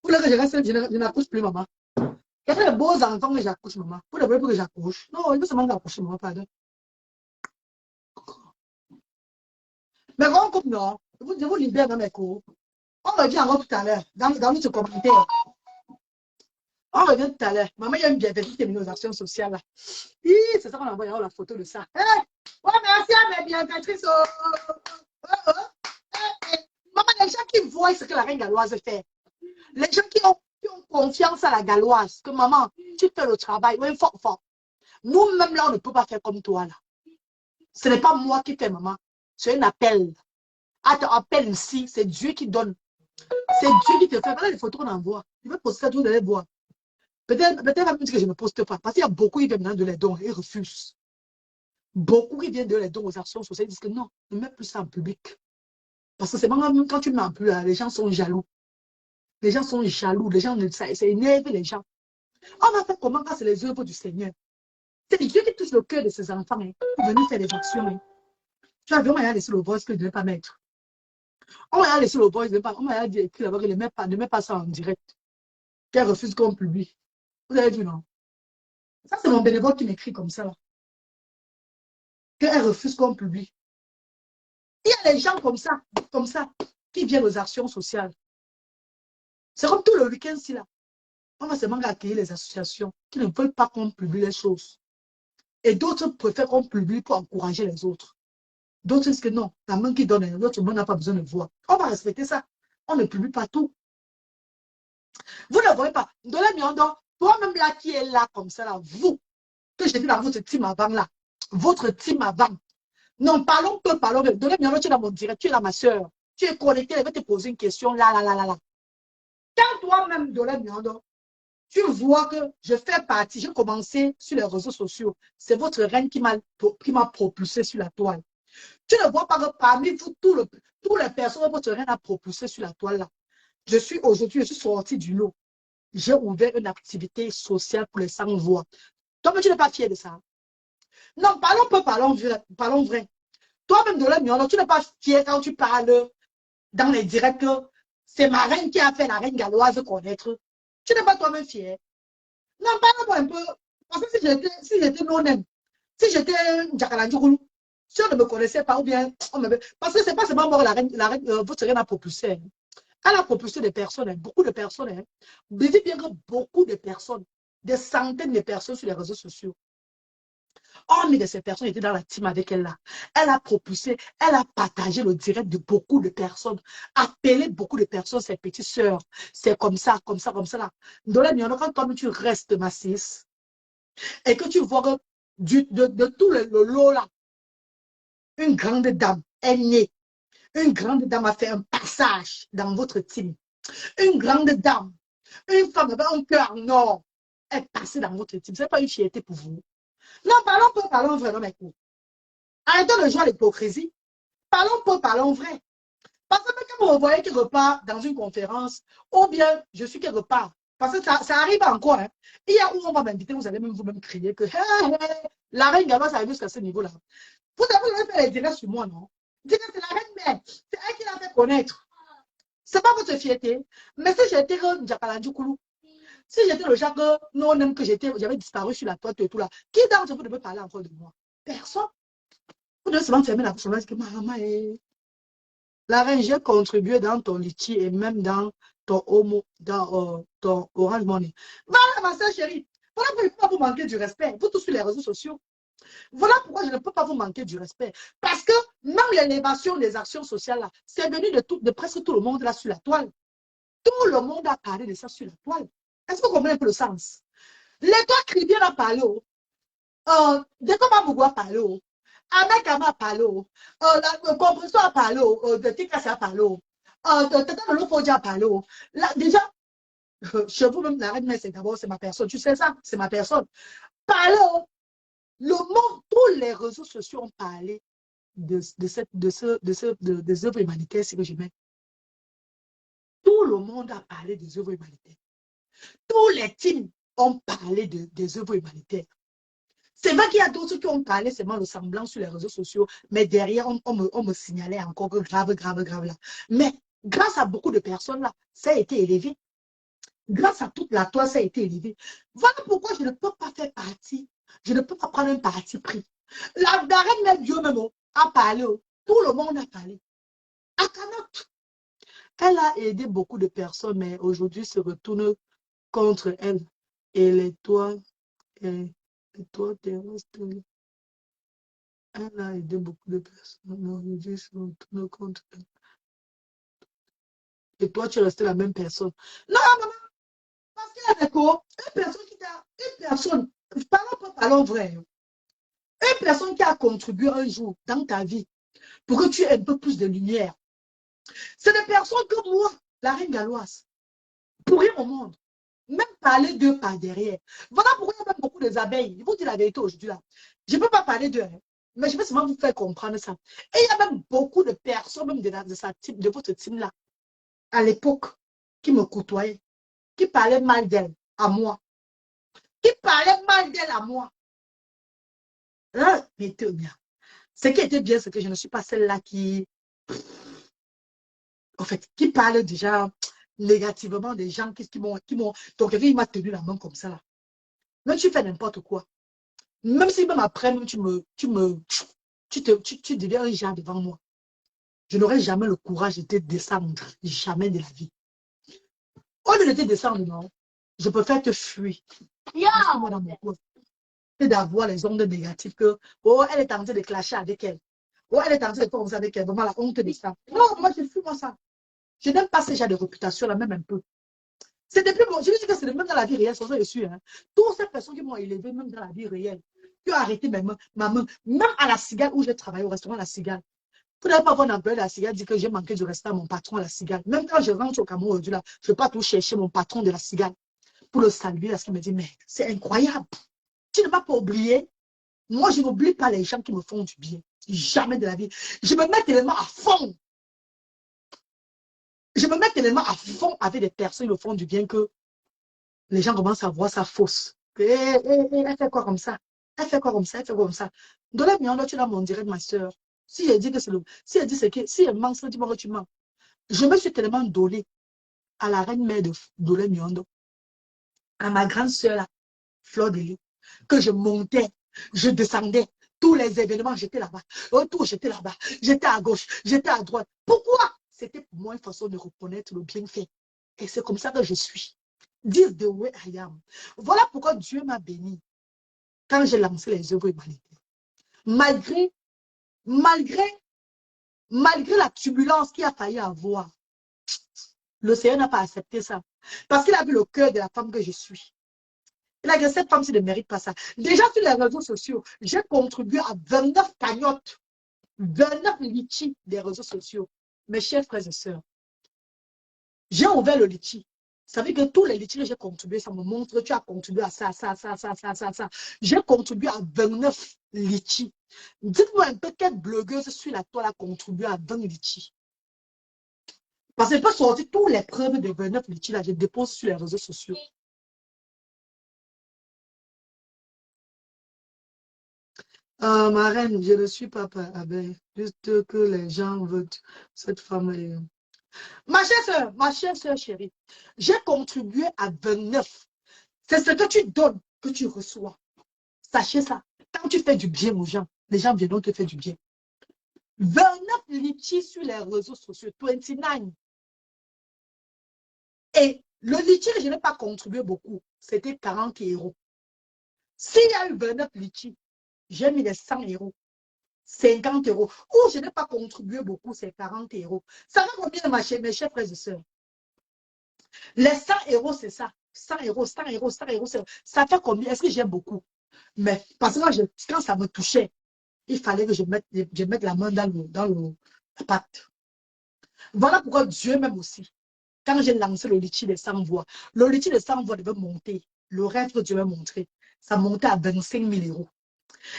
Pour que je reste, je n'accouche plus, maman. Regarde les beaux enfants que j'accouche, maman. Pour que j'accouche. Non, il veut seulement accoucher, maman, pardon. Mais grand couple, non. Je vous libère dans mes cours. On me dit encore tout à l'heure, dans notre commentaire. On revient tout à l'heure. Maman, il y a une bienveillance féminisation sociale là. C'est ça qu'on envoie la photo de ça. Hey! Ouais, merci à mes bienfaitrices. Maman, les gens qui voient ce que la reine galloise fait, les gens qui ont confiance à la galloise, que maman, tu fais le travail, oui, fort. Nous-mêmes, là, on ne peut pas faire comme toi, là. Ce n'est pas moi qui fais, maman. C'est un appel. Attends, appel ici, c'est Dieu qui donne. C'est Dieu qui te fait. Voilà les photos qu'on envoie. Je vais poster ça, tout le monde voir. Peut-être même dire que je ne poste pas. Parce qu'il y a beaucoup qui viennent de les dons et refusent. Beaucoup qui viennent de les dons aux actions sociales disent que non, ne mets plus ça en public. Parce que c'est même quand tu ne mets plus, les gens sont jaloux. Les gens sont jaloux. Les gens, ça énerve les gens. On va faire comment quand c'est les œuvres du Seigneur? C'est Dieu qui touche le cœur de ses enfants hein, pour venir faire des actions. Hein. Tu as vu, on va laisser le voice que je ne vais pas mettre. On va laisser le voice, on va dire écrit là-bas qu'il ne met pas ça en direct. Qu'elle refuse qu'on publie. Vous avez vu, non? Ça, c'est mon bénévole qui m'écrit comme ça. Qu'elle refuse qu'on publie. Il y a des gens comme ça, qui viennent aux actions sociales. C'est comme tout le week-end-ci, là. On va seulement accueillir les associations qui ne veulent pas qu'on publie les choses. Et d'autres préfèrent qu'on publie pour encourager les autres. D'autres disent que non, la main qui donne, l'autre monde n'a pas besoin de voir. On va respecter ça. On ne publie pas tout. Vous ne voyez pas. Dans la Miondo, toi-même là qui est là comme ça, là, vous, que j'ai vu dans votre team avant là, votre team avant. Non, parlons peu, parlons peu. Dans la Miondo, tu es dans mon direct, tu es là, ma soeur. Tu es connecté, elle va te poser une question là. Quand toi-même, dans la Miondo, tu vois que je fais partie, j'ai commencé sur les réseaux sociaux. C'est votre reine qui m'a propulsé sur la toile. Tu ne vois pas que parmi vous, tous les personnes que votre reine a propulsé sur la toile là. Aujourd'hui, je suis sortie du lot. J'ai ouvert une activité sociale pour les sans-voix. Toi, mais tu n'es pas fier de ça. Non, parlons peu, parlons vrai. Toi-même, de la tu n'es pas fier quand tu parles dans les directs. C'est ma reine qui a fait la reine galloise connaître. Tu n'es pas toi-même fier. Non, parle-moi un peu. Parce que si j'étais non-aime, si j'étais Djakalandjoukoulou, si on ne me connaissait pas, ou bien, parce que ce n'est pas seulement moi, votre reine a propulsé. Elle a propulsé des personnes, beaucoup de personnes. Hein. Dites bien que beaucoup de personnes, des centaines de personnes sur les réseaux sociaux. Hormis de ces personnes étaient dans la team avec elle là. Elle a propulsé, elle a partagé le direct de beaucoup de personnes, appelé beaucoup de personnes, ses petites sœurs. C'est comme ça là. Donc quand toi tu restes massif et que tu vois que de tout le lot là, une grande dame est née. Une grande dame a fait un passage dans votre team. Une grande dame, une femme avec un cœur nord est passée dans votre team. Ce n'est pas une fierté pour vous. Non, parlons vraiment, mes coups. Arrêtons de jouer à l'hypocrisie. Parlons peu, parlons vrai. Parce que quand vous voyez quelque part dans une conférence, ou bien je suis quelque part, parce que ça arrive encore. Hein. Il y a où on va m'inviter, vous allez même vous-même crier que la reine Gaba, ça arrive jusqu'à ce niveau-là. Vous avez fait les directs sur moi, non? Dites que c'est la reine mère. C'est elle qui l'a fait connaître. Ce n'est pas votre fierté. Mais si j'étais Djakalandjoukoulou, si j'étais le genre que non, même que j'avais disparu sur la toile et tout là, qui d'entre vous devait parler encore de moi? Personne. Vous devez seulement fermer la bouche, que maman est. La reine, j'ai contribué dans ton litchi et même dans ton homo, dans ton Orange Money. Voilà, ma soeur chérie. Voilà pourquoi je ne peux pas vous manquer du respect. Vous tous sur les réseaux sociaux. Voilà pourquoi je ne peux pas vous manquer du respect. Parce que même l'élévation des actions sociales, là, c'est venu de presque tout le monde là sur la toile. Tout le monde a parlé de ça sur la toile. Est-ce que vous comprenez un peu le sens? L'État chrétien a parlé. Dekoma Bougou a parlé. Ahmed Kama a parlé. La compression a parlé. De Tikasa a parlé. Tata Lofodja a parlé. Déjà, chez vous même, la reine mère, c'est d'abord, c'est ma personne. Tu sais ça? C'est ma personne. Parlez. Le monde, tous les réseaux sociaux ont parlé des œuvres humanitaires, c'est que je mets. Tout le monde a parlé des œuvres humanitaires. Tous les teams ont parlé des œuvres humanitaires. C'est vrai qu'il y a d'autres qui ont parlé seulement le semblant sur les réseaux sociaux, mais derrière, on me signalait encore que grave, grave, grave là. Mais grâce à beaucoup de personnes là, ça a été élevé. Grâce à toute la toile, ça a été élevé. Voilà pourquoi je ne peux pas faire partie. Je ne peux pas prendre un parti pris. La reine mère Dieu même a parlé. Tout le monde a parlé. Akanot, elle a aidé beaucoup de personnes, mais aujourd'hui se retourne contre elle. Et les toits terrestres, elle a aidé beaucoup de personnes, mais aujourd'hui se retourne contre elle. Et toi, tu es resté la même personne. Non, maman, parce qu'il y a des une personne qui t'a, une personne, parlons vrai, une personne qui a contribué un jour dans ta vie pour que tu aies un peu plus de lumière. C'est des personnes comme moi, la reine galloise, pour rien au monde. Même parler d'eux par derrière. Voilà pourquoi il y a même beaucoup d'abeilles. Je vous dis la vérité aujourd'hui là. Je ne peux pas parler d'eux, hein, mais je vais seulement vous faire comprendre ça. Et il y a même beaucoup de personnes, même de votre team là, à l'époque, qui me côtoyaient, qui parlaient mal d'elle à moi. Qui parlaient mal d'elle à moi. Hein? Mais bien. Ce qui était bien, c'est que je ne suis pas celle-là qui, en fait, qui parle déjà négativement des gens qui m'ont. Donc, il m'a tenu la main comme ça là. Même tu fais n'importe quoi. Même si même après, même tu deviens un genre devant moi. Je n'aurai jamais le courage de te descendre. Jamais de la vie. Au lieu de te descendre, non. Je préfère te fuir. Moi dans mon coin. Et d'avoir les ondes négatives que, oh, elle est en train de clasher avec elle. Oh, elle est en train de faire ça avec elle. Vraiment, la honte de ça. Non, moi, je fuis moi ça. Je n'aime pas ce genre de réputation là, même un peu. C'est depuis bon, je dis que c'est même dans la vie réelle, je suis. Hein. Toutes ces personnes qui m'ont élevé, même dans la vie réelle, qui ont arrêté ma main, même à la cigale où j'ai travaillé, au restaurant La Cigale. Vous n'avez pas voir un employé de La Cigale dit que j'ai manqué du respect à mon patron à La Cigale. Même quand je rentre au Cameroun aujourd'hui, là, je ne vais pas tout chercher mon patron de La Cigale pour le saluer, parce qu'il me dit, mais c'est incroyable. Tu ne m'as pas oublié. Moi, je n'oublie pas les gens qui me font du bien. Jamais de la vie. Je me mets tellement à fond. Je me mets tellement à fond avec des personnes qui me font du bien que les gens commencent à voir ça fausse. Elle fait quoi comme ça? Elle fait quoi comme ça? Elle fait quoi comme ça? Dans la mienne, tu l'as mon direct, ma soeur. Si elle dit que c'est le. Si elle dit ce que. Si elle ment, dis moi que tu mens. Je me suis tellement donné à la reine mère de Dolé Miondo, à ma grande soeur, Fleur de Lys, que je montais, je descendais. Tous les événements, j'étais là-bas. Autour, j'étais là-bas. J'étais à gauche, j'étais à droite. Pourquoi? C'était pour moi une façon de reconnaître le bienfait. Et c'est comme ça que je suis. This the way I am. Voilà pourquoi Dieu m'a béni quand j'ai lancé les œuvres humanitaires. Malgré, malgré, malgré la turbulence qu'il a failli avoir, le Seigneur n'a pas accepté ça. Parce qu'il a vu le cœur de la femme que je suis. Il a dit, cette femme, ne mérite pas ça. Déjà sur les réseaux sociaux, j'ai contribué à 29 cagnottes, 29 litchis des réseaux sociaux. Mes chers frères et sœurs, j'ai ouvert le litchi. Ça veut dire que tous les litchis que j'ai contribué, ça me montre que tu as contribué à ça, ça, ça, ça, ça, ça, ça. J'ai contribué à 29 litchis. Dites-moi un peu quelle blogueuse sur la toile a contribué à 20 litchis. Parce que je peux sortir toutes les preuves de 29 litchis là, je dépose sur les réseaux sociaux. Ma reine, je ne suis pas abeille. Juste que les gens veulent cette femme est... Ma chère soeur chérie, j'ai contribué à 29. C'est ce que tu donnes que tu reçois. Sachez ça. Quand tu fais du bien aux gens, les gens viendront te faire du bien. 29 litchis sur les réseaux sociaux, 29. Et le litchi que je n'ai pas contribué beaucoup, c'était 40 €. S'il y a eu 29 litchis, j'ai mis les 100 €, 50 €. Ou je n'ai pas contribué beaucoup, c'est 40 €. Ça va combien, mes chers frères et sœurs? Les 100 €, c'est ça. 100 €, 100 €, 100 €, ça fait combien? Est-ce que j'ai beaucoup? Mais parce que quand ça me touchait, il fallait que je mette la main dans la pâte. Voilà pourquoi Dieu m'aime aussi. Quand j'ai lancé le litchi des 100 voix, le litchi des 100 voix devait monter. Le rêve que Dieu m'a montré, ça montait à 25 000 €.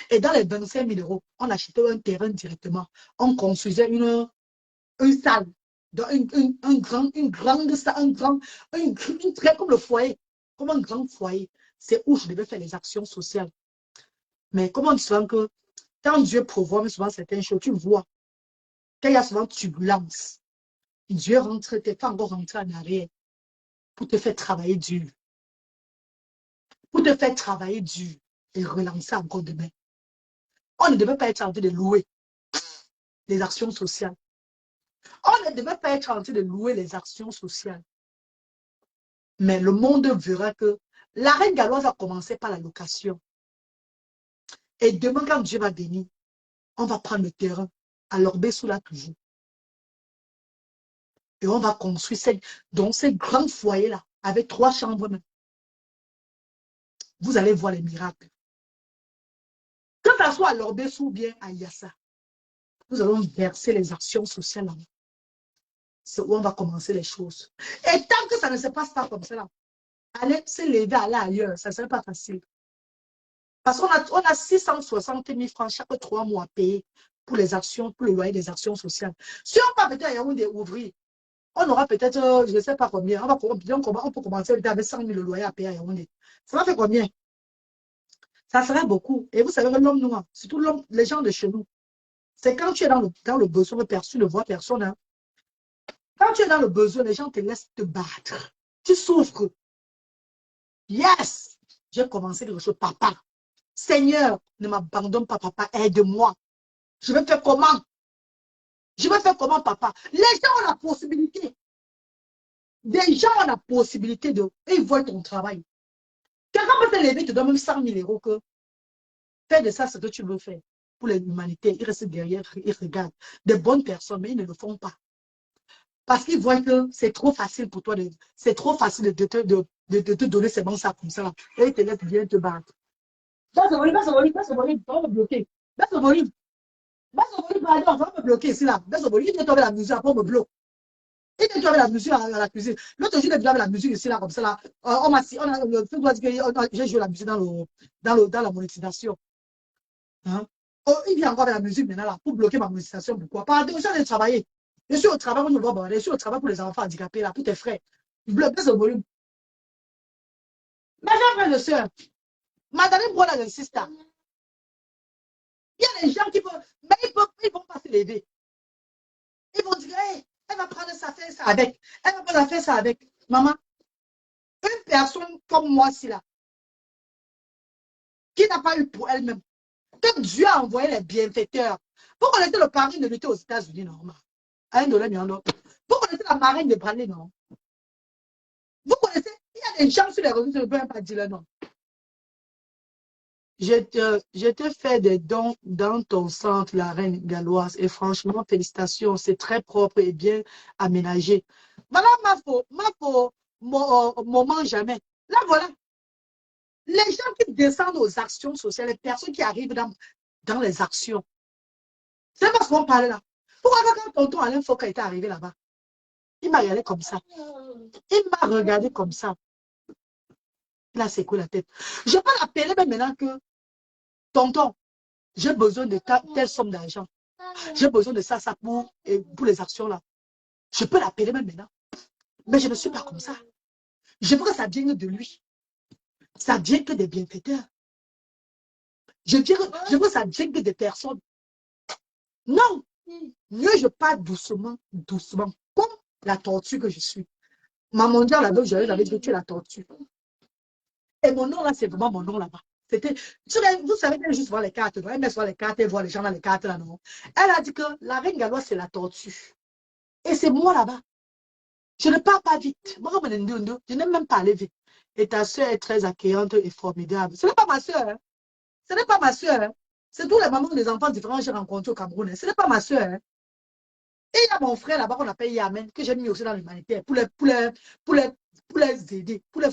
Et dans les 25 000 €, on achetait un terrain directement. On construisait une salle, une grande salle, très comme le foyer, comme un grand foyer. C'est où je devais faire les actions sociales. Mais comment on dit souvent que quand Dieu prévoit souvent certaines choses, tu vois, quand il y a souvent turbulence, Dieu rentre, t'es pas encore rentré en arrière pour te faire travailler dur. Pour te faire travailler dur et relancer encore demain. On ne devait pas être en train de louer les actions sociales. On ne devait pas être en train de louer les actions sociales. Mais le monde verra que la reine galloise a commencé par la location. Et demain, quand Dieu va venir, on va prendre le terrain à l'orbé sous la toujours. Et on va construire ces grands foyers-là, avec 3 chambres même. Vous allez voir les miracles. Que ce soit à l'orbé ou bien à Yassa, nous allons verser les actions sociales là-bas. C'est où on va commencer les choses. Et tant que ça ne se passe pas comme ça, là, aller se lever, aller ailleurs, ça ne serait pas facile. Parce qu'on a 660 000 francs chaque 3 mois à payer pour les actions, pour le loyer des actions sociales. Si on part peut-être à Yaoundé ouvrir, on aura peut-être, je ne sais pas combien, on peut commencer avec 100 000 le loyer à payer à Yaoundé. Ça va faire combien? Ça serait beaucoup. Et vous savez, l'homme noir, surtout les gens de chez nous, c'est quand tu es dans le besoin, tu ne vois personne. Hein. Quand tu es dans le besoin, les gens te laissent te battre. Tu souffres. Yes! J'ai commencé quelque chose. Papa, Seigneur, ne m'abandonne pas, papa, aide-moi. Je vais faire comment? Je vais faire comment, papa? Les gens ont la possibilité. Des gens ont la possibilité de... Et ils voient ton travail. Quelqu'un peut te lever, te donne même 100 000 € que fais de ça ce que tu veux faire. Pour l'humanité, ils restent derrière, ils regardent. Des bonnes personnes, mais ils ne le font pas. Parce qu'ils voient que c'est trop facile pour toi, c'est trop facile de te donner ces bons ça comme ça. Et ils te laissent bien te battre. Dans ce volume, on va me bloquer. Dans ce volume, pardon, on va me bloquer ici là. Dans ce volume, il vient tomber la musique, après on me bloque. Il vient tomber la musique à la cuisine. L'autre jour, il vient la musique ici là, comme ça là. J'ai joué la musique dans la monétisation. Hein? Oh, il vient encore avec la musique maintenant là, pour bloquer ma monétisation. Pourquoi? Pardon, je suis travailler. Je suis au travail, je suis au travail pour les enfants handicapés, là, pour tes frères. Baisse le volume. Mais j'ai frère de soeur, madame Brola de sister. Il y a des gens qui peuvent, mais ils ne vont pas se lever. Ils vont dire, hey, elle va prendre ça, faire ça avec. Elle va prendre faire ça avec. Maman, une personne comme moi, si là, qui n'a pas eu pour elle-même, que Dieu a envoyé les bienfaiteurs. Pour connaître le pari de lutter aux États-Unis, normal. À $1, vous connaissez la marine de Bradley, non? Vous connaissez, il y a des gens sur les réseaux, je ne peux même pas dire le nom. Je te fais des dons dans ton centre, la reine galloise, et franchement, félicitations, c'est très propre et bien aménagé. Voilà moment jamais. Là, voilà. Les gens qui descendent aux actions sociales, les personnes qui arrivent dans les actions, c'est parce qu'on parle là. Pourquoi quand tonton Alain Foucault était arrivé là-bas? Il m'a regardé comme ça. Il m'a regardé comme ça. Il a secoué la tête. Je peux l'appeler même maintenant que tonton, j'ai besoin de telle somme d'argent. J'ai besoin de ça pour les actions là. Je peux l'appeler même maintenant. Mais je ne suis pas comme ça. Je veux que ça vienne de lui. Ça vient que des bienfaiteurs. Je veux que ça vienne que des personnes. Non. Mieux je parle doucement, doucement. Comme la tortue que je suis. Ma mondiale là-bas, j'avais dit que tu es la tortue. Et mon nom là, c'est vraiment mon nom là-bas. C'était, vous savez qu'elle juste voir les cartes, non? Elle met sur les cartes, elle voit les gens dans les cartes là, non? Elle a dit que la reine galloise, c'est la tortue. Et c'est moi là-bas. Je ne parle pas vite. Moi, je n'aime même pas aller vite. Et ta soeur est très accueillante et formidable. Ce n'est pas ma soeur. Hein? Ce n'est pas ma soeur. Hein? C'est tous les mamans des enfants différents que j'ai rencontrés au Cameroun. Hein? Ce n'est pas ma soeur. Hein? Et il y a mon frère là-bas qu'on appelle Yamen, que j'ai mis aussi dans l'humanitaire pour les aider, pour les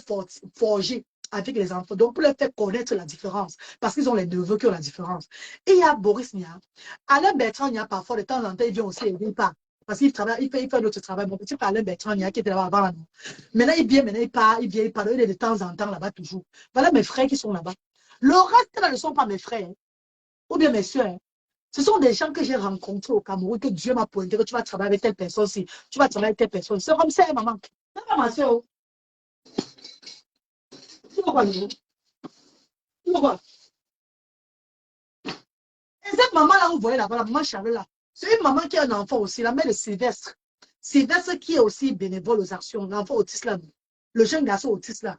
forger avec les enfants. Donc, pour les faire connaître la différence. Parce qu'ils ont les neveux qui ont la différence. Et il y a Boris Nia. Alain Bertrand Nia, parfois, de temps en temps, il vient aussi aider pas. Parce qu'il travaille, il fait un autre travail. Mon petit frère Alain Bertrand Nia qui était là-bas avant. Maintenant, il vient, maintenant, il part, il vient, il part. Il est de temps en temps là-bas toujours. Voilà mes frères qui sont là-bas. Le reste là ne sont pas mes frères. Hein, ou bien mes soeurs. Hein. Ce sont des gens que j'ai rencontrés au Cameroun, que Dieu m'a pointé, que tu vas travailler avec telle personne-ci, tu vas travailler avec telle personne. C'est comme ça, maman. C'est pas ma soeur. Tu vois quoi, nous? Tu vois quoi? Et cette maman-là, vous voyez là-bas, la maman Charlotte là, c'est une maman qui a un enfant aussi, la mère de Sylvestre. Sylvestre qui est aussi bénévole aux actions, l'enfant autiste là, le jeune garçon autiste là,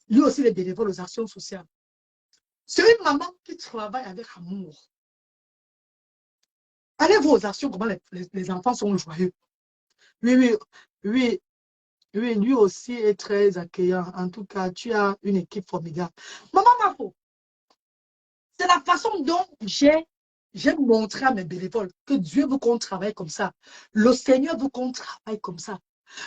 lui aussi il est bénévole aux actions sociales. C'est une maman qui travaille avec amour. Allez voir aux actions, comment les enfants sont joyeux. Oui, oui, oui. Oui, lui aussi est très accueillant. En tout cas, tu as une équipe formidable. Maman Mafo, c'est la façon dont j'ai montré à mes bénévoles que Dieu veut qu'on travaille comme ça. Le Seigneur veut qu'on travaille comme ça.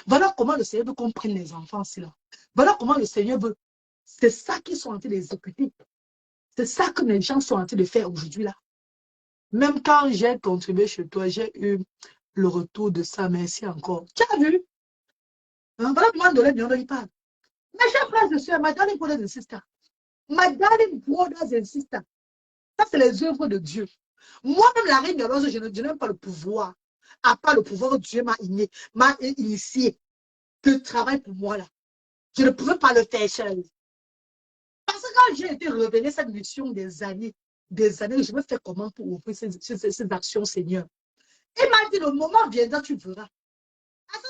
Voilà comment le Seigneur veut qu'on prenne les enfants, là. Voilà comment le Seigneur veut. C'est ça qu'ils sont en train d'exécuter. C'est ça que les gens sont en train de faire aujourd'hui, là. Même quand j'ai contribué chez toi, j'ai eu le retour de ça. Merci encore. Tu as vu? Hein, voilà comment il parle. Mes chers frères et sœurs, my darling brothers and sisters, my darling brothers and sisters, ça c'est les œuvres de Dieu. Moi-même, la reine de l'ose, je n'aime pas le pouvoir. À part le pouvoir que Dieu m'a initié, que travaille pour moi là. Je ne pouvais pas le faire seul. Parce que quand j'ai été révélé cette mission des années, je me fais comment pour ouvrir ces actions, Seigneur. Il m'a dit, le moment viendra, tu verras.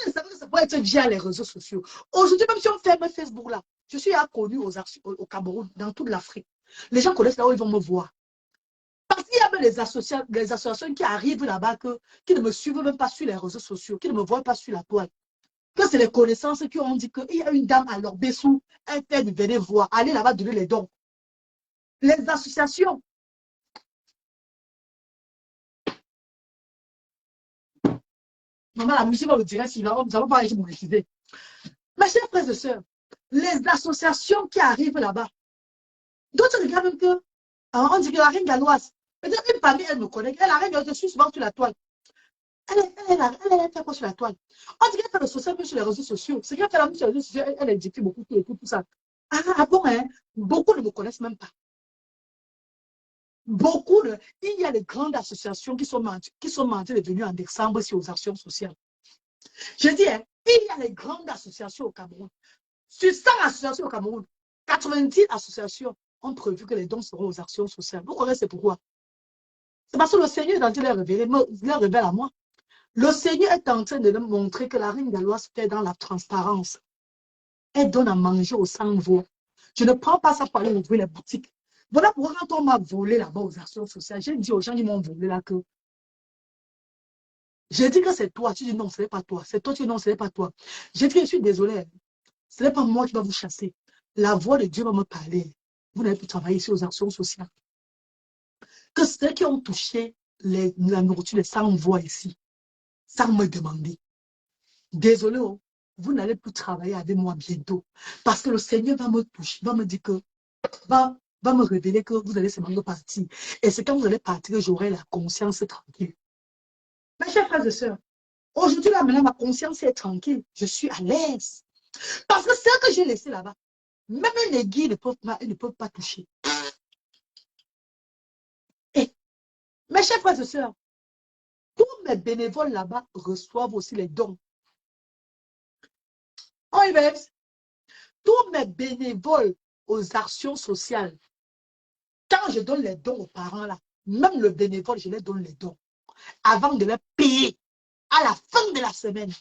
Je savais que ça pourrait être via les réseaux sociaux. Aujourd'hui, même si on ferme Facebook là, je suis connu au Cameroun, dans toute l'Afrique. Les gens connaissent là où ils vont me voir. Parce qu'il y a même les associations qui arrivent là-bas, qui ne me suivent même pas sur les réseaux sociaux, qui ne me voient pas sur la toile. Que c'est les connaissances qui ont dit qu'il y a une dame à leur Bessou, elle fait du venez voir, allez là-bas donner les dons. Les associations. Maman, la musique va me dire si nous allons pas être monétisés. Mes chers frères et sœurs, les associations qui arrivent là-bas, d'autres regardent même que, on dit que la reine galloise, peut-être une parmi elles me connaît, elle, la reine galloise, je suis souvent sur la toile. Elle fait quoi sur la toile? On dit qu'elle fait le social sur les réseaux sociaux. C'est qu'elle fait la musique sur les réseaux sociaux, elle édifie beaucoup, tout ça. Ah bon, hein? Beaucoup ne me connaissent même pas. Il y a des grandes associations qui sont mentées de venir en décembre sur aux actions sociales. Je dis, hein, il y a des grandes associations au Cameroun. Sur 100 associations au Cameroun, 90 associations ont prévu que les dons seront aux actions sociales. Vous connaissez pourquoi? C'est parce que le Seigneur est en train de les révéler à moi. Le Seigneur est en train de me montrer que la reine galloise fait dans la transparence. Elle donne à manger aux sans-voix. Je ne prends pas ça pour aller ouvrir les boutiques. Voilà pourquoi quand on m'a volé là-bas aux actions sociales, j'ai dit aux gens qui m'ont volé là que j'ai dit que c'est toi. Tu dis non, ce n'est pas toi. C'est toi, tu dis non, ce n'est pas toi. J'ai dit, je suis désolée. Ce n'est pas moi qui va vous chasser. La voix de Dieu va me parler. Vous n'avez plus travailler ici aux actions sociales. Que ceux qui ont touché la nourriture des sans-voix ici, sans me demander. Désolé, oh, vous n'allez plus travailler avec moi bientôt. Parce que le Seigneur va me toucher, va me dire que, va me révéler que vous allez seulement partir. Et c'est quand vous allez partir que j'aurai la conscience tranquille. Mes chers frères et sœurs, aujourd'hui, là, maintenant, ma conscience est tranquille. Je suis à l'aise. Parce que ce que j'ai laissé là-bas, même les guides ne peuvent pas toucher. Et, mes chers frères et sœurs, tous mes bénévoles là-bas reçoivent aussi les dons. Oh, tous mes bénévoles aux actions sociales, quand je donne les dons aux parents, là, même le bénévole, je les donne les dons avant de les payer à la fin de la semaine.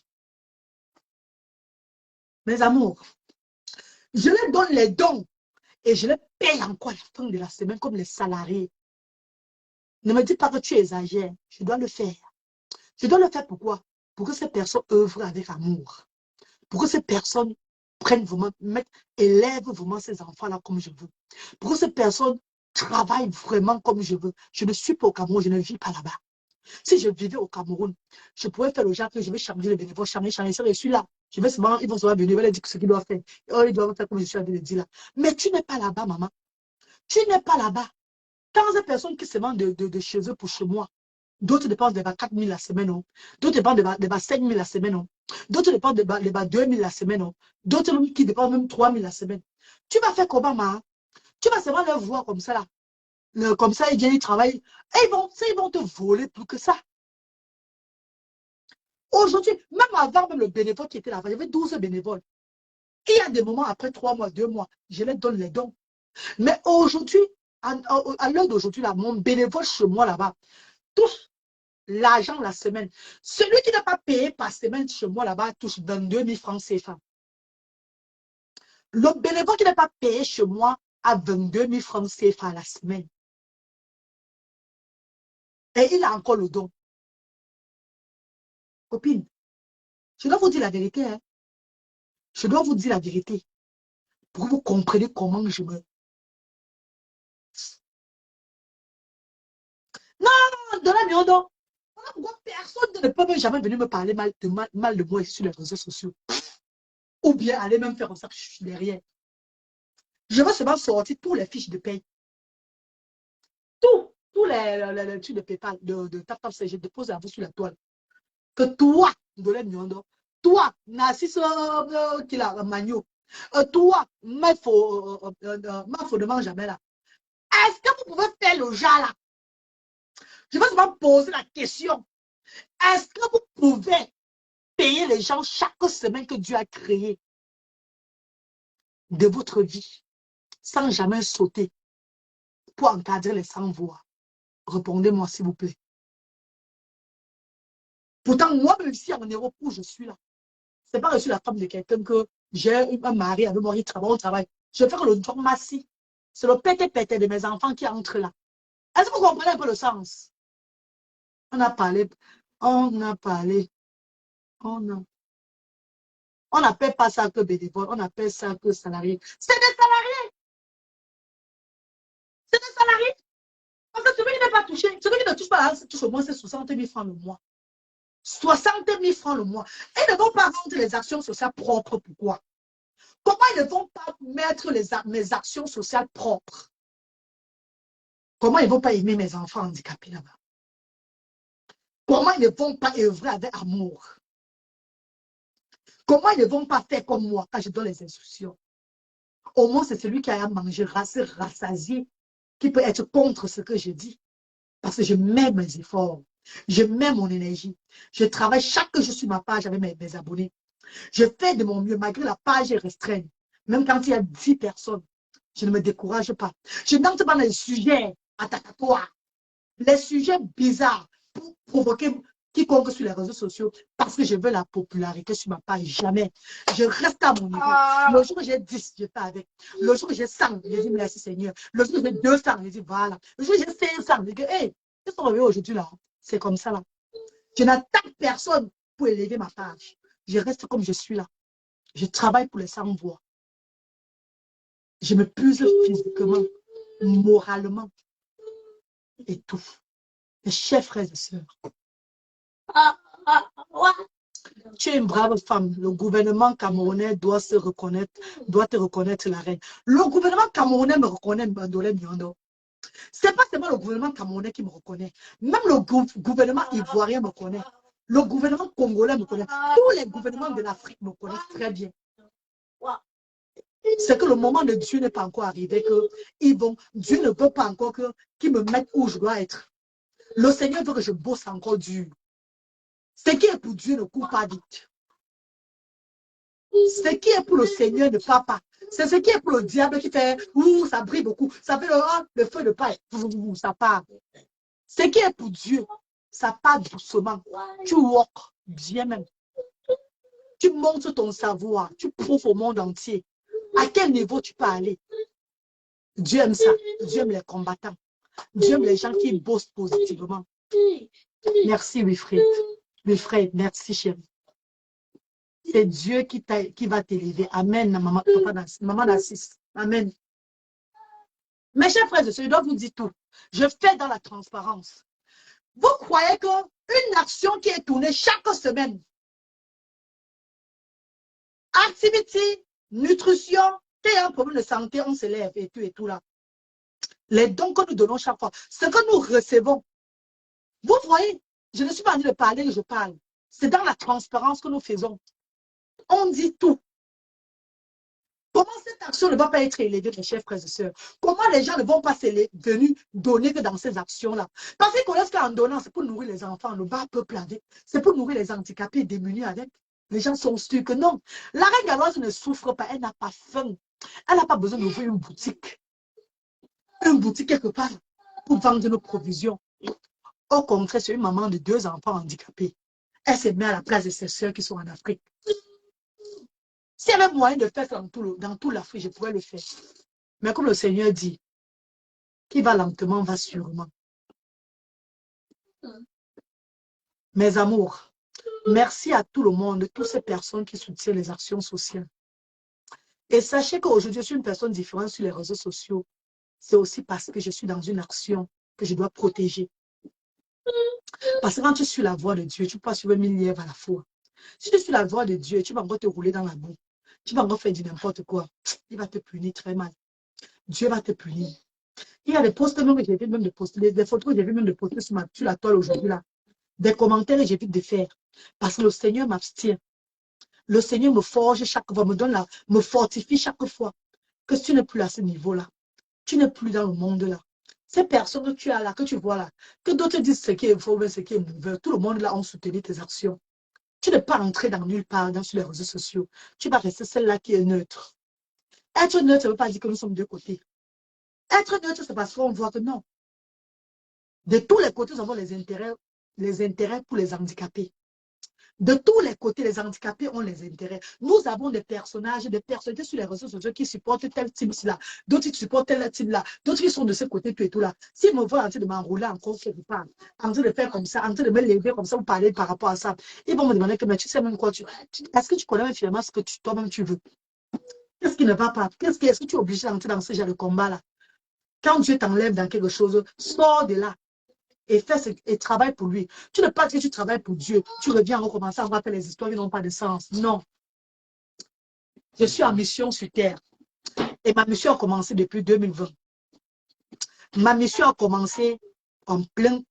Mes amours, je leur donne les dons Et je les paye encore à la fin de la semaine comme les salariés. Ne me dis pas que tu exagères. Je dois le faire. Je dois le faire pourquoi? Pour que ces personnes œuvrent avec amour. Pour que ces personnes prennent vraiment, élèvent vraiment ces enfants-là comme je veux. Pour que ces personnes travaillent vraiment comme je veux. Je ne suis pas au Cameroun, je ne vis pas là-bas. Si je vivais au Cameroun, je pourrais faire le genre que je vais changer les bénévoles, changer. Je suis là. Je vais seulement, ils vont seulement venir, ils vont leur dire ce qu'ils doivent faire. Oh, ils doivent faire comme je suis en train de dire là. Mais tu n'es pas là-bas, maman. Tu n'es pas là-bas. Quand ces personnes qui se vendent de chez eux pour chez moi, d'autres dépensent des 4 000 la semaine, oh. D'autres dépensent des 5 000 la semaine, oh. D'autres dépensent des 2 000 la semaine, oh. D'autres qui dépensent même 3 000 la semaine. Tu vas faire comment, ma? Tu vas seulement leur voir comme ça, là. Comme ça, ils viennent, ils travaillent. Et ils vont te voler plus que ça. Aujourd'hui, même avant même le bénévole qui était là-bas, il y avait 12 bénévoles. Il y a des moments, après 3 mois, 2 mois, je leur donne les dons. Mais aujourd'hui, à l'heure d'aujourd'hui, là, mon bénévole chez moi là-bas touche l'argent la semaine. Celui qui n'a pas payé par semaine chez moi là-bas touche 22 000 francs CFA. Le bénévole qui n'a pas payé chez moi a 22 000 francs CFA la semaine. Et il a encore le don. Copine, je dois vous dire la vérité. Hein. Je dois vous dire la vérité. Pour que vous compreniez comment je me... Non, de la merde. Pourquoi personne ne peut même jamais venir me parler mal de moi sur les réseaux sociaux. Ou bien aller même faire en sorte que je suis derrière. Je vais seulement sortir tous les fiches de paye. Tous les trucs de PayPal, de TapTap, je dépose à vous sur la toile. Que toi, Dolem Nyondo, toi, Narcisse Kila Magno, toi, Mafo ne mange jamais là. Est-ce que vous pouvez faire le genre là? Je vais seulement poser la question. Est-ce que vous pouvez payer les gens chaque semaine que Dieu a créé de votre vie sans jamais sauter pour encadrer les sans-voix? Répondez-moi, s'il vous plaît. Pourtant, moi, même si en Europe où je suis là, c'est pas que je suis la femme de quelqu'un que j'ai un mari avec moi, il travaille au travail. Je fais que le job massif. C'est le pété-pété de mes enfants qui entrent là. Est-ce que vous comprenez un peu le sens? On a parlé, on a parlé, on n'appelle pas ça que bénévole, on appelle ça que salarié. C'est des salariés! C'est des salariés! Parce que celui qui n'est pas touché, celui qui ne touche pas la touche au moins, c'est 60 000 francs le mois. 60 000 francs le mois. Et ils ne vont pas rendre les actions sociales propres. Pourquoi? Comment ils ne vont pas mettre mes actions sociales propres? Comment ils ne vont pas aimer mes enfants handicapés là-bas? Comment ils ne vont pas œuvrer avec amour? Comment ils ne vont pas faire comme moi quand je donne les instructions? Au moins, c'est celui qui a à manger, rassasié, qui peut être contre ce que je dis. Parce que je mets mes efforts. Je mets mon énergie. Je travaille chaque jour sur ma page avec mes abonnés. Je fais de mon mieux, malgré la page est restreinte. Même quand il y a 10 personnes, je ne me décourage pas. Je n'entre pas dans les sujets attacatoires, les sujets bizarres pour provoquer quiconque sur les réseaux sociaux parce que je veux la popularité sur ma page. Jamais. Je reste à mon niveau. Le jour que j'ai 10, je fais avec. Le jour que j'ai 100, je dis merci Seigneur. Le jour que j'ai 200, je dis voilà. Le jour que j'ai 500, je dis hey, qu'est-ce qu'on veut aujourd'hui là? C'est comme ça là. Je n'attaque personne pour élever ma page. Je reste comme je suis là. Je travaille pour les sans-voix. Je me puse physiquement, moralement et tout. Mes chers frères et sœurs, tu es une brave femme. Le gouvernement camerounais doit te reconnaître la reine. Le gouvernement camerounais me reconnaît, Mandolé Miondo. Ce n'est pas seulement le gouvernement camerounais qui me reconnaît. Même le gouvernement ivoirien me connaît. Le gouvernement congolais me connaît. Tous les gouvernements de l'Afrique me connaissent très bien. C'est que le moment de Dieu n'est pas encore arrivé, que Dieu ne veut pas encore qu'ils me mettent où je dois être. Le Seigneur veut que je bosse encore dur. Ce qui est pour Dieu ne court pas vite. Ce qui est pour le Seigneur ne part pas. C'est ce qui est pour le diable qui fait, ouh, ça brille beaucoup. Ça fait le feu de paille, ça part. Ce qui est pour Dieu, ça part doucement. Tu walk bien même. Tu montres ton savoir. Tu prouves au monde entier à quel niveau tu peux aller. Dieu aime ça. Dieu aime les combattants. Dieu aime les gens qui bossent positivement. Merci, Wilfred. Wilfred, merci, chérie. C'est Dieu qui va t'élever. Amen, maman, maman Nassis. Amen. Mes chers frères et sœurs, je dois vous dire tout. Je fais dans la transparence. Vous croyez qu'une action qui est tournée chaque semaine, activité, nutrition, t'es un problème de santé, on se lève et tout là. Les dons que nous donnons chaque fois, ce que nous recevons. Vous voyez, je ne suis pas en train de parler, je parle. C'est dans la transparence que nous faisons. On dit tout. Comment cette action ne va pas être élevée, mes chers frères et sœurs? Comment les gens ne vont pas venir donner que dans ces actions-là? Parce qu'ils connaissent qu'en donnant, c'est pour nourrir les enfants, le bas peuple avec. C'est pour nourrir les handicapés démunis avec. Les gens sont sûrs que non. La reine galloise ne souffre pas, elle n'a pas faim. Elle n'a pas besoin d'ouvrir une boutique. Une boutique quelque part pour vendre nos provisions. Au contraire, c'est une maman de 2 enfants handicapés. Elle se met à la place de ses sœurs qui sont en Afrique. S'il y avait moyen de faire ça dans tout l'Afrique, je pourrais le faire. Mais comme le Seigneur dit, qui va lentement, va sûrement. Mes amours, merci à tout le monde, toutes ces personnes qui soutiennent les actions sociales. Et sachez qu'aujourd'hui, je suis une personne différente sur les réseaux sociaux. C'est aussi parce que je suis dans une action que je dois protéger. Parce que quand tu suis la voie de Dieu, tu peux pas suivre 1000 lièvres à la fois. Si tu suis la voie de Dieu, tu vas encore te rouler dans la boue. Tu vas encore faire du n'importe quoi. Il va te punir très mal. Dieu va te punir. Il y a des posts que j'ai vu même de poster, des photos que j'ai vu même de poster sur la toile aujourd'hui là. Des commentaires que j'évite de faire. Parce que le Seigneur m'abstient. Le Seigneur me forge chaque fois, me fortifie chaque fois. Que tu n'es plus à ce niveau-là. Tu n'es plus dans le monde là. Ces personnes que tu as là, que tu vois là, que d'autres disent ce qui est faux, ce qui est mauvais, tout le monde là ont soutenu tes actions. Tu n'es pas entré dans nulle part sur les réseaux sociaux. Tu vas rester celle-là qui est neutre. Être neutre, ça ne veut pas dire que nous sommes de côté. Être neutre, c'est parce qu'on voit que non. De tous les côtés, nous avons les intérêts pour les handicapés. De tous les côtés, les handicapés ont les intérêts. Nous avons des personnalités sur les réseaux sociaux qui supportent tel team-là, d'autres qui supportent tel team-là, d'autres qui sont de ce côté, tout et tout là. S'ils me voient en train de m'enrouler encore quelque part, en train de faire comme ça, en train de me lever comme ça, vous parlez par rapport à ça, ils vont me demander que, mais tu sais même quoi, est-ce que tu connais même finalement ce que toi-même tu veux? Qu'est-ce qui ne va pas? Est-ce que tu es obligé d'entrer dans ce genre de combat-là? Quand Dieu t'enlève dans quelque chose, sors de là. Et travaille pour lui. Tu ne pas dire que tu travailles pour Dieu. Tu reviens recommencer à faire les histoires qui n'ont pas de sens. Non. Je suis en mission sur terre. Et ma mission a commencé depuis 2020. Ma mission a commencé en plein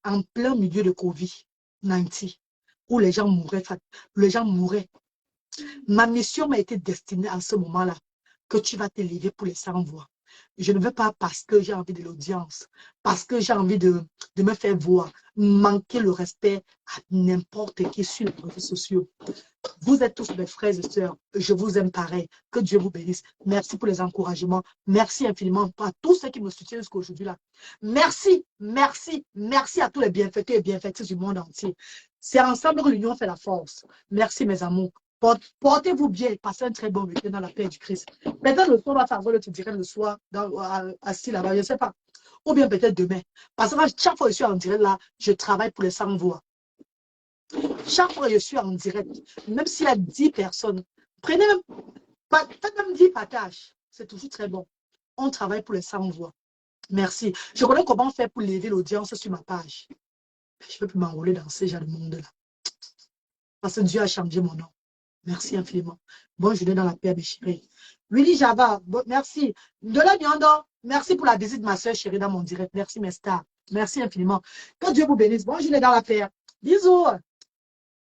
milieu de Covid-19, où les gens mouraient. Ma mission m'a été destinée à ce moment-là, que tu vas t'élever pour les 100 voix. Je ne veux pas parce que j'ai envie de l'audience, parce que j'ai envie de me faire voir, manquer le respect à n'importe qui sur les réseaux sociaux. Vous êtes tous mes frères et sœurs. Je vous aime pareil. Que Dieu vous bénisse. Merci pour les encouragements. Merci infiniment à tous ceux qui me soutiennent jusqu'à aujourd'hui là. Merci, merci, merci à tous les bienfaiteurs et bienfaitrices du monde entier. C'est ensemble que l'union fait la force. Merci mes amours. Portez-vous bien et passez un très bon week-end dans la paix du Christ. Peut-être le soir, on va faire le direct le soir, assis là-bas, je ne sais pas. Ou bien peut-être demain. Parce que chaque fois que je suis en direct là, je travaille pour les 100 voix. Chaque fois que je suis en direct, même s'il y a 10 personnes, prenez même 10 partages. C'est toujours très bon. On travaille pour les 100 voix. Merci. Je connais comment faire pour lever l'audience sur ma page. Je ne peux plus m'enrouler dans ce genre de monde-là. Parce que Dieu a changé mon nom. Merci infiniment. Bonne journée dans la paix, mes chéris. Willy Java, merci. De la Nyondo, merci pour la visite de ma soeur chérie dans mon direct. Merci, mes stars. Merci infiniment. Que Dieu vous bénisse. Bonne journée dans la paix. Bisous.